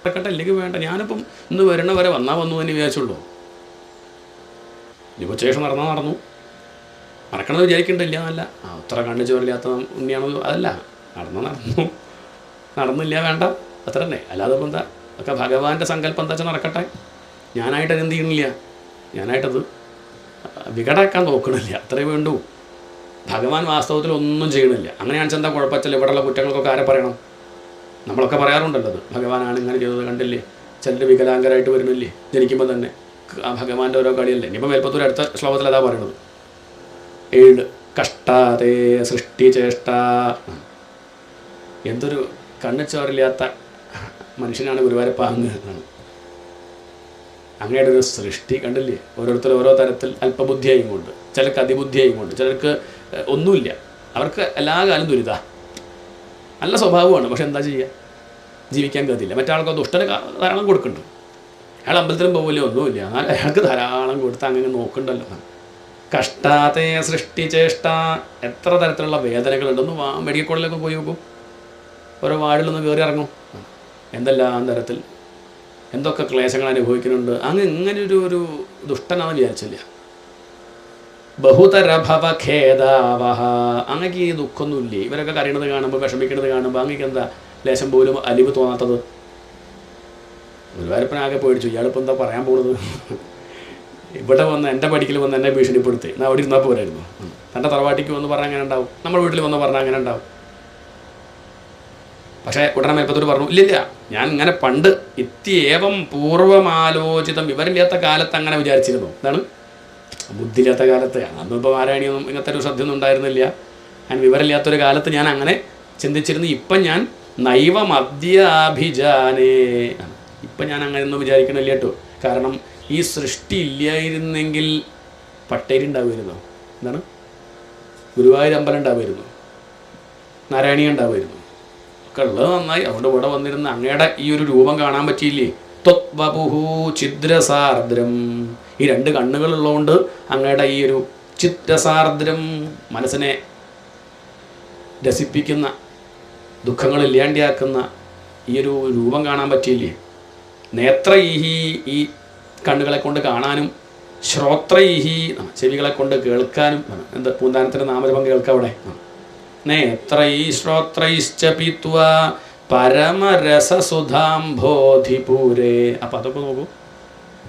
നടക്കട്ടെ, അല്ലെങ്കിൽ വേണ്ട. ഞാനിപ്പം ഇന്ന് വരണ വരെ വന്നാൽ വന്നു എന്ന് വിചാരിച്ചുള്ളൂ. ഇനിയിപ്പോൾ ശേഷം നടന്നാൽ നടന്നു, നടക്കണമെന്ന് വിചാരിക്കണ്ടില്ല എന്നല്ല. അത്ര കണ്ടു ചോരില്ലാത്ത ഉണ്ണിയാണോ? അതല്ല, നടന്നു നടന്നില്ല വേണ്ട, അത്ര തന്നെ. അല്ലാതെ ഇപ്പം എന്താ? ഒക്കെ ഭഗവാന്റെ സങ്കല്പം എന്താ വെച്ചാൽ നടക്കട്ടെ. ഞാനായിട്ടത് എന്ത് ചെയ്യണില്ല, ഞാനായിട്ടത് വികടാക്കാൻ നോക്കണില്ല, അത്രേ വേണ്ടൂ. ഭഗവാൻ വാസ്തവത്തിൽ ഒന്നും ചെയ്യണില്ല. അങ്ങനെയാണെന്ന് എന്താ കുഴപ്പമില്ല. ഇവിടെയുള്ള കുറ്റങ്ങൾക്കൊക്കെ ആരെ പറയണം? നമ്മളൊക്കെ പറയാറുണ്ടല്ലോ, അത് ഭഗവാനാണ് ഇങ്ങനെ ചെയ്തത് കണ്ടില്ലേ. ചിലർ വികലാംഗരായിട്ട് വരുന്നില്ലേ ജനിക്കുമ്പോൾ തന്നെ. ആ ഭഗവാന്റെ ഓരോ കളിയല്ലേ. ഇനിയിപ്പോൾ മേൽപ്പത്തൂർ അടുത്ത ശ്ലോകത്തിൽ അതാ പറയണത്. 7 കഷ്ടാതേ സൃഷ്ടിചേഷ്ട. എന്തൊരു കണ്ണിച്ചോറില്ലാത്ത മനുഷ്യനാണ് ഗുരുവായൂരപ്പ അങ്ങ്. അങ്ങയുടെ ഒരു സൃഷ്ടി കണ്ടില്ലേ. ഓരോരുത്തർ ഓരോ തരത്തിൽ അല്പബുദ്ധിയായും കൊണ്ട്, ചിലർക്ക് അതിബുദ്ധിയായും കൊണ്ട്, ചിലർക്ക് ഒന്നുമില്ല. അവർക്ക് എല്ലാ കാലം ദുരിത. നല്ല സ്വഭാവമാണ്, പക്ഷെ എന്താ ചെയ്യുക? ജീവിക്കാൻ ഗതിയില്ല. മറ്റാൾക്ക് ദുഷ്ടന് ധാരാളം കൊടുക്കുന്നുണ്ട്. അയാൾ അമ്പലത്തിലും പോകില്ല, ഒന്നുമില്ല. എന്നാൽ അയാൾക്ക് ധാരാളം കൊടുത്ത് അങ്ങനെ നോക്കുന്നുണ്ടല്ലോ. കഷ്ടാതേ സൃഷ്ടിചേഷ്ട. എത്ര തരത്തിലുള്ള വേദനകളുണ്ടെന്ന് മെഡിക്കൽ കോളേജിലൊക്കെ പോയി നോക്കും. ഓരോ വാർഡിലൊന്ന് കയറി ഇറങ്ങും. എന്തെല്ലാം തരത്തിൽ എന്തൊക്കെ ക്ലേശങ്ങൾ അനുഭവിക്കുന്നുണ്ട്. അങ്ങ് ഇങ്ങനെയൊരു ദുഷ്ടനാണെന്ന് വിചാരിച്ചില്ല. ബഹുതരഭവഖേദാവഹ. അങ്ങക്ക് ഈ ദുഃഖമൊന്നുമില്ലേ? ഇവരൊക്കെ കരയണത് കാണുമ്പോൾ, വിഷമിക്കുന്നത് കാണുമ്പോൾ അങ്ങക്ക് എന്താ ലേശം പോലും അലിവ് തോന്നാത്തത്? ഗുരുവായൂരപ്പനാകെ പേടിച്ചു. ഇയാളിപ്പോൾ എന്താ പറയാൻ പോകുന്നത്? ഇവിടെ വന്ന് എൻ്റെ പഠിക്കൽ വന്ന് എന്നെ ഭീഷണിപ്പെടുത്തി. എന്നാൽ അവിടെ ഇരുന്നാൽ പോരായിരുന്നു. തൻ്റെ തറവാട്ടിക്ക് വന്ന് പറഞ്ഞാൽ അങ്ങനെ ഉണ്ടാവും, നമ്മുടെ വീട്ടിൽ വന്ന് പറഞ്ഞാൽ അങ്ങനെ ഉണ്ടാവും. പക്ഷേ ഉടനെ മേൽപ്പത്തൂർ പറഞ്ഞു, ഇല്ലില്ല, ഞാൻ ഇങ്ങനെ പണ്ട് ഇത്യേവം പൂർവ്വമാലോചിതം, വിവരമില്ലാത്ത കാലത്ത് അങ്ങനെ വിചാരിച്ചിരുന്നു. എന്താണ്? ബുദ്ധിയില്ലാത്ത കാലത്ത്. അന്നിപ്പോൾ നാരായണിയൊന്നും ഇങ്ങനത്തെ ഒരു ശ്രദ്ധയൊന്നും ഉണ്ടായിരുന്നില്ല. ഞാൻ വിവരമില്ലാത്തൊരു കാലത്ത് ഞാൻ അങ്ങനെ ചിന്തിച്ചിരുന്നു. ഇപ്പം ഞാൻ നൈവമദ്യാഭിജാനേ. ഇപ്പം ഞാൻ അങ്ങനെയൊന്നും വിചാരിക്കണില്ല കേട്ടോ. കാരണം ഈ സൃഷ്ടി ഇല്ലായിരുന്നെങ്കിൽ പട്ടേരി ഉണ്ടാവുമായിരുന്നോ? എന്താണ്? ഗുരുവായൂർ അമ്പലം ഉണ്ടാവുമായിരുന്നു, നാരായണീയം ഉണ്ടാവുമായിരുന്നു, ഒക്കെ ഉള്ളത് നന്നായി. അതുകൊണ്ട് ഇവിടെ വന്നിരുന്ന അങ്ങയുടെ ഈ ഒരു രൂപം കാണാൻ പറ്റിയില്ലേ? ത്വദ്വപുഹു ചിദ്രസാർദ്രം, ഈ 2 കണ്ണുകളുള്ളതുകൊണ്ട് അങ്ങയുടെ ഈ ഒരു ചിദ്രസാർദ്രം, മനസ്സിനെ രസിപ്പിക്കുന്ന, ദുഃഖങ്ങൾ ഇല്ലാണ്ടിയാക്കുന്ന ഈ ഒരു രൂപം കാണാൻ പറ്റിയില്ലേ? നേത്രൈഹി, ഈ കണ്ണുകളെ കൊണ്ട് കാണാനും, ശ്രോത്രൈഹി, ചെവികളെ കൊണ്ട് കേൾക്കാനും. എന്താ പൂന്താനത്തിൻ്റെ നാമജപം കേൾക്കാം അവിടെ. നേത്രൈ ശ്രോത്രൈശ്ച പീത്വാ പരമരസസുധാംബോധിപൂരേ. അപ്പം അതൊക്കെ നോക്കൂ.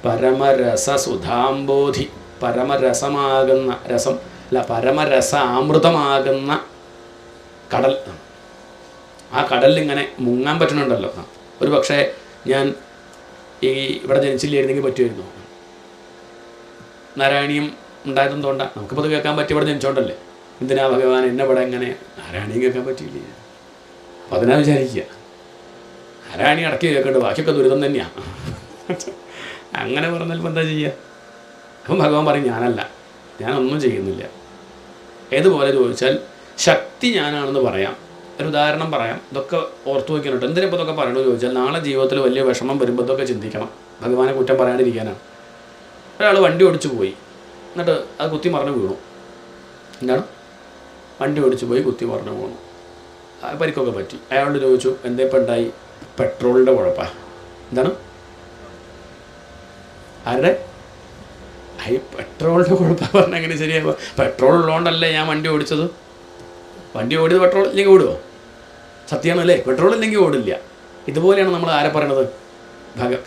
പരമരസസുധാംബോധി, പരമരസമാകുന്ന രസം അല്ല, പരമരസാമൃതമാകുന്ന കടൽ. ആ കടലിലിങ്ങനെ മുങ്ങാൻ പറ്റുന്നുണ്ടല്ലോ. ഒരു പക്ഷേ ഞാൻ ഈ ഇവിടെ ജനിച്ചില്ലായിരുന്നെങ്കിൽ പറ്റുമായിരുന്നു. നാരായണീയം ഉണ്ടായതെന്തുകൊണ്ടാണ്? നമുക്കിപ്പോൾ അത് കേൾക്കാൻ പറ്റി, ഇവിടെ ജനിച്ചോണ്ടല്ലേ. എന്തിനാ ഭഗവാൻ എന്നെ ഇവിടെ എങ്ങനെ നാരായണീയം കേൾക്കാൻ പറ്റിയില്ല? അപ്പം അതിനാ വിചാരിക്കുക, നാരായണി അടക്കി കേൾക്കേണ്ടത്, ബാക്കിയൊക്കെ ദുരിതം തന്നെയാണ്. അങ്ങനെ പറഞ്ഞാൽ എന്താ ചെയ്യുക? അപ്പം ഭഗവാൻ പറയും, ഞാനല്ല, ഞാനൊന്നും ചെയ്യുന്നില്ല. ഏതുപോലെ ചോദിച്ചാൽ ശക്തി ഞാനാണെന്ന് പറയാം. ഒരു ഉദാഹരണം പറയാം. ഇതൊക്കെ ഓർത്തു വയ്ക്കാനുണ്ട്. എന്തിനിപ്പോൾ ഇതൊക്കെ പറയണമെന്ന് ചോദിച്ചാൽ, നാളെ ജീവിതത്തിൽ വലിയ വിഷമം വരുമ്പോൾ ഇതൊക്കെ ചിന്തിക്കണം. ഭഗവാനെ കുറ്റം പറയാണ്ടിരിക്കാനാണ്. ഒരാൾ വണ്ടി ഓടിച്ചു പോയി, എന്നിട്ട് അത് കുത്തി മറിഞ്ഞ് വീണു. എന്താണ്? വണ്ടി ഓടിച്ചു പോയി കുത്തി മറിഞ്ഞ് വീണു, പരിക്കൊക്കെ പറ്റി. അയാളോട് ചോദിച്ചു, എന്തേപ്പം ഉണ്ടായി? പെട്രോളിൻ്റെ കുഴപ്പമാണ്. എന്താണ്? ആരുടെ? പെട്രോളിൻ്റെ കുഴപ്പം പറഞ്ഞാൽ എങ്ങനെ ശരിയാകുക? പെട്രോൾ ഉള്ളതുകൊണ്ടല്ലേ ഞാൻ വണ്ടി ഓടിച്ചത്. വണ്ടി ഓടിയത് പെട്രോൾ ഇല്ലെങ്കിൽ ഓടുമോ? സത്യമാണല്ലേ? പെട്രോൾ ഇല്ലെങ്കിൽ ഓടില്ല. ഇതുപോലെയാണ് നമ്മൾ ആരെ പറയണത്?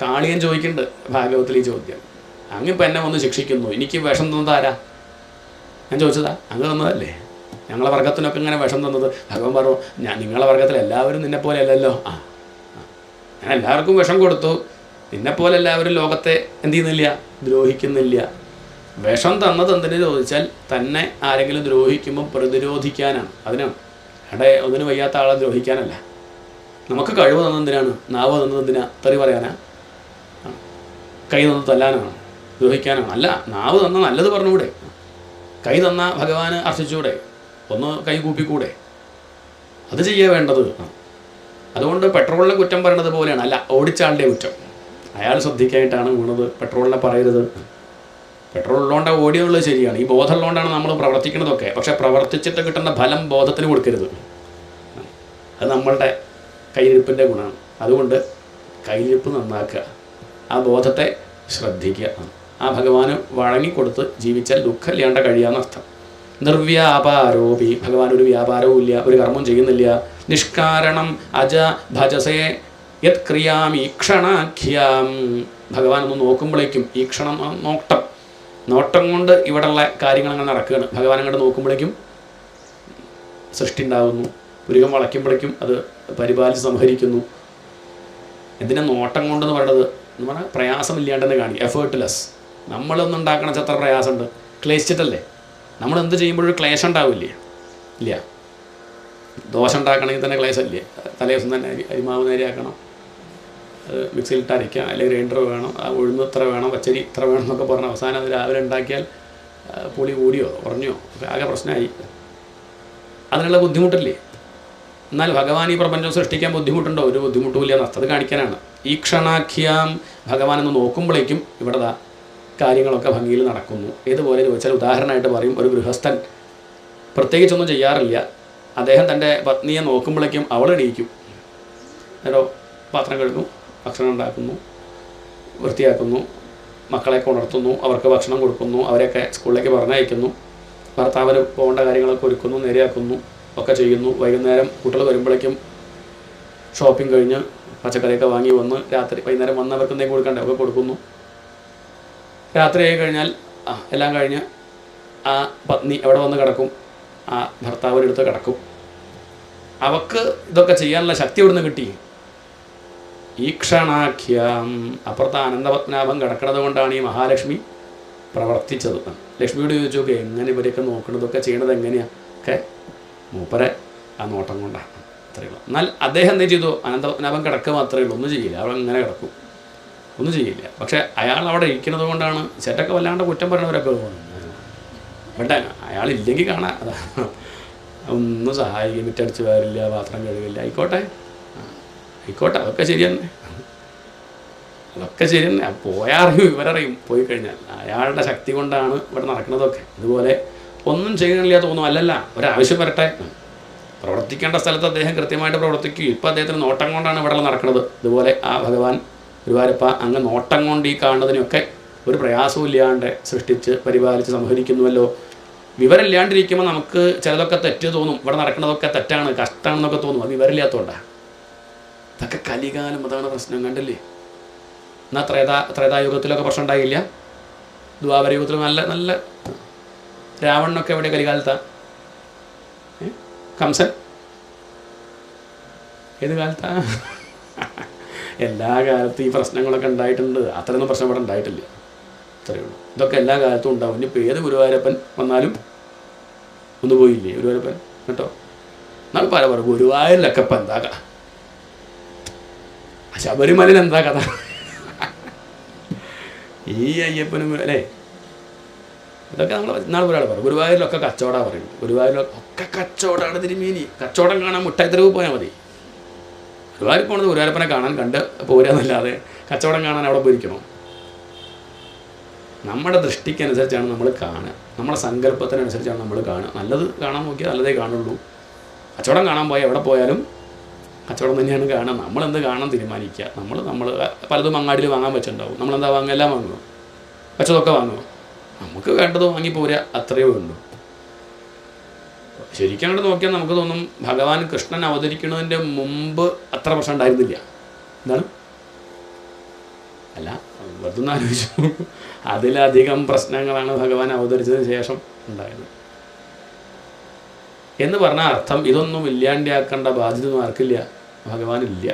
കാളിയൻ ചോദിക്കുന്നുണ്ട് ഭാഗവത്തിൽ ഈ ചോദ്യം. അങ്ങിപ്പോൾ എന്നെ വന്ന് ശിക്ഷിക്കുന്നു, എനിക്ക് വിഷം തന്നത് ആരാ? ഞാൻ ചോദിച്ചതാ? അങ്ങ് തന്നതല്ലേ? ഞങ്ങളെ വർഗത്തിനൊക്കെ ഇങ്ങനെ വിഷം തന്നത്. ഭഗവാൻ പറഞ്ഞു, നിങ്ങളെ വർഗത്തിൽ എല്ലാവരും നിന്നെപ്പോലെ അല്ലല്ലോ. ഞാൻ എല്ലാവർക്കും വിഷം കൊടുത്തു. നിന്നെപ്പോലെ എല്ലാവരും ലോകത്തെ എന്ത് ചെയ്യുന്നില്ല? ദ്രോഹിക്കുന്നില്ല. വിഷം തന്നത് എന്തിനു ചോദിച്ചാൽ, തന്നെ ആരെങ്കിലും ദ്രോഹിക്കുമ്പോൾ പ്രതിരോധിക്കാനാണ്. അതിനാണ്. അവിടെ ഒന്നിനും വയ്യാത്ത ആളെ ദ്രോഹിക്കാനല്ല. നമുക്ക് കഴിവ് തന്നതിനാണ്. നാവ് തന്നതെന്തിനാ? തെറി പറയാനാ? കൈ തന്നത് തല്ലാനാണ്? ദ്രോഹിക്കാനാണ്? അല്ല, നാവ് തന്ന നല്ലത് പറഞ്ഞുകൂടെ? കൈ തന്ന ഭഗവാന് അർച്ചിച്ചൂടെ? ഒന്ന് കൈ കൂപ്പിക്കൂടെ? അത് ചെയ്യാൻ വേണ്ടത്. അതുകൊണ്ട് പെട്രോളിനെ കുറ്റം പറയണത് പോലെയാണ്. അല്ല, ഓടിച്ച ആളുടെ കുറ്റം. അയാൾ ശ്രദ്ധിക്കാനായിട്ടാണ് വീണത്. പെട്രോളിനെ പറയരുത്. പെട്രോൾ ഉള്ളതുകൊണ്ടാണ് ഓടിയുള്ളത്, ശരിയാണ്. ഈ ബോധമുള്ളതുകൊണ്ടാണ് നമ്മൾ പ്രവർത്തിക്കുന്നതൊക്കെ. പക്ഷേ പ്രവർത്തിച്ചിട്ട് കിട്ടുന്ന ഫലം ബോധത്തിന് കൊടുക്കരുത്. അത് നമ്മളുടെ കയ്യിരിപ്പിൻ്റെ ഗുണമാണ്. അതുകൊണ്ട് കയ്യിരിപ്പ് നന്നാക്കുക, ആ ബോധത്തെ ശ്രദ്ധിക്കുക. ആ ഭഗവാന് വഴങ്ങിക്കൊടുത്ത് ജീവിച്ചാൽ ദുഃഖമില്ലാണ്ട കഴിയാമെന്നർത്ഥം. നിർവ്യാപാരോപി, ഭഗവാൻ ഒരു വ്യാപാരവും ഇല്ല, ഒരു കർമ്മം ചെയ്യുന്നില്ല. നിഷ്കാരണം അജ ഭജസേ യത് ക്രിയാം ഈക്ഷണാഖ്യാം. ഭഗവാൻ ഒന്ന് നോക്കുമ്പോഴേക്കും, ഈക്ഷണം നോട്ടം കൊണ്ട് ഇവിടെയുള്ള കാര്യങ്ങൾ അങ്ങനെ നടക്കുകയാണ്. ഭഗവാൻ അങ്ങോട്ട് നോക്കുമ്പോഴേക്കും സൃഷ്ടി ഉണ്ടാകുന്നു. പുരുകം വളയ്ക്കുമ്പോഴേക്കും അത് പരിപാലിച്ച് സംഹരിക്കുന്നു. എന്തിനാ നോട്ടം കൊണ്ടെന്ന് പറയുന്നത്? എന്ന് പറഞ്ഞാൽ പ്രയാസമില്ലാണ്ട് തന്നെ കാണിക്കും. എഫേർട്ട്ലെസ്. നമ്മളൊന്നും ഉണ്ടാക്കണ എത്ര പ്രയാസമുണ്ട്? ക്ലേശിച്ചിട്ടല്ലേ? നമ്മൾ എന്ത് ചെയ്യുമ്പോഴൊരു ക്ലേശം ഉണ്ടാവില്ലേ? ഇല്ല. ദോശ ഉണ്ടാക്കണമെങ്കിൽ തന്നെ ക്ലേശമില്ലേ? തലേ ദിവസം തന്നെ അരിമാവ് നേരെയാക്കണം, അത് മിക്സിയിലിട്ട് അരയ്ക്കാം, അല്ലെങ്കിൽ ഗ്രൈൻഡർ വേണം, ആ ഉഴുന്ന് ഇത്ര വേണം, പച്ചരി ഇത്ര വേണം എന്നൊക്കെ പറഞ്ഞ് അവസാനം അത് രാവിലെ ഉണ്ടാക്കിയാൽ പുളി കൂടിയോ കുറഞ്ഞോ ആകെ പ്രശ്നമായി. അതിനുള്ള ബുദ്ധിമുട്ടില്ലേ? എന്നാൽ ഭഗവാൻ ഈ പ്രപഞ്ചം സൃഷ്ടിക്കാൻ ബുദ്ധിമുട്ടുണ്ടോ? ഒരു ബുദ്ധിമുട്ടുമില്ല എന്ന് അത് കാണിക്കാനാണ്. ഈ ക്ഷണാഖ്യാം ഭഗവാൻ എന്ന് നോക്കുമ്പോഴേക്കും ഇവിടെ കാര്യങ്ങളൊക്കെ ഭംഗിയിൽ നടക്കുന്നു. ഏതുപോലെ ചോദിച്ചാൽ ഉദാഹരണമായിട്ട് പറയും, ഒരു ഗൃഹസ്ഥൻ പ്രത്യേകിച്ചൊന്നും ചെയ്യാറില്ല. അദ്ദേഹം തൻ്റെ പത്നിയെ നോക്കുമ്പോഴേക്കും അവൾ എണീക്കും. നേരോ പാത്രം കഴുകും, ഭക്ഷണം ഉണ്ടാക്കുന്നു, വൃത്തിയാക്കുന്നു, മക്കളെ ഉണർത്തുന്നു, അവർക്ക് ഭക്ഷണം കൊടുക്കുന്നു, അവരെയൊക്കെ സ്കൂളിലേക്ക് പറഞ്ഞയക്കുന്നു, ഭർത്താവിന് പോകേണ്ട കാര്യങ്ങളൊക്കെ ഒരുക്കുന്നു, നേരെയാക്കുന്നു, ഒക്കെ ചെയ്യുന്നു. വൈകുന്നേരം കുട്ടികൾ വരുമ്പോഴേക്കും ഷോപ്പിംഗ് കഴിഞ്ഞ് പച്ചക്കറിയൊക്കെ വാങ്ങി വന്ന് വൈകുന്നേരം വന്ന് അവർക്ക് എന്തെങ്കിലും കൊടുക്കണ്ടേ ഒക്കെ കൊടുക്കുന്നു. രാത്രി ആയി കഴിഞ്ഞാൽ എല്ലാം കഴിഞ്ഞ് ആ പത്നി എവിടെ വന്ന് കിടക്കും? ആ ഭർത്താവിനടുത്ത് കിടക്കും. അവക്ക് ഇതൊക്കെ ചെയ്യാനുള്ള ശക്തി എവിടുന്ന് കിട്ടി? ഈക്ഷണാഖ്യം. അപ്പുറത്ത് അനന്തപത്മനാഭം കിടക്കുന്നത് കൊണ്ടാണ് ഈ മഹാലക്ഷ്മി പ്രവർത്തിച്ചത്. ലക്ഷ്മിയോട് ചോദിച്ചു, എങ്ങനെ ഇവരെയൊക്കെ നോക്കണതൊക്കെ ചെയ്യണത് എങ്ങനെയാണ്? ഒക്കെ മൂപ്പരെ ആ നോട്ടം കൊണ്ടാണ്. അത്രയേ ഉള്ളൂ. എന്നാൽ അദ്ദേഹം എന്ത് ചെയ്തു? അനന്തപത്മനാഭൻ കിടക്കുക മാത്രമേ ഉള്ളൂ, ഒന്നും ചെയ്യില്ല. അവിടെ ഇങ്ങനെ കിടക്കും, ഒന്നും ചെയ്യില്ല. പക്ഷേ അയാൾ അവിടെ ഇരിക്കുന്നത് കൊണ്ടാണ് ചേട്ടൊക്കെ വല്ലാണ്ട് കുറ്റം പറയുന്നവരൊക്കെ പോകുന്നത്. ബട്ട് അയാളില്ലെങ്കിൽ കാണാം, അതാ ഒന്നും സഹായിക്കും, മിറ്റടിച്ച് വരില്ല, പാത്രം കഴുകില്ല, ആയിക്കോട്ടെ, ആയിക്കോട്ടെ, അതൊക്കെ ശരി തന്നെ, അതൊക്കെ ശരി തന്നെ. പോയാൽ അറിയും, ഇവരറിയും പോയി കഴിഞ്ഞാൽ. അയാളുടെ ശക്തി കൊണ്ടാണ് ഇവിടെ നടക്കുന്നതൊക്കെ. ഇതുപോലെ ഒന്നും ചെയ്യണില്ല തോന്നും. അല്ലല്ല, ഒരാവശ്യം വരട്ടെ, പ്രവർത്തിക്കേണ്ട സ്ഥലത്ത് അദ്ദേഹം കൃത്യമായിട്ട് പ്രവർത്തിക്കും. ഇപ്പം അദ്ദേഹത്തിന് നോട്ടം കൊണ്ടാണ് ഇവിടെ നടക്കുന്നത്. ഇതുപോലെ ആ ഭഗവാൻ ഗുരുവായൂരപ്പ അങ്ങ് നോട്ടം കൊണ്ട് ഈ കാണുന്നതിനൊക്കെ ഒരു പ്രയാസവും ഇല്ലാണ്ട് സൃഷ്ടിച്ച് പരിപാലിച്ച് സംഹരിക്കുന്നുവല്ലോ. വിവരമില്ലാണ്ടിരിക്കുമ്പോൾ നമുക്ക് ചിലതൊക്കെ തെറ്റ് തോന്നും. ഇവിടെ നടക്കുന്നതൊക്കെ തെറ്റാണ്, കഷ്ടമാണെന്നൊക്കെ തോന്നും. അത് വിവരമില്ലാത്തതുകൊണ്ടാണ്. ഇതൊക്കെ കലികാലം, അതാണ് പ്രശ്നം. കണ്ടില്ലേ? എന്നാൽ ത്രേതായുഗത്തിലൊക്കെ പ്രശ്നം ഉണ്ടായില്ല. ദ്വാപരയുഗത്തിൽ നല്ല നല്ല രാവണനൊക്കെ എവിടെ കലികാലത്താണ്? കംസൻ ഏത് കാലത്താ? എല്ലാ കാലത്തും ഈ പ്രശ്നങ്ങളൊക്കെ ഉണ്ടായിട്ടുണ്ട്. അത്രയൊന്നും പ്രശ്നം ഇവിടെ ഉണ്ടായിട്ടില്ല. അത്രയേ ഉള്ളൂ. ഇതൊക്കെ എല്ലാ കാലത്തും ഉണ്ടാവും. ഇനിയിപ്പോൾ ഏത് ഗുരുവായൂരപ്പൻ വന്നാലും ഒന്ന് പോയില്ലേ ഗുരുവായൂരപ്പൻ കേട്ടോ? എന്നാൽ പല പറയും ഗുരുവായൂരിലൊക്കെ ഇപ്പം എന്താ കഥ, ശബരിമലയിൽ എന്താ കഥ, ഈ അയ്യപ്പനും അല്ലേ? ഇതൊക്കെ നമ്മൾ നാളെ ഒരാൾ പറയും ഗുരുവായൂരിലൊക്കെ കച്ചവടമാണ് പറയും. ഗുരുവായൂരിലൊക്കെ കച്ചവടമാണ് തിരുമേനി. കച്ചവടം കാണാൻ മുട്ടായിത്തെരുവ് പോയാൽ മതി. ഗുരുവായൂർ പോണത് ഗുരുവായൂരപ്പനെ കാണാൻ കണ്ട് പോരാന്നല്ലാതെ കച്ചവടം കാണാൻ അവിടെ പോയിരിക്കണോ? നമ്മുടെ ദൃഷ്ടിക്കനുസരിച്ചാണ് നമ്മൾ കാണുക, നമ്മുടെ സങ്കല്പത്തിനനുസരിച്ചാണ് നമ്മൾ കാണുക. നല്ലത് കാണാൻ നോക്കിയാൽ നല്ലതേ കാണുള്ളൂ. കച്ചവടം കാണാൻ പോയാൽ എവിടെ പോയാലും കച്ചവടം തന്നെയാണ് കാണുക. നമ്മളെന്ത് കാണാൻ തീരുമാനിക്കുക. നമ്മൾ പലതും അങ്ങാടിയിൽ വാങ്ങാൻ വെച്ചിട്ടുണ്ടാവും. നമ്മളെന്താ വാങ്ങുക? എല്ലാം വാങ്ങുമോ? വെച്ചതൊക്കെ വാങ്ങുമോ? നമുക്ക് വേണ്ടത് വാങ്ങി പോരാ, അത്രയേ ഉള്ളൂ. ശരിക്കും അങ്ങോട്ട് നോക്കിയാൽ നമുക്ക് തോന്നും ഭഗവാൻ കൃഷ്ണൻ അവതരിക്കുന്നതിൻ്റെ മുമ്പ് അത്ര പ്രശ്നം ഉണ്ടായിരുന്നില്ല. എന്താണ്? അല്ല, വെറുതെ ആലോചിച്ചു. അതിലധികം പ്രശ്നങ്ങളാണ് ഭഗവാൻ അവതരിച്ചതിന് ശേഷം ഉണ്ടായത് എന്ന് പറഞ്ഞ അർത്ഥം ഇതൊന്നും ഇല്ലാണ്ടാക്കേണ്ട ബാധ്യതയൊന്നും ആർക്കില്ല, ഭഗവാനില്ല.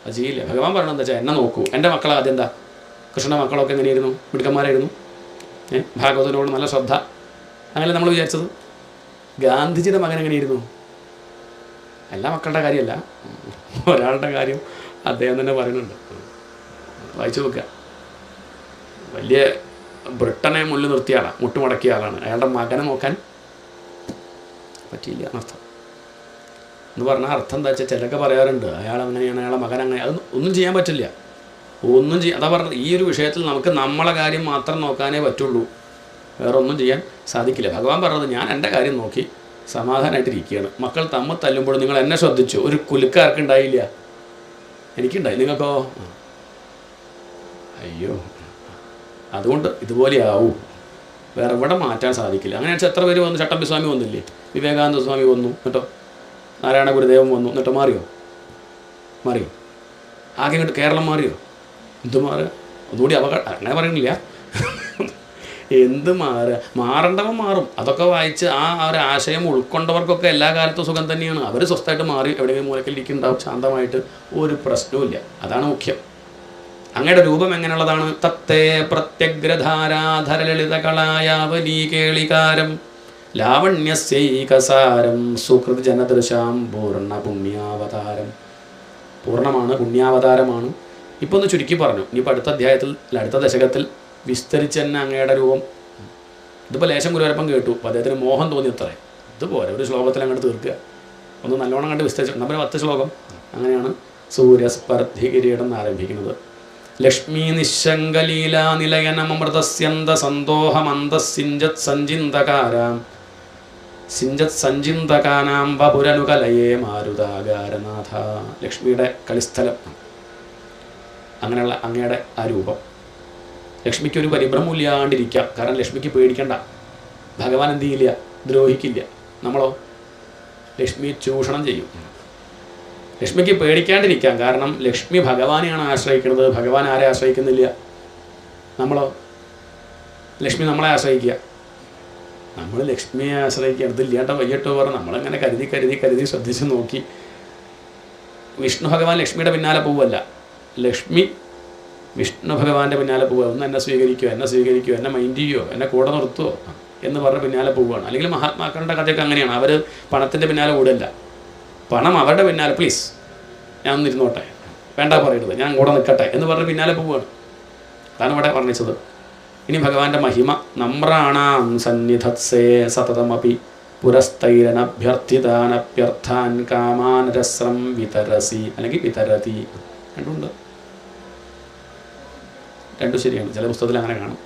അത് ചെയ്യില്ല. ഭഗവാൻ പറയണത് എന്താ വെച്ചാൽ എന്നെ നോക്കൂ. എൻ്റെ മക്കൾ ആദ്യം എന്താ? കൃഷ്ണ മക്കളൊക്കെ എങ്ങനെയായിരുന്നു? മിടുക്കന്മാരായിരുന്നു. ഭാഗവതനോട് നല്ല ശ്രദ്ധ. അങ്ങനെ നമ്മൾ വിചാരിച്ചത്. ഗാന്ധിജിയുടെ മകൻ എങ്ങനെയായിരുന്നു? എല്ലാ മക്കളുടെ കാര്യമല്ല, ഒരാളുടെ കാര്യം അദ്ദേഹം തന്നെ പറയുന്നുണ്ട്. വായിച്ചു നോക്കുക. വലിയ ബ്രിട്ടനെ മുന്നിൽ നിർത്തിയ ആളാണ്, മുട്ടുമടക്കിയ ആളാണ്. അയാളുടെ മകനെ നോക്കാൻ പറ്റിയില്ല എന്നർത്ഥം. എന്ന് പറഞ്ഞാൽ അർത്ഥം എന്താ വെച്ചാൽ ചിലരൊക്കെ പറയാറുണ്ട് അയാൾ അങ്ങനെയാണ്, അയാളെ മകൻ അങ്ങനെ. അത് ഒന്നും ചെയ്യാൻ പറ്റില്ല. അതാ പറഞ്ഞത്. ഈ ഒരു വിഷയത്തിൽ നമുക്ക് നമ്മളെ കാര്യം മാത്രം നോക്കാനേ പറ്റുള്ളൂ, വേറെ ഒന്നും ചെയ്യാൻ സാധിക്കില്ല. ഭഗവാൻ പറഞ്ഞത് ഞാൻ എൻ്റെ കാര്യം നോക്കി സമാധാനമായിട്ടിരിക്കുകയാണ്. മക്കൾ തമ്മിൽ തല്ലുമ്പോൾ നിങ്ങൾ എന്നെ ശ്രദ്ധിച്ചു. ഒരു കുലുക്കാർക്കുണ്ടായില്ല, എനിക്കുണ്ടായി. നിങ്ങൾക്കോ? അയ്യോ, അതുകൊണ്ട് ഇതുപോലെ ആവും, വേറെ എവിടെ മാറ്റാൻ സാധിക്കില്ല. അങ്ങനെ വെച്ചാൽ എത്ര പേര് വന്നു? ചട്ടമ്പി സ്വാമി വന്നില്ലേ? വിവേകാനന്ദ സ്വാമി വന്നു കേട്ടോ, നാരായണ ഗുരുദേവൻ വന്നു എന്നിട്ട് മാറിയോ? ആകെ ഇങ്ങോട്ട് കേരളം മാറിയോ? എന്ത് മാറുക? ഒന്നുകൂടി അങ്ങനെ പറയുന്നില്ല. എന്ത് മാറേണ്ടവൻ മാറും. അതൊക്കെ വായിച്ച് ആ ഒരു ആശയം ഉൾക്കൊണ്ടവർക്കൊക്കെ എല്ലാ കാലത്തും സുഖം തന്നെയാണ്. അവർ സ്വസ്ഥമായിട്ട് മാറി എവിടെയെങ്കിലും മൂലക്കിലിരിക്കുന്നുണ്ടാവും, ശാന്തമായിട്ട്, ഒരു പ്രശ്നവുമില്ല. അതാണ് മുഖ്യം. അങ്ങയുടെ രൂപം എങ്ങനെയുള്ളതാണ്? തത്തേ പ്രത്യഗ്രധാരാധരലളിതകളായാവലീ കേളികാരം ലാവണ്യസ്യൈകസാരം സുഹൃത് ജനദൃശാം പൂർണ്ണ പുണ്യാവതാരം. പൂർണ്ണമാണ്, പുണ്യാവതാരമാണ്. ഇപ്പോൾ ഒന്ന് ചുരുക്കി പറഞ്ഞു. ഇനിയിപ്പോൾ അടുത്ത അധ്യായത്തിൽ അടുത്ത ദശകത്തിൽ വിസ്തരിച്ച് തന്നെ അങ്ങയുടെ രൂപം. ഇതിപ്പോൾ ലേശം ഗുരുവായൂരപ്പൻ കേട്ടു, അപ്പോൾ അദ്ദേഹത്തിന് മോഹം തോന്നി അത്രേ. ഇതുപോലെ ഒരു ശ്ലോകത്തിൽ അങ്ങോട്ട് തീർക്കുക. ഒന്ന് നല്ലോണം കണ്ട് വിസ്തരിച്ചു. നമ്മൾ 10 ശ്ലോകം. അങ്ങനെയാണ് സൂര്യസ്പർദ്ധി കിരീടം എന്ന് ആരംഭിക്കുന്നത്. ലക്ഷ്മീ നിശങ്കലീലാ നിലയനമൃതസ്യന്ത സന്തോഹമന്തസിഞ്ചത് സഞ്ചിന്തകാരാം സിഞ്ചത് സഞ്ചിന്തകാനാം വപുരനുകലയേ മാരുതാകാരനാഥ. ലക്ഷ്മിയുടെ കളിസ്ഥലം. അങ്ങനെയുള്ള അങ്ങയുടെ ആ രൂപം. ലക്ഷ്മിക്കൊരു പരിഭ്രമമില്ലാണ്ടിരിക്കാം. കാരണം ലക്ഷ്മിക്ക് പേടിക്കണ്ട. ഭഗവാൻ എന്ത് ചെയ്യില്ല? ദ്രോഹിക്കില്ല. നമ്മളോ? ലക്ഷ്മി ചൂഷണം ചെയ്യും. ലക്ഷ്മിക്ക് പേടിക്കാണ്ടിരിക്കാം. കാരണം ലക്ഷ്മി ഭഗവാനെയാണ് ആശ്രയിക്കുന്നത്. ഭഗവാൻ ആരെ ആശ്രയിക്കുന്നില്ല? നമ്മളോ? ലക്ഷ്മി നമ്മളെ ആശ്രയിക്കുക. നമ്മൾ ലക്ഷ്മിയെ ആശ്രയിക്കുക. അടുത്തില്ലാണ്ട വയ്യട്ടോ പറഞ്ഞ് നമ്മളങ്ങനെ കരുതി ശ്രദ്ധിച്ച് നോക്കി. വിഷ്ണു ഭഗവാൻ ലക്ഷ്മിയുടെ പിന്നാലെ പോവല്ല, ലക്ഷ്മി വിഷ്ണു ഭഗവാന്റെ പിന്നാലെ പോവുക. ഒന്ന് എന്നെ സ്വീകരിക്കുമോ, എന്നെ മൈൻഡ് ചെയ്യുമോ, എന്നെ കൂടെ നിർത്തുമോ എന്ന് പറഞ്ഞ് പിന്നാലെ പോവുകയാണ്. അല്ലെങ്കിൽ മഹാത്മാക്കളുടെ കഥയൊക്കെ അങ്ങനെയാണ്. അവർ പണത്തിൻ്റെ പിന്നാലെ കൂടല്ല, പണം അവരുടെ പിന്നാലെ. പ്ലീസ് ഞാൻ ഒന്നിരുന്നോട്ടെ, വേണ്ട പറയരുത്, ഞാൻ കൂടെ നിൽക്കട്ടെ എന്ന് പറഞ്ഞ് പിന്നാലെ പോവുകയാണ്. അതാണ് ഇവിടെ വർണ്ണിച്ചത്. ഇനി ഭഗവാന്റെ മഹിമ. നമ്രാണാം സന്നിധത്സേ സതതമപി പുരസ്തൈരനഭ്യർത്ഥിതാനഭ്യർത്ഥാൻ കാമാനരസ്രം വിതരസി, അല്ലെങ്കിൽ വിതരതി. രണ്ടുണ്ട്, രണ്ടും ശരിയാണ്. ചില പുസ്തകത്തിൽ അങ്ങനെ കാണും.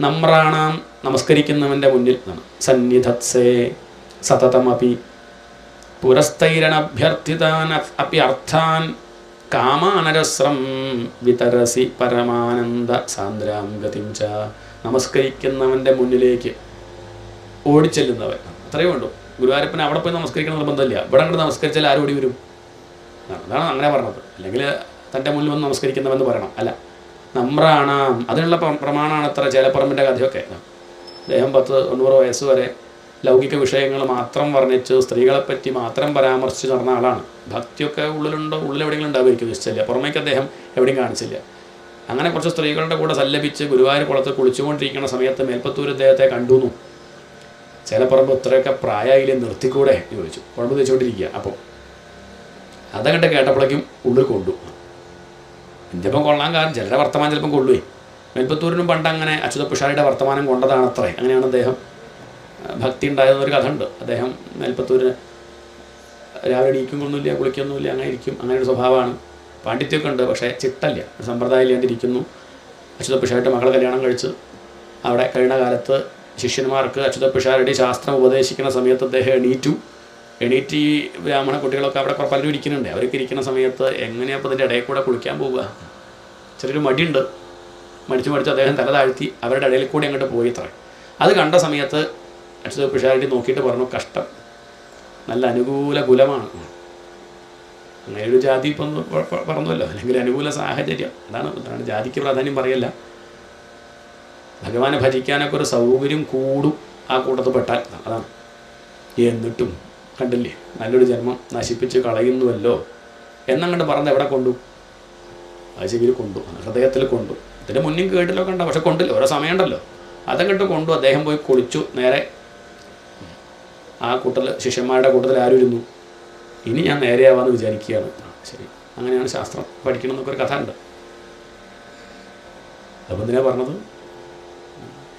നമ്രാണാം നമസ്കരിക്കുന്നവൻ്റെ മുന്നിൽ സന്നിധത്സേ സതതമപി പുരസ്തൈരനഭ്യർത്ഥിതാൻ അഭ്യർത്ഥാൻ കാമാനരസ്രം വിതരസി പരമാനന്ദ സാന്ദ്രാം ഗതിം ച. നമസ്കരിക്കുന്നവൻ്റെ മുന്നിലേക്ക് ഓടിച്ചെല്ലുന്നവൻ, അത്രയേ ഉള്ളൂ. ഗുരുവായൂരപ്പനെ അവിടെ പോയി നമസ്കരിക്കണം നിർബന്ധമില്ല. ഇവിടെ അങ്ങോട്ട് നമസ്കരിച്ചാൽ ആരും ഓടി വരും. അതാണ് അങ്ങനെ പറഞ്ഞത്. അല്ലെങ്കിൽ തൻ്റെ മുന്നിൽ വന്ന് നമസ്കരിക്കുന്നവെന്ന് പറയണം. അല്ല, നമ്രാണാം, അതിനുള്ള പ്രമാണമാണ് അത്ര ചേലപ്പറമ്പിൻ്റെ കഥയൊക്കെ. അദ്ദേഹം 90 വയസ്സ് വരെ ലൗകിക വിഷയങ്ങൾ മാത്രം വർണ്ണിച്ച് സ്ത്രീകളെപ്പറ്റി മാത്രം പരാമർശിച്ച് നടന്ന ആളാണ്. ഭക്തിയൊക്കെ ഉള്ളിലുണ്ടോ, ഉള്ളിലെവിടെയെങ്കിലും ഉണ്ടാവുമായിരിക്കും, നിശ്ചയില്ല. പുറമേക്ക് അദ്ദേഹം എവിടെയും കാണിച്ചില്ല. അങ്ങനെ കുറച്ച് സ്ത്രീകളുടെ കൂടെ സല്ലപിച്ച് ഗുരുവായൂർ കുളത്ത് കുളിച്ചുകൊണ്ടിരിക്കുന്ന സമയത്ത് മേൽപ്പത്തൂർ അദ്ദേഹത്തെ കണ്ടുന്നു. ചേലപ്പറമ്പ് ഇത്രയൊക്കെ പ്രായമായില്ലേ, നിർത്തിക്കൂടെ ചോദിച്ചു. കുഴമ്പ് തേച്ചുകൊണ്ടിരിക്കുക. അപ്പോൾ അതങ്ങട്ട് കേട്ടപ്പോഴേക്കും ഉള്ളിൽ കൊണ്ടു. ചിലപ്പം കൊള്ളാൻ കാരണം ചിലരുടെ വർത്തമാനം ചിലപ്പം കൊള്ളുവേ. മേൽപ്പത്തൂരിനും പണ്ട് അങ്ങനെ അച്യുതപ്പുഷാരിയുടെ വർത്തമാനം കൊണ്ടതാണത്രേ. അങ്ങനെയാണ് അദ്ദേഹം ഭക്തി ഉണ്ടായതെന്നൊരു കഥ ഉണ്ട്. അദ്ദേഹം മേൽപ്പത്തൂരിന് രാവിലെ എണീക്കൊന്നുമില്ല, കുളിക്കൊന്നുമില്ല, അങ്ങനെ ഇരിക്കും. അങ്ങനെ ഒരു സ്വഭാവമാണ്. പാണ്ഡിത്യമൊക്കെ ഉണ്ട്, പക്ഷേ ചിട്ടല്ല, ഒരു സമ്പ്രദായം ഇല്ലാണ്ടിരിക്കുന്നു. അച്യുതപ്പുഷാരിയുടെ മകളെ കല്യാണം കഴിച്ച് അവിടെ കഴിഞ്ഞ കാലത്ത് ശിഷ്യന്മാർക്ക് അച്യുതപ്പുഷാരിയുടെ ശാസ്ത്രം ഉപദേശിക്കുന്ന സമയത്ത് അദ്ദേഹം എണീറ്റ് ഈ ബ്രാഹ്മണ കുട്ടികളൊക്കെ അവിടെ പലരും ഇരിക്കുന്നുണ്ട്. അവരൊക്കെ ഇരിക്കുന്ന സമയത്ത് എങ്ങനെയാണ് അപ്പോൾ ഇതിൻ്റെ ഇടയിൽ കൂടെ കുളിക്കാൻ പോവുക? ചെറിയൊരു മടിയുണ്ട്. മടിച്ച് അദ്ദേഹം തല താഴ്ത്തി അവരുടെ ഇടയിൽ കൂടി അങ്ങോട്ട് പോയി അത്രേ. അത് കണ്ട സമയത്ത് അച്യുതപ്പുഷാരി നോക്കിയിട്ട് പറഞ്ഞു, കഷ്ടം, നല്ല അനുകൂല കുലമാണ്. അങ്ങനെ ഒരു ജാതി ഇപ്പം പറഞ്ഞല്ലോ, അല്ലെങ്കിൽ അനുകൂല സാഹചര്യം. അതാണ് ജാതിക്ക് പ്രാധാന്യം പറയല്ല. ഭഗവാനെ ഭജിക്കാനൊക്കെ ഒരു സൗകര്യം കൂടും ആ കൂട്ടത്തിൽ പെട്ടാൽ. അതാണ്. എന്നിട്ടും കണ്ടില്ലേ, നല്ലൊരു ജന്മം നശിപ്പിച്ച് കളയുന്നുവല്ലോ എന്നങ്ങോട്ട് പറഞ്ഞത് എവിടെ കൊണ്ടു? ആ ചെവിയിൽ കൊണ്ടു, ഹൃദയത്തിൽ കൊണ്ടു. ഇതിൻ്റെ മുന്നിൽ കേട്ടില്ലോ കണ്ട, പക്ഷെ കൊണ്ടില്ല, ഓരോ സമയമുണ്ടല്ലോ. അതങ്ങോട്ട് കൊണ്ടു. അദ്ദേഹം പോയി കുളിച്ചു. നേരെ ആ ശിഷ്യന്മാരുടെ കൂട്ടത്തിൽ ആരും ഇരുന്നു. ഇനി ഞാൻ നേരെയാവാന്ന് വിചാരിക്കുകയാണ്. ശരി, അങ്ങനെയാണ് ശാസ്ത്രം പഠിക്കണം എന്നൊക്കെ ഒരു കഥ ഉണ്ട്. അപ്പം എന്തിനാ പറഞ്ഞത്?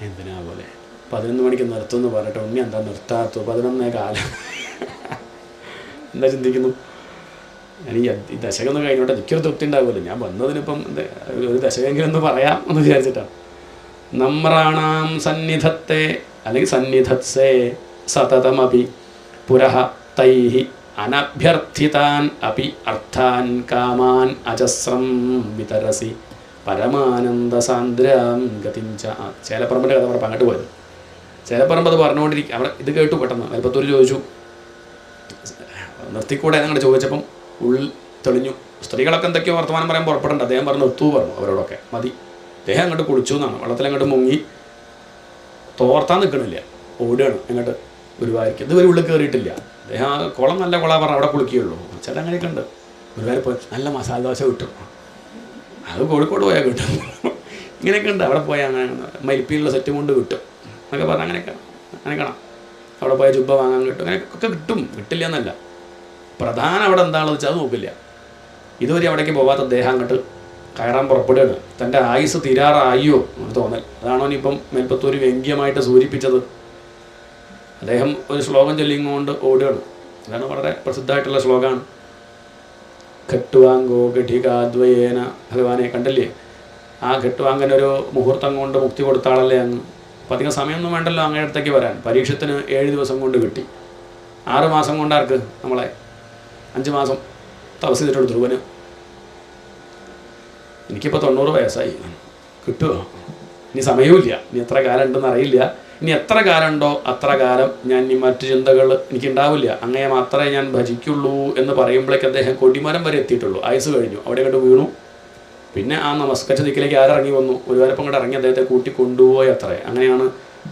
എന്തിനാ പോലെ 11 മണിക്ക് നിർത്തുമെന്ന് പറഞ്ഞിട്ട് ഉണ്ണി എന്താ നിർത്താത്തു? 11 കാലം എന്താ ചിന്തിക്കുന്നു? ഞാൻ ഈ ദശകം ഒന്ന് കഴിഞ്ഞോട്ടെ, എനിക്കൊരു തൃപ്തി ഉണ്ടാവുമല്ലോ. ഞാൻ വന്നതിനിപ്പം ഒരു ദശകമെങ്കിലും ഒന്ന് പറയാം എന്ന് വിചാരിച്ചിട്ടാണ്. നമ്രാണാം സന്നിധത്തെ, അല്ലെങ്കിൽ സന്നിധത്സേ സതതമപി പുരഃ തൈഹി അനഭ്യർത്ഥിതാൻ അപി അർത്ഥാൻ കാമാൻ അജസ്രം വിതരസി പരമാനന്ദ സാന്ദ്രാം ഗതിം ച. ചേലപ്പറമ്പിൻ്റെ കഥ പറഞ്ഞപ്പോൾ അങ്ങോട്ട് പോയത്. ചേലപ്പറമ്പ് അത് പറഞ്ഞുകൊണ്ടിരിക്കുക. അവിടെ ഇത് കേട്ടു. പെട്ടെന്ന് മേൽപ്പത്തൂർ ചോദിച്ചു, നിർത്തിക്കൂടെ എന്നങ്ങോട്ട് ചോദിച്ചപ്പം ഉള്ളിൽ തെളിഞ്ഞു. സ്ത്രീകളൊക്കെ എന്തൊക്കെയോ വർത്തമാനം പറയാൻ പുറപ്പെടേണ്ട. അദ്ദേഹം പറഞ്ഞു നിർത്തൂ പറഞ്ഞു അവരോടൊക്കെ. മതി. അദ്ദേഹം അങ്ങോട്ട് കുളിച്ചു എന്നാണ്. വെള്ളത്തിലങ്ങോട്ട് മുങ്ങി തോർത്താൻ നിൽക്കണില്ല, ഓടുകയാണ് അങ്ങോട്ട് ഗുരുവായൂർക്ക്. ഇതുവരെ ഉള്ളിൽ കയറിയിട്ടില്ല. അദ്ദേഹം ആ കുളം നല്ല കുള പറഞ്ഞാൽ അവിടെ കുളിക്കുകയുള്ളൂ. ചില അങ്ങനെയൊക്കെ ഉണ്ട്. ഗുരുവായൂർ പോയി നല്ല മസാല ദോശ കിട്ടും, അത് കോഴിക്കോട് പോയാൽ കിട്ടും. ഇങ്ങനെയൊക്കെ ഉണ്ട്. അവിടെ പോയാൽ അങ്ങനെ മയിൽപ്പിയിലുള്ള സെറ്റും കൊണ്ട് കിട്ടും എന്നൊക്കെ പറഞ്ഞാൽ അങ്ങനെ കാണാം. അവിടെ പോയാൽ ജുബ്ബ വാങ്ങാൻ കിട്ടും. അങ്ങനെയൊക്കെ കിട്ടും, കിട്ടില്ല എന്നല്ല. പ്രധാനം അവിടെ എന്താണെന്ന് വെച്ചാൽ അത് നോക്കില്ല. ഇതുവരെ അവിടേക്ക് പോകാത്ത അദ്ദേഹം അങ്ങോട്ട് കയറാൻ പുറപ്പെടുകയാണ്. തൻ്റെ ആയുസ് തീരാറായോ എന്ന് തോന്നൽ. അതാണോ ഇനിയിപ്പം മേൽപ്പത്തൂർ വ്യംഗ്യമായിട്ട് സൂചിപ്പിച്ചത്. അദ്ദേഹം ഒരു ശ്ലോകം ചൊല്ലിങ്ങോണ്ട് ഓടുകയാണ്. അതാണ് വളരെ പ്രസിദ്ധമായിട്ടുള്ള ശ്ലോകമാണ്. ഘട്ടുവാങ്കോ ഘടികാദ്വയേന. ഭഗവാനെ കണ്ടില്ലേ, ആ ഘട്ടുവാങ്കനൊരു മുഹൂർത്തം കൊണ്ട് മുക്തി കൊടുത്ത ആളല്ലേ അങ്ങ്. അപ്പം അധികം സമയമൊന്നും വേണ്ടല്ലോ അങ്ങനെ അടുത്തേക്ക് വരാൻ. പരീക്ഷത്തിന് 7 ദിവസം കൊണ്ട് കിട്ടി. 6 മാസം കൊണ്ടാർക്ക് നമ്മളെ 5 മാസം തപസ് ചെയ്തിട്ടുണ്ട് ധ്രുവന്. എനിക്കിപ്പോൾ 90 വയസ്സായി. കിട്ടുമോ? ഇനി സമയവുമില്ല. ഇനി എത്ര കാലം ഉണ്ടെന്ന് അറിയില്ല. ഇനി എത്ര കാലം ഉണ്ടോ അത്ര കാലം ഞാൻ ഇനി മറ്റു ചിന്തകൾ എനിക്കുണ്ടാവില്ല. അങ്ങനെ മാത്രമേ ഞാൻ ഭജിക്കുള്ളൂ എന്ന് പറയുമ്പോഴേക്ക് അദ്ദേഹം കൊടിമരം വരെ എത്തിയിട്ടുള്ളൂ. ആയുസ് കഴിഞ്ഞു. അവിടെ കണ്ട് വീണു. പിന്നെ ആ നമസ്കരിച്ച ദിക്കിലേക്ക് ആരിറങ്ങി വന്നു? ഗുരുവായൂരപ്പൻ കൂടെ ഇറങ്ങി അദ്ദേഹത്തെ കൂട്ടി കൊണ്ടുപോയി അത്രേ. അങ്ങനെയാണ്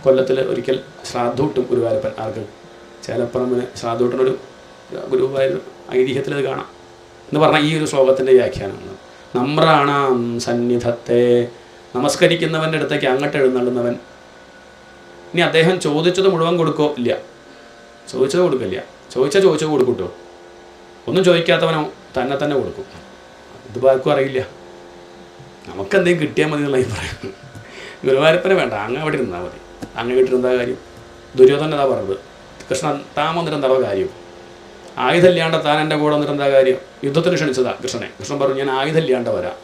കൊല്ലത്തിൽ ഒരിക്കൽ ശ്രാദ്ധൂട്ടും ഗുരുവായൂരപ്പൻ. ആർക്ക്? ചേലപ്പറമ്പിന് ശ്രാദ്ധൂട്ടിനൊരു ഗുരുവായൂർ ഐതിഹ്യത്തിൽ അത് കാണാം എന്ന് പറഞ്ഞാൽ ഈ ഒരു ശ്ലോകത്തിൻ്റെ വ്യാഖ്യാനമാണ്. നമ്രാണാം സന്നിധത്തെ. നമസ്കരിക്കുന്നവൻ്റെ അടുത്തേക്ക് അങ്ങോട്ട് എഴുന്നള്ളുന്നവൻ. ഇനി അദ്ദേഹം ചോദിച്ചത് മുഴുവൻ കൊടുക്കോ? ഇല്ല. ചോദിച്ചത് കൊടുക്കില്ല. ചോദിച്ചത് കൊടുക്കൂട്ടോ. ഒന്നും ചോദിക്കാത്തവനോ തന്നെ കൊടുക്കും. ഇത് ആർക്കും അറിയില്ല. നമുക്കെന്തെങ്കിലും കിട്ടിയാൽ മതി എന്നുള്ള പറയാം. ഗുരുവായൂരപ്പനെ വേണ്ട, അങ്ങ് അവിടെ ഇരുന്നാൽ മതി. അങ്ങ് വീട്ടിലെന്താ കാര്യം? ദുര്യോധന എന്താ പറഞ്ഞത്, കൃഷ്ണൻ താൻ വന്നിട്ട് എന്താ കാര്യം, ആയുധമില്ലാണ്ട് താൻ എൻ്റെ കൂടെ വന്നിട്ട് എന്താ കാര്യം, യുദ്ധത്തിന് ക്ഷണിച്ചതാ കൃഷ്ണനെ. കൃഷ്ണൻ പറഞ്ഞു ഞാൻ ആയുധമില്ലാണ്ട് വരാം.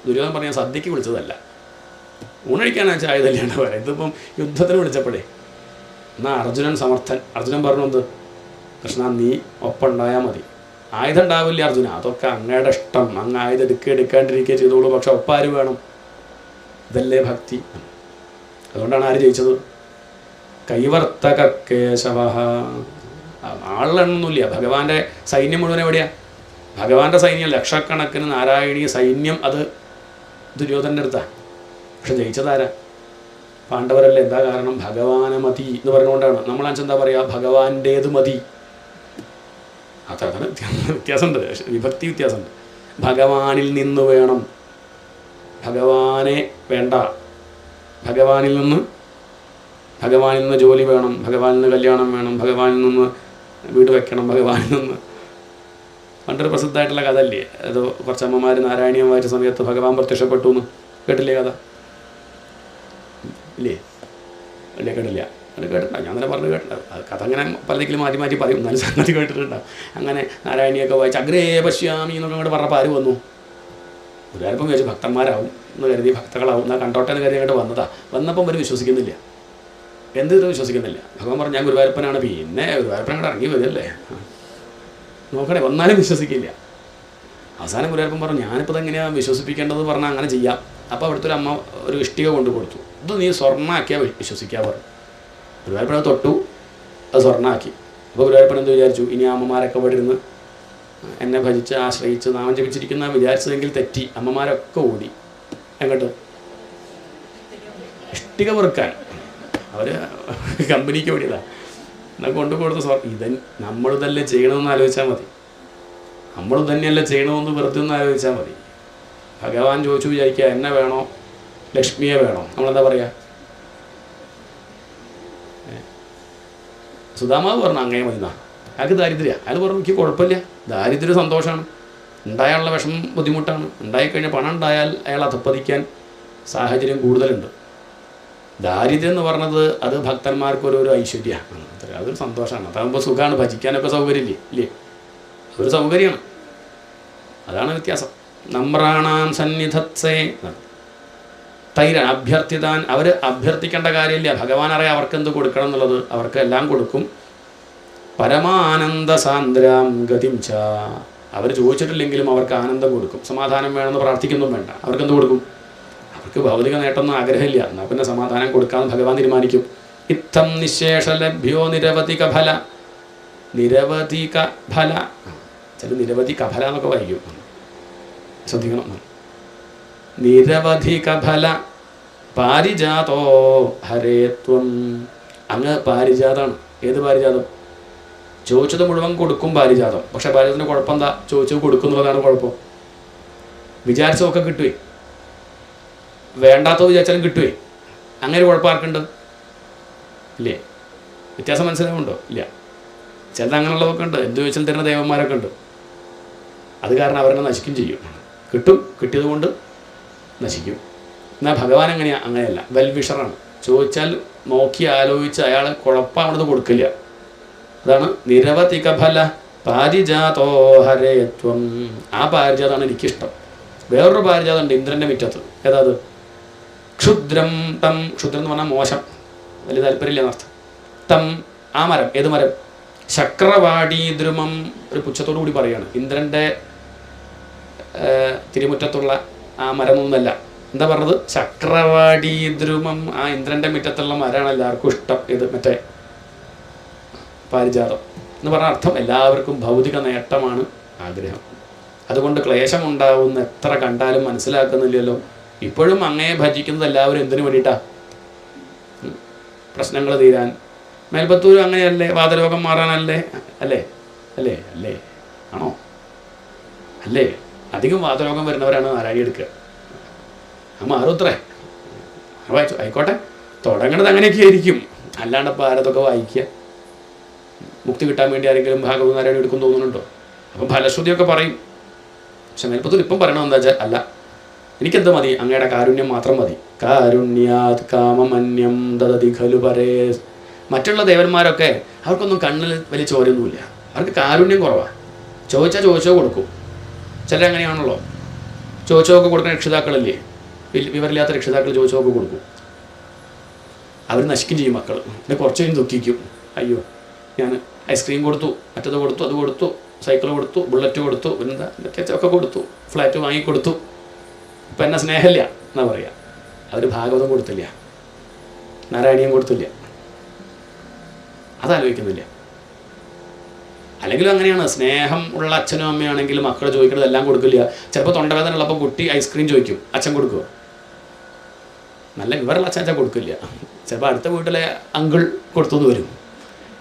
ദുര്യോധനൻ പറഞ്ഞു ഞാൻ സദ്യക്ക് വിളിച്ചതല്ല, ഊണഴിക്കാനാണ് വെച്ചാൽ ആയുധമില്ലാണ്ട് വരാം. ഇതിപ്പം യുദ്ധത്തിന് വിളിച്ചപ്പോഴേ. എന്നാൽ അർജുനൻ സമർത്ഥൻ. അർജുനൻ പറഞ്ഞു എന്ത്, കൃഷ്ണ നീ ഒപ്പം ഉണ്ടായാൽ മതി, ആയുധം ഉണ്ടാവില്ല അർജുന, അതൊക്കെ അങ്ങയുടെ ഇഷ്ടം, അങ്ങ് ആയുധം എടുക്കാണ്ടിരിക്കുക ചെയ്തോളൂ, പക്ഷെ ഒപ്പം ആര് വേണം, ഇതല്ലേ ഭക്തി. അതുകൊണ്ടാണ് ആര് ജയിച്ചത്, കൈവർത്തക കേശവ. ആളിലൊന്നുമില്ല, ഭഗവാന്റെ സൈന്യം മുഴുവൻ എവിടെയാണ്, ഭഗവാന്റെ സൈന്യം ലക്ഷക്കണക്കിന് നാരായണീയ സൈന്യം, അത് ദുര്യോധൻ്റെ അടുത്താണ്. പക്ഷെ ജയിച്ചതാരാ, പാണ്ഡവരല്ലേ. എന്താ കാരണം, ഭഗവാനെ മതി എന്ന് പറഞ്ഞുകൊണ്ടാണ്. നമ്മളെന്താ പറയുക, ഭഗവാന്റേത് മതി. അതാണ് വ്യത്യാസമുണ്ട്, വിഭക്തി വ്യത്യാസമുണ്ട്. ഭഗവാനിൽ നിന്ന് വേണം, ഭഗവാനെ വേണ്ട, ഭഗവാനിൽ നിന്ന് ജോലി വേണം, ഭഗവാനിൽ നിന്ന് കല്യാണം വേണം, ഭഗവാനിൽ നിന്ന് വീട് വെക്കണം, ഭഗവാനിൽ നിന്ന്. പണ്ടൊരു പ്രസിദ്ധമായിട്ടുള്ള കഥ അല്ലേ, അത് കുറച്ചമ്മമാർ നാരായണീയം വായിച്ച സമയത്ത് ഭഗവാൻ പ്രത്യക്ഷപ്പെട്ടു എന്ന് കേട്ടില്ലേ കഥ, ഇല്ലേ? വലിയ കേട്ടില്ല, അത് കേട്ടിട്ടുണ്ടോ? ഞാൻ തന്നെ പറഞ്ഞു കേട്ടിട്ടുണ്ടാവും. അത് കഥ അങ്ങനെ പലതിലും മാറ്റി പറയും, എന്നാലും സംഗതി കേട്ടിട്ടുണ്ടാവും. അങ്ങനെ നാരായണിയൊക്കെ വായിച്ച് അഗ്രേ പശ്യാമി എന്നൊക്കെ അങ്ങോട്ട് പറഞ്ഞപ്പോൾ ആര് വന്നു, ഗുരുവായൂരപ്പം വിചാരിച്ചു ഭക്തന്മാരാവും എന്ന് കരുതി, ഭക്തകളാവും എന്നാൽ കണ്ടോട്ടെ എന്ന് കരുതി അങ്ങോട്ട് വന്നതാ. വന്നപ്പം അവർ വിശ്വസിക്കുന്നില്ല, എന്തിനും വിശ്വസിക്കുന്നില്ല. ഭഗവാൻ പറഞ്ഞു ഞാൻ ഗുരുവായൂരപ്പനാണ്, പിന്നെ ഗുരുവായൂരപ്പൻ അങ്ങോട്ട് ഇറങ്ങി വരില്ലേ, നോക്കണേ, വന്നാലും വിശ്വസിക്കില്ല. അവസാനം ഗുരുവായൂരപ്പൻ പറഞ്ഞു ഞാനിപ്പോൾ ഇതെങ്ങനെയാണ് വിശ്വസിപ്പിക്കേണ്ടത് പറഞ്ഞാൽ അങ്ങനെ ചെയ്യാം. അപ്പോൾ അവിടുത്തെ ഒരു അമ്മ ഒരു ഇഷ്ടിക കൊണ്ട് കൊടുത്തു, ഇത് നീ സ്വർണ്ണമാക്കിയാൽ വിശ്വസിക്കാൻ പറഞ്ഞു. ഗുരുവായൂരപ്പൻ അത് തൊട്ടു, അത് സ്വർണ്ണമാക്കി. അപ്പോൾ ഗുരുവായൂരപ്പൻ എന്ത് വിചാരിച്ചു, ഇനി അമ്മമാരൊക്കെ ഇവിടെ ഇരുന്ന് എന്നെ ഭജിച്ച് ആശ്രയിച്ച് നാമം ജപിച്ചിരിക്കുന്ന വിചാരിച്ചതെങ്കിൽ തെറ്റി. അമ്മമാരൊക്കെ ഓടി എങ്ങോട്ട്, ഇഷ്ടിക വെറുക്കാൻ. അവർ കമ്പനിക്ക് ഓടിയതാണ്. എന്നാൽ കൊണ്ടു കൊടുത്ത നമ്മളിതല്ലേ ചെയ്യണമെന്ന് ആലോചിച്ചാൽ മതി, നമ്മൾ തന്നെയല്ലേ ചെയ്യണമെന്ന് വെറുതെ ഒന്ന് ആലോചിച്ചാൽ മതി. ഭഗവാൻ ചോദിച്ചു വിചാരിക്കുക എന്നെ വേണോ ലക്ഷ്മിയെ വേണോ, നമ്മളെന്താ പറയുക, സുധാമാവ് പറഞ്ഞു അങ്ങനെ മതി എന്നാ. അയാൾക്ക് ദാരിദ്ര്യ, അയാൾ പറഞ്ഞു എനിക്ക് കുഴപ്പമില്ല, ദാരിദ്ര്യം സന്തോഷമാണ്, ഉണ്ടായാലുള്ള വിഷമം ബുദ്ധിമുട്ടാണ്, ഉണ്ടായിക്കഴിഞ്ഞാൽ പണം ഉണ്ടായാൽ അയാൾ അധപ്പതിക്കാൻ സാഹചര്യം കൂടുതലുണ്ട്. ദാരിദ്ര്യം എന്ന് പറഞ്ഞത് അത് ഭക്തന്മാർക്കൊരു ഐശ്വര്യമാണ്, അതൊരു സന്തോഷമാണ്. അതാകുമ്പോൾ സുഖമാണ്, ഭജിക്കാനൊക്കെ സൗകര്യമില്ലേ, ഇല്ലേ, അതൊരു സൗകര്യമാണ്. അതാണ് വ്യത്യാസം. നമ്രാണാം സന്നിധത്സേ തൈര അഭ്യർത്ഥിതാൻ, അവർ അഭ്യർത്ഥിക്കേണ്ട കാര്യമില്ല, ഭഗവാൻ അറിയാം അവർക്ക് എന്ത് കൊടുക്കണം എന്നുള്ളത്, അവർക്ക് എല്ലാം കൊടുക്കും. പരമാനന്ദ സാന്ദ്രാം ഗതിം ച, അവർ ചോദിച്ചിട്ടില്ലെങ്കിലും അവർക്ക് ആനന്ദം കൊടുക്കും. സമാധാനം വേണമെന്ന് പ്രാർത്ഥിക്കൊന്നും വേണ്ട, അവർക്ക് എന്ത് കൊടുക്കും, അവർക്ക് ഭൗതിക നേട്ടമൊന്നും ആഗ്രഹമില്ല, എന്നാൽ പിന്നെ സമാധാനം കൊടുക്കാമെന്ന് ഭഗവാൻ തീരുമാനിക്കും. ഇത്തം നിശേഷലഭ്യോ നിരവധിക ഫല, നിരവധിക ഫല, ചില നിരവധി കഫല എന്നൊക്കെ വായിക്കും, ശ്രദ്ധിക്കണം. നിരവധിക ഫല പാരിജാതോ ഹരേത്വം, അങ്ങ് പാരിജാതാണ്. ഏത് പാരിജാതം, ചോദിച്ചത് മുഴുവൻ കൊടുക്കും പാരിജാതം. പക്ഷെ പാരിജാതത്തിന് കുഴപ്പം എന്താ, ചോദിച്ചത് കൊടുക്കുന്നുള്ളതാണ് കുഴപ്പം. വിചാരിച്ചതൊക്കെ കിട്ടുവേ, വേണ്ടാത്തത് വിചാരിച്ചാലും കിട്ടുവേ. അങ്ങനെ കുഴപ്പം ആർക്കുണ്ട്, ഇല്ലേ? വ്യത്യാസം മനസ്സിലാവുന്നുണ്ടോ? ഇല്ല. ചിലത് അങ്ങനെയുള്ളതൊക്കെ ഉണ്ട്, എന്ത് ചോദിച്ചാൽ തരുന്ന ദേവന്മാരൊക്കെ ഉണ്ട്. അത് കാരണം അവരെന്നെ നശിക്കും ചെയ്യും. കിട്ടും, കിട്ടിയത് കൊണ്ട് നശിക്കും. എന്നാൽ ഭഗവാൻ എങ്ങനെയാണ്, അങ്ങനെയല്ല, വെൽവിഷറാണ്. ചോദിച്ചാൽ നോക്കി ആലോചിച്ച് അയാൾ കുഴപ്പം അവിടുന്ന് കൊടുക്കില്ല. അതാണ് നിരവധിക ഫല പാരിജാതോ ഹരേത്വം. ആ പാരിജാതമാണ് എനിക്കിഷ്ടം. വേറൊരു പാരിജാതം ഉണ്ട് ഇന്ദ്രൻ്റെ മുറ്റത്ത്. ഏതാത്, ക്ഷുദ്രം തം, ക്ഷുദ്രം എന്ന് പറഞ്ഞാൽ മോശം, വലിയ താല്പര്യമില്ല എന്നർത്ഥം. തം, ആ മരം, ഏത് മരം, ശക്രവാടീദ്രുമം. ഒരു പുച്ഛത്തോടു കൂടി പറയുകയാണ്, ഇന്ദ്രൻ്റെ തിരുമുറ്റത്തുള്ള ആ മരമൊന്നുമല്ല. എന്താ പറഞ്ഞത്, ശക്രവാടീദ്രുമം, ആ ഇന്ദ്രൻ്റെ മുറ്റത്തുള്ള മരമാണ് എല്ലാവർക്കും ഇഷ്ടം. ഇത് മറ്റേ പാരിജാതം എന്ന് പറഞ്ഞ അർത്ഥം എല്ലാവർക്കും ഭൗതിക നേട്ടമാണ് ആഗ്രഹം. അതുകൊണ്ട് ക്ലേശമുണ്ടാവുന്ന എത്ര കണ്ടാലും മനസ്സിലാക്കുന്നില്ലല്ലോ. ഇപ്പോഴും അങ്ങയെ ഭജിക്കുന്നത് എല്ലാവരും എന്തിനു വേണ്ടിയിട്ടാണ്, പ്രശ്നങ്ങൾ തീരാൻ. മേൽപ്പത്തൂർ അങ്ങനെയല്ലേ, വാതരോഗം മാറാനല്ലേ, അല്ലേ അല്ലേ അല്ലേ ആണോ, അല്ലേ? അധികം വാതരോഗം വരുന്നവരാണ് നാരായണി എടുക്കുക. ആ മാറുത്രേ, വായിച്ചു ആയിക്കോട്ടെ, തുടങ്ങണത് അങ്ങനെയൊക്കെ ആയിരിക്കും. അല്ലാണ്ടപ്പോൾ ആരതൊക്കെ വായിക്കുക, മുക്തി കിട്ടാൻ വേണ്ടി ആരെങ്കിലും ഭാഗവത നാരായണി എടുക്കും തോന്നുന്നുണ്ടോ? അപ്പം ഫലശ്രുതിയൊക്കെ പറയും. പക്ഷെ മേൽപ്പത്തൂർ ഇപ്പം പറയണത് എന്താ വെച്ചാൽ, അല്ല, എനിക്കെന്ത് മതി, അങ്ങയുടെ കാരുണ്യം മാത്രം മതി. കാരുണ്യാത് കാമമന്യം ദദതി ഖലു പരേ മറ്റുള്ള ദേവന്മാരൊക്കെ അവർക്കൊന്നും കണ്ണിൽ വലിയ ചോരയൊന്നുമില്ല, അവർക്ക് കാരുണ്യം കുറവാണ്. ചോദിച്ചാൽ ചോദിച്ചോ കൊടുക്കും. ചിലരങ്ങനെയാണല്ലോ, ചോദിച്ചോക്കെ കൊടുക്കുന്ന രക്ഷിതാക്കളില്ലേ, വിവരമില്ലാത്ത രക്ഷിതാക്കൾ ചോദിച്ചോക്കെ കൊടുക്കും. അവർ നശിക്കും ചെയ്യും മക്കൾ. പിന്നെ കുറച്ച് കഴിഞ്ഞ് ദുഃഖിക്കും, അയ്യോ ഞാൻ ഐസ്ക്രീം കൊടുത്തു, മറ്റത് കൊടുത്തു, അത് കൊടുത്തു, സൈക്കിൾ കൊടുത്തു, ബുള്ളറ്റ് കൊടുത്തു, പിന്നെന്താ ഒക്കെ കൊടുത്തു, ഫ്ലാറ്റ് വാങ്ങിക്കൊടുത്തു, ഇപ്പം എന്നെ സ്നേഹമില്ല എന്നാ പറയുക. അവർ ഭാഗവതം കൊടുത്തില്ല, നാരായണീയം കൊടുത്തില്ല, അതാലോചിക്കുന്നില്ല. അല്ലെങ്കിലും അങ്ങനെയാണ്, സ്നേഹം ഉള്ള അച്ഛനും അമ്മയാണെങ്കിൽ മക്കൾ ചോദിക്കുന്നത് എല്ലാം കൊടുക്കില്ല. ചിലപ്പോൾ തൊണ്ടവേദന ഉള്ളപ്പോൾ കുട്ടി ഐസ്ക്രീം ചോദിക്കും, അച്ഛൻ കൊടുക്കുക. നല്ല വിവരമുള്ള അച്ഛൻ കൊടുക്കില്ല. ചിലപ്പോൾ അടുത്ത വീട്ടിലെ അങ്കിൾ കൊടുത്തുനിന്ന് വരും.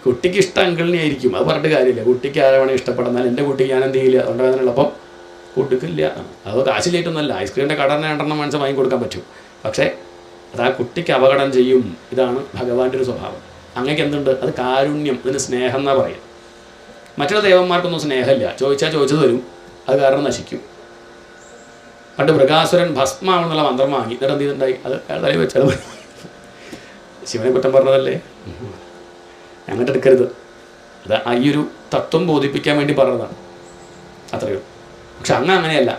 കുട്ടിക്ക് ഇഷ്ടം അങ്കിളിനെ ആയിരിക്കും, അത് പറഞ്ഞിട്ട് കാര്യമില്ല. കുട്ടിക്ക് ആരെ വേണമെങ്കിൽ ഇഷ്ടപ്പെടുന്നാൽ എൻ്റെ കുട്ടിക്ക് ഞാൻ എന്ത് ചെയ്യില്ല, തൊണ്ടവേദന ഉള്ളപ്പം കൊടുക്കില്ല. അത് കാശിലേറ്റൊന്നുമല്ല, ഐസ്ക്രീമിൻ്റെ കടനെ 2 മനസ്സ് വാങ്ങി കൊടുക്കാൻ പറ്റും, പക്ഷേ അത് ആ കുട്ടിക്ക് അപകടം ചെയ്യും. ഇതാണ് ഭഗവാന്റെ ഒരു സ്വഭാവം. അങ്ങേക്ക് എന്തുണ്ട്, അത് കാരുണ്യം, അതിന് സ്നേഹം എന്നാ പറയാം. മറ്റുള്ള ദേവന്മാർക്കൊന്നും സ്നേഹമില്ല, ചോദിച്ചാൽ ചോദിച്ചത് വരും, അത് കാരണം നശിക്കും. പണ്ട് മൃഗാസുരൻ ഭസ്മാവെന്നുള്ള മന്ത്രം വാങ്ങി, എന്നിട്ട് എന്ത് ചെയ്തിട്ടുണ്ടായി, അത് തലയിൽ വെച്ചാൽ ശിവനെ കുറ്റം പറഞ്ഞതല്ലേ, അങ്ങോട്ട് എടുക്കരുത്. അത് ഈ ഒരു തത്വം ബോധിപ്പിക്കാൻ വേണ്ടി പറഞ്ഞതാണ്, അത്രയും. പക്ഷെ അങ്ങനെയല്ല,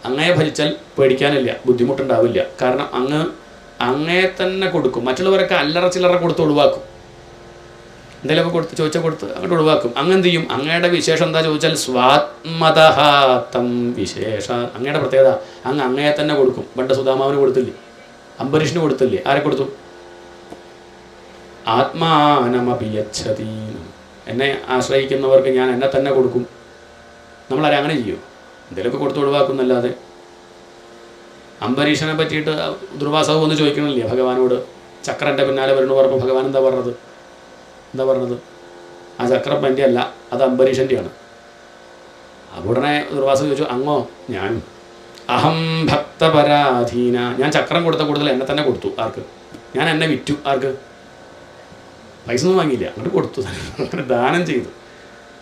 അങ്ങയെ ഭജിച്ചാൽ പേടിക്കാനില്ല, ബുദ്ധിമുട്ടുണ്ടാവില്ല. കാരണം അങ്ങയെ തന്നെ കൊടുക്കും. മറ്റുള്ളവരൊക്കെ അല്ലറ ചില്ലറ കൊടുത്ത് ഒഴിവാക്കും, എന്തെങ്കിലുമൊക്കെ കൊടുത്ത് ചോദിച്ചാൽ കൊടുത്ത് അങ്ങോട്ട് ഒഴിവാക്കും. അങ്ങെന്ത് ചെയ്യും, അങ്ങയുടെ വിശേഷം എന്താ ചോദിച്ചാൽ സ്വാത്മതം വിശേഷ, അങ്ങയുടെ പ്രത്യേകത അങ്ങയെ തന്നെ കൊടുക്കും. പണ്ട് സുധാമാവിന് കൊടുത്തില്ലേ, അംബരീഷിന് കൊടുത്തില്ലേ, ആരെ കൊടുത്തു, ആത്മാനമപിയച്ഛതി, എന്നെ ആശ്രയിക്കുന്നവർക്ക് ഞാൻ എന്നെ തന്നെ കൊടുക്കും. നമ്മളാരെ അങ്ങനെ ചെയ്യുമോ, എന്തെങ്കിലുമൊക്കെ കൊടുത്ത് ഒഴിവാക്കുന്നല്ലാതെ. അംബരീഷനെ പറ്റിയിട്ട് ദുർവാസാവ് ഒന്ന് ചോദിക്കണില്ലേ ഭഗവാനോട്, ചക്രൻ്റെ പിന്നാലെ വരുന്നു പറഞ്ഞപ്പോൾ ഭഗവാൻ എന്താ പറഞ്ഞത്, ആ ചക്രം എൻ്റെ അല്ല, അത് അംബരീഷൻ്റെയാണ്. അപ്പോൾ ഉടനെ ദുർവാസാവ് ചോദിച്ചു, അങ്ങോ ഞാൻ അഹം ഭക്തപരാധീന, ഞാൻ ചക്രം കൊടുത്ത കൂടുതൽ എന്നെ തന്നെ കൊടുത്തു. ആർക്ക്, ഞാൻ എന്നെ വിറ്റു. ആർക്ക്, പൈസ ഒന്നും വാങ്ങിയില്ല, അങ്ങോട്ട് കൊടുത്തു, അങ്ങനെ ദാനം ചെയ്തു.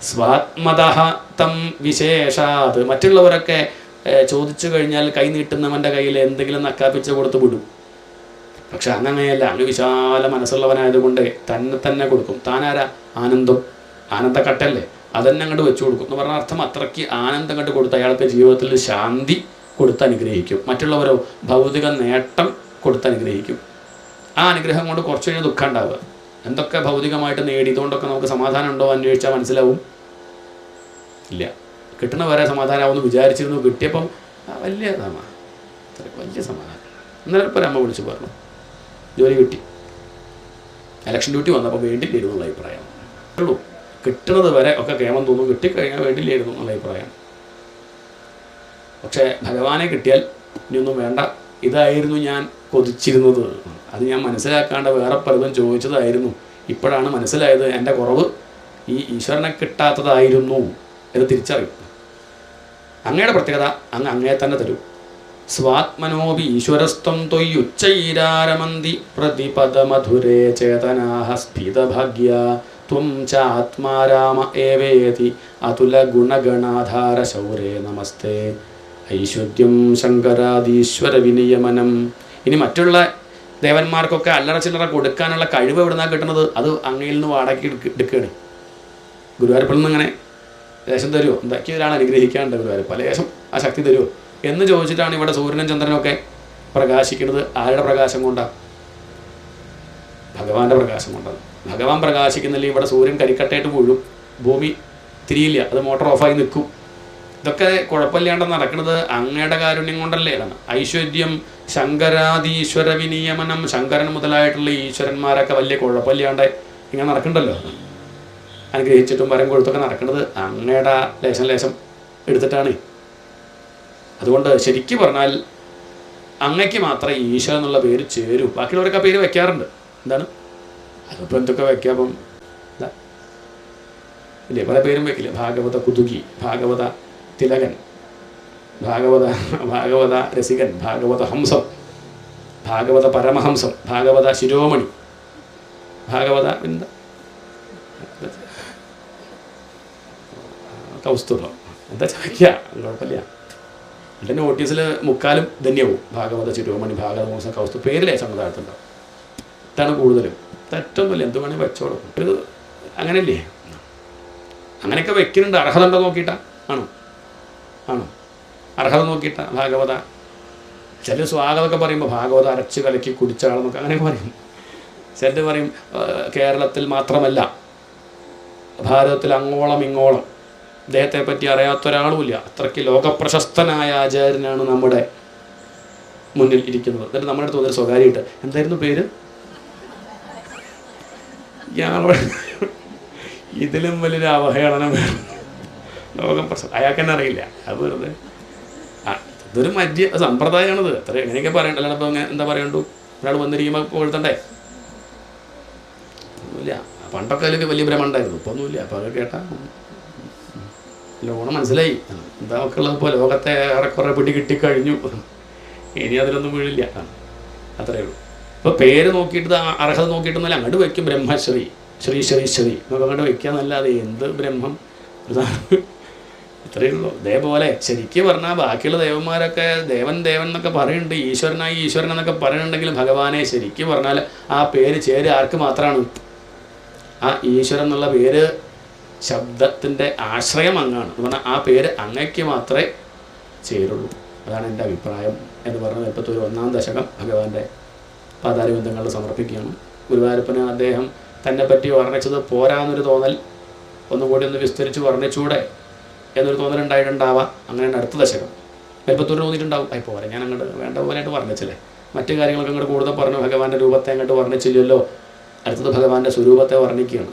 സ്വാത്മതഃ തം വിശേഷാത്, മറ്റുള്ളവരൊക്കെ ചോദിച്ചു കഴിഞ്ഞാൽ കൈ നീട്ടുന്നവൻ്റെ കയ്യിൽ എന്തെങ്കിലും നക്കാപ്പിച്ച് കൊടുത്ത് വിടും. പക്ഷെ അങ്ങനെയല്ല, അങ്ങ് വിശാല മനസ്സുള്ളവനായതുകൊണ്ട് തന്നെ കൊടുക്കും. താനാരാ, ആനന്ദക്കട്ടല്ലേ, അതന്നെ അങ്ങോട്ട് വെച്ചു കൊടുക്കും എന്ന് പറഞ്ഞ അർത്ഥം. അത്രയ്ക്ക് ആനന്ദം കണ്ട് കൊടുത്ത് അയാൾക്ക് ജീവിതത്തിൽ ശാന്തി കൊടുത്ത് അനുഗ്രഹിക്കും. മറ്റുള്ളവരോ ഭൗതിക നേട്ടം കൊടുത്ത് അനുഗ്രഹിക്കും. ആ അനുഗ്രഹം കൊണ്ട് കുറച്ച് കഴിഞ്ഞാൽ ദുഃഖം ഉണ്ടാവുക. എന്തൊക്കെ ഭൗതികമായിട്ട് നേടിയതുകൊണ്ടൊക്കെ നമുക്ക് സമാധാനം ഉണ്ടോ അന്വേഷിച്ചാൽ മനസ്സിലാവും, ഇല്ല. കിട്ടണ വരെ സമാധാനമാവുമെന്ന് വിചാരിച്ചിരുന്നു, കിട്ടിയപ്പം വലിയ സമാധാനം. ഇന്നലെ ഇപ്പോൾ അമ്മ വിളിച്ച് പറഞ്ഞു, ജോലി കിട്ടി, ഇലക്ഷൻ ഡ്യൂട്ടി വന്നപ്പോൾ വേണ്ടിയില്ലായിരുന്നു എന്നുള്ള അഭിപ്രായം ഉള്ളൂ. കിട്ടുന്നത് വരെ ഒക്കെ കേമം തോന്നും, കിട്ടിക്കഴിഞ്ഞാൽ വേണ്ടിയില്ലായിരുന്നു എന്നുള്ള അഭിപ്രായം. പക്ഷേ ഭഗവാനെ കിട്ടിയാൽ ഇനിയൊന്നും വേണ്ട, ഇതായിരുന്നു ഞാൻ കൊതിച്ചിരുന്നത്. അത് ഞാൻ മനസ്സിലാക്കാണ്ട് വേറെ പലതും ചോദിച്ചതായിരുന്നു. ഇപ്പോഴാണ് മനസ്സിലായത് എൻ്റെ കുറവ് ഈ ഈശ്വരനെ കിട്ടാത്തതായിരുന്നു എന്ന് തിരിച്ചറിയും. അങ്ങയുടെ പ്രത്യേകത അങ്ങയെ തന്നെ തരും. സ്വാത്മനോപി ഈശ്വരസ്ത്വം ത്വയ്യുച്ചൈരാരമന്തി പ്രതിപദമധുരേ ചേതനാഃ സ്ഫീതഭാഗ്യ ത്വം ചാത്മാരാമ ഏവേതി അതുല ഗുണഗണാധാര ശൗരേ നമസ്തേ ഐശ്വര്യം ശങ്കരാദീശ്വര വിനിയമനം. ഇനി മറ്റുള്ള ദേവന്മാർക്കൊക്കെ അല്ലറ ചില്ലറ കൊടുക്കാനുള്ള കഴിവ് എവിടെ നിന്നാണ് കിട്ടുന്നത്, അത് അങ്ങയിൽ നിന്ന് വാടകയ്ക്ക് എടുക്കുകയാണ്. ഗുരുവായൂരപ്പള്ളിൽ നിന്ന് ഇങ്ങനെ ലേശം തരുമോ, എന്താക്കി ഒരാൾ അനുഗ്രഹിക്കാണ്ട് ഗുരുവായൂരപ്പ ലേശം ആ ശക്തി തരുമോ എന്ന് ചോദിച്ചിട്ടാണ് ഇവിടെ സൂര്യനും ചന്ദ്രനൊക്കെ പ്രകാശിക്കുന്നത്. ആരുടെ പ്രകാശം കൊണ്ടാണ്, ഭഗവാന്റെ പ്രകാശം കൊണ്ടാണ്. ഭഗവാൻ പ്രകാശിക്കുന്നില്ലെങ്കിൽ ഇവിടെ സൂര്യൻ കരിക്കട്ടയിട്ട് വീഴും, ഭൂമി തിരിയില്ല, അത് മോട്ടോർ ഓഫായി നിൽക്കും. ഇതൊക്കെ കുഴപ്പമില്ലാണ്ട് നടക്കുന്നത് അങ്ങയുടെ കാരുണ്യം കൊണ്ടല്ലേ. അതാണ് ഐശ്വര്യം ശങ്കരാദീശ്വര വിനിയമനം. ശങ്കരൻ മുതലായിട്ടുള്ള ഈശ്വരന്മാരൊക്കെ വലിയ കുഴപ്പമില്ലാണ്ട് ഇങ്ങനെ നടക്കണ്ടല്ലോ, അനുഗ്രഹിച്ചിട്ടും വരം കൊടുത്തൊക്കെ നടക്കുന്നത് അങ്ങയുടെ ലേശം എടുത്തിട്ടാണ്. അതുകൊണ്ട് ശരിക്കും പറഞ്ഞാൽ അങ്ങയ്ക്ക് മാത്രമേ ഈശ്വരൻ എന്നുള്ള പേര് ചേരൂ. ബാക്കിയുള്ളവരൊക്കെ പേര് വെക്കാറുണ്ട്. എന്താണ് അതിപ്പോൾ എന്തൊക്കെ വെക്കാം, എന്താ ഇല്ലേ, പല പേരും വെക്കില്ല. ഭാഗവത കുതുകി, ഭാഗവത തിലകൻ, ഭാഗവത രസികൻ, ഭാഗവത ഹംസം, ഭാഗവത പരമഹംസം, ഭാഗവത ശിരോമണി, ഭാഗവത എന്താ കൗസ്തുഭം, എന്താ ചോദിക്കുക, കുഴപ്പമില്ല. എൻ്റെ നോട്ടീസിൽ മുക്കാലും ധന്യവും ഭാഗവത ശിരോമണി, ഭാഗവത ഹംസം, കൗസ്തു പേരിലെ സമുദായത്തിലുണ്ടാവും. ഇതാണ് കൂടുതലും. തെറ്റൊന്നുമില്ല, എന്ത് വേണമെങ്കിൽ വെച്ചോളൂ. ഒരു അങ്ങനെയല്ലേ, അങ്ങനെയൊക്കെ വെക്കുന്നുണ്ട്. അർഹത ഉണ്ടോ നോക്കിയിട്ടാ? ആണോ അർഹത നോക്കിയിട്ടാ? ഭാഗവത ചില സ്വാഗതമൊക്കെ പറയുമ്പോൾ ഭാഗവത അരച്ച് കലക്കി കുടിച്ച ആളെന്നൊക്കെ അങ്ങനെ പറയും. ചിലർ പറയും കേരളത്തിൽ മാത്രമല്ല ഭാരതത്തിൽ അങ്ങോളം ഇങ്ങോളം അദ്ദേഹത്തെ പറ്റി അറിയാത്ത ഒരാളുമില്ല. അത്രയ്ക്ക് ലോകപ്രശസ്തനായ ആചാര്യനാണ് നമ്മുടെ മുന്നിൽ ഇരിക്കുന്നത്. എന്നിട്ട് നമ്മുടെ അടുത്ത് വന്നൊരു സ്വകാര്യമായിട്ട് എന്തായിരുന്നു പേര്? ഇയാളോട് ഇതിലും വലിയൊരു അവഹേളനം ലോകം അയാൾക്ക് തന്നെ അറിയില്ല. അത് വെറുതെ ഇതൊരു മധ്യ സമ്പ്രദായമാണിത്. അത്ര എങ്ങനെയൊക്കെ പറയണ്ട. അല്ലാണ്ട് ഇപ്പോൾ എന്താ പറയണ്ടു, ഒരാൾ വന്നിരിക്കുമ്പോൾ പോഴ്ത്തണ്ടേ? ഒന്നുമില്ല. പണ്ടൊക്കെ അതിലൊക്കെ വലിയ ഭ്രമണ്ടായിരുന്നു, ഇപ്പോൾ ഒന്നുമില്ല. അപ്പോൾ അതൊക്കെ കേട്ടാൽ ലോണം മനസ്സിലായി എന്താ ഒക്കെ ഉള്ളത്. ഇപ്പോൾ ലോകത്തെ ഏറെക്കുറെ പിടി കിട്ടിക്കഴിഞ്ഞു, ഇനി അതിലൊന്നും വീഴില്ല. അത്രയേ ഉള്ളൂ. ഇപ്പോൾ പേര് നോക്കിയിട്ട് അർഹത നോക്കിയിട്ടൊന്നുമല്ല, അങ്ങോട്ട് വയ്ക്കും ബ്രഹ്മശ്രീ ശ്രീ ശ്രീ ശ്രീ എന്നൊക്കെ അങ്ങോട്ട് വയ്ക്കാന്നല്ലാതെ എന്ത് ബ്രഹ്മം, ഇത്രയേ ഉള്ളൂ. ഇതേപോലെ ശരിക്കും പറഞ്ഞാൽ ബാക്കിയുള്ള ദേവന്മാരൊക്കെ ദേവൻ എന്നൊക്കെ പറയുന്നുണ്ട്, ഈശ്വരനായി ഈശ്വരൻ എന്നൊക്കെ പറയുന്നുണ്ടെങ്കിലും ഭഗവാനെ ശരിക്കും പറഞ്ഞാൽ ആ പേര് ചേര് ആർക്ക് മാത്രമാണ്? ആ ഈശ്വരൻ എന്നുള്ള പേര് ശബ്ദത്തിൻ്റെ ആശ്രയം അങ്ങാണ് എന്ന് പറഞ്ഞാൽ ആ പേര് അങ്ങയ്ക്ക് മാത്രമേ ചേരുള്ളൂ. അതാണ് എൻ്റെ അഭിപ്രായം എന്ന് പറഞ്ഞ് ഇപ്പോഴത്തെ ഒരു 1-ാം ദശകം ഭഗവാന്റെ പാതാരബന്ധങ്ങളിൽ സമർപ്പിക്കുകയാണ്. ഗുരുവായൂരപ്പന് അദ്ദേഹം തന്നെ പറ്റി വർണ്ണിച്ചത് പോരാന്നൊരു തോന്നൽ, ഒന്നുകൂടി ഒന്ന് വിസ്തരിച്ച് വർണ്ണിച്ചൂടെ എന്നൊരു തോന്നലുണ്ടായിട്ടുണ്ടാവാം. അങ്ങനെയാണ് അടുത്ത ദശകം മേൽപ്പത്തൂർ തോന്നിയിട്ടുണ്ടാവും, പോരാ ഞാൻ അങ്ങോട്ട് വേണ്ട പോലെയായിട്ട് വർണ്ണിച്ചില്ലേ, മറ്റു കാര്യങ്ങളൊക്കെ അങ്ങോട്ട് കൂടുതൽ പറഞ്ഞു, ഭഗവാന്റെ രൂപത്തെ അങ്ങോട്ട് വർണ്ണിച്ചില്ലല്ലോ. അടുത്തത് ഭഗവാന്റെ സ്വരൂപത്തെ വർണ്ണിക്കുകയാണ്.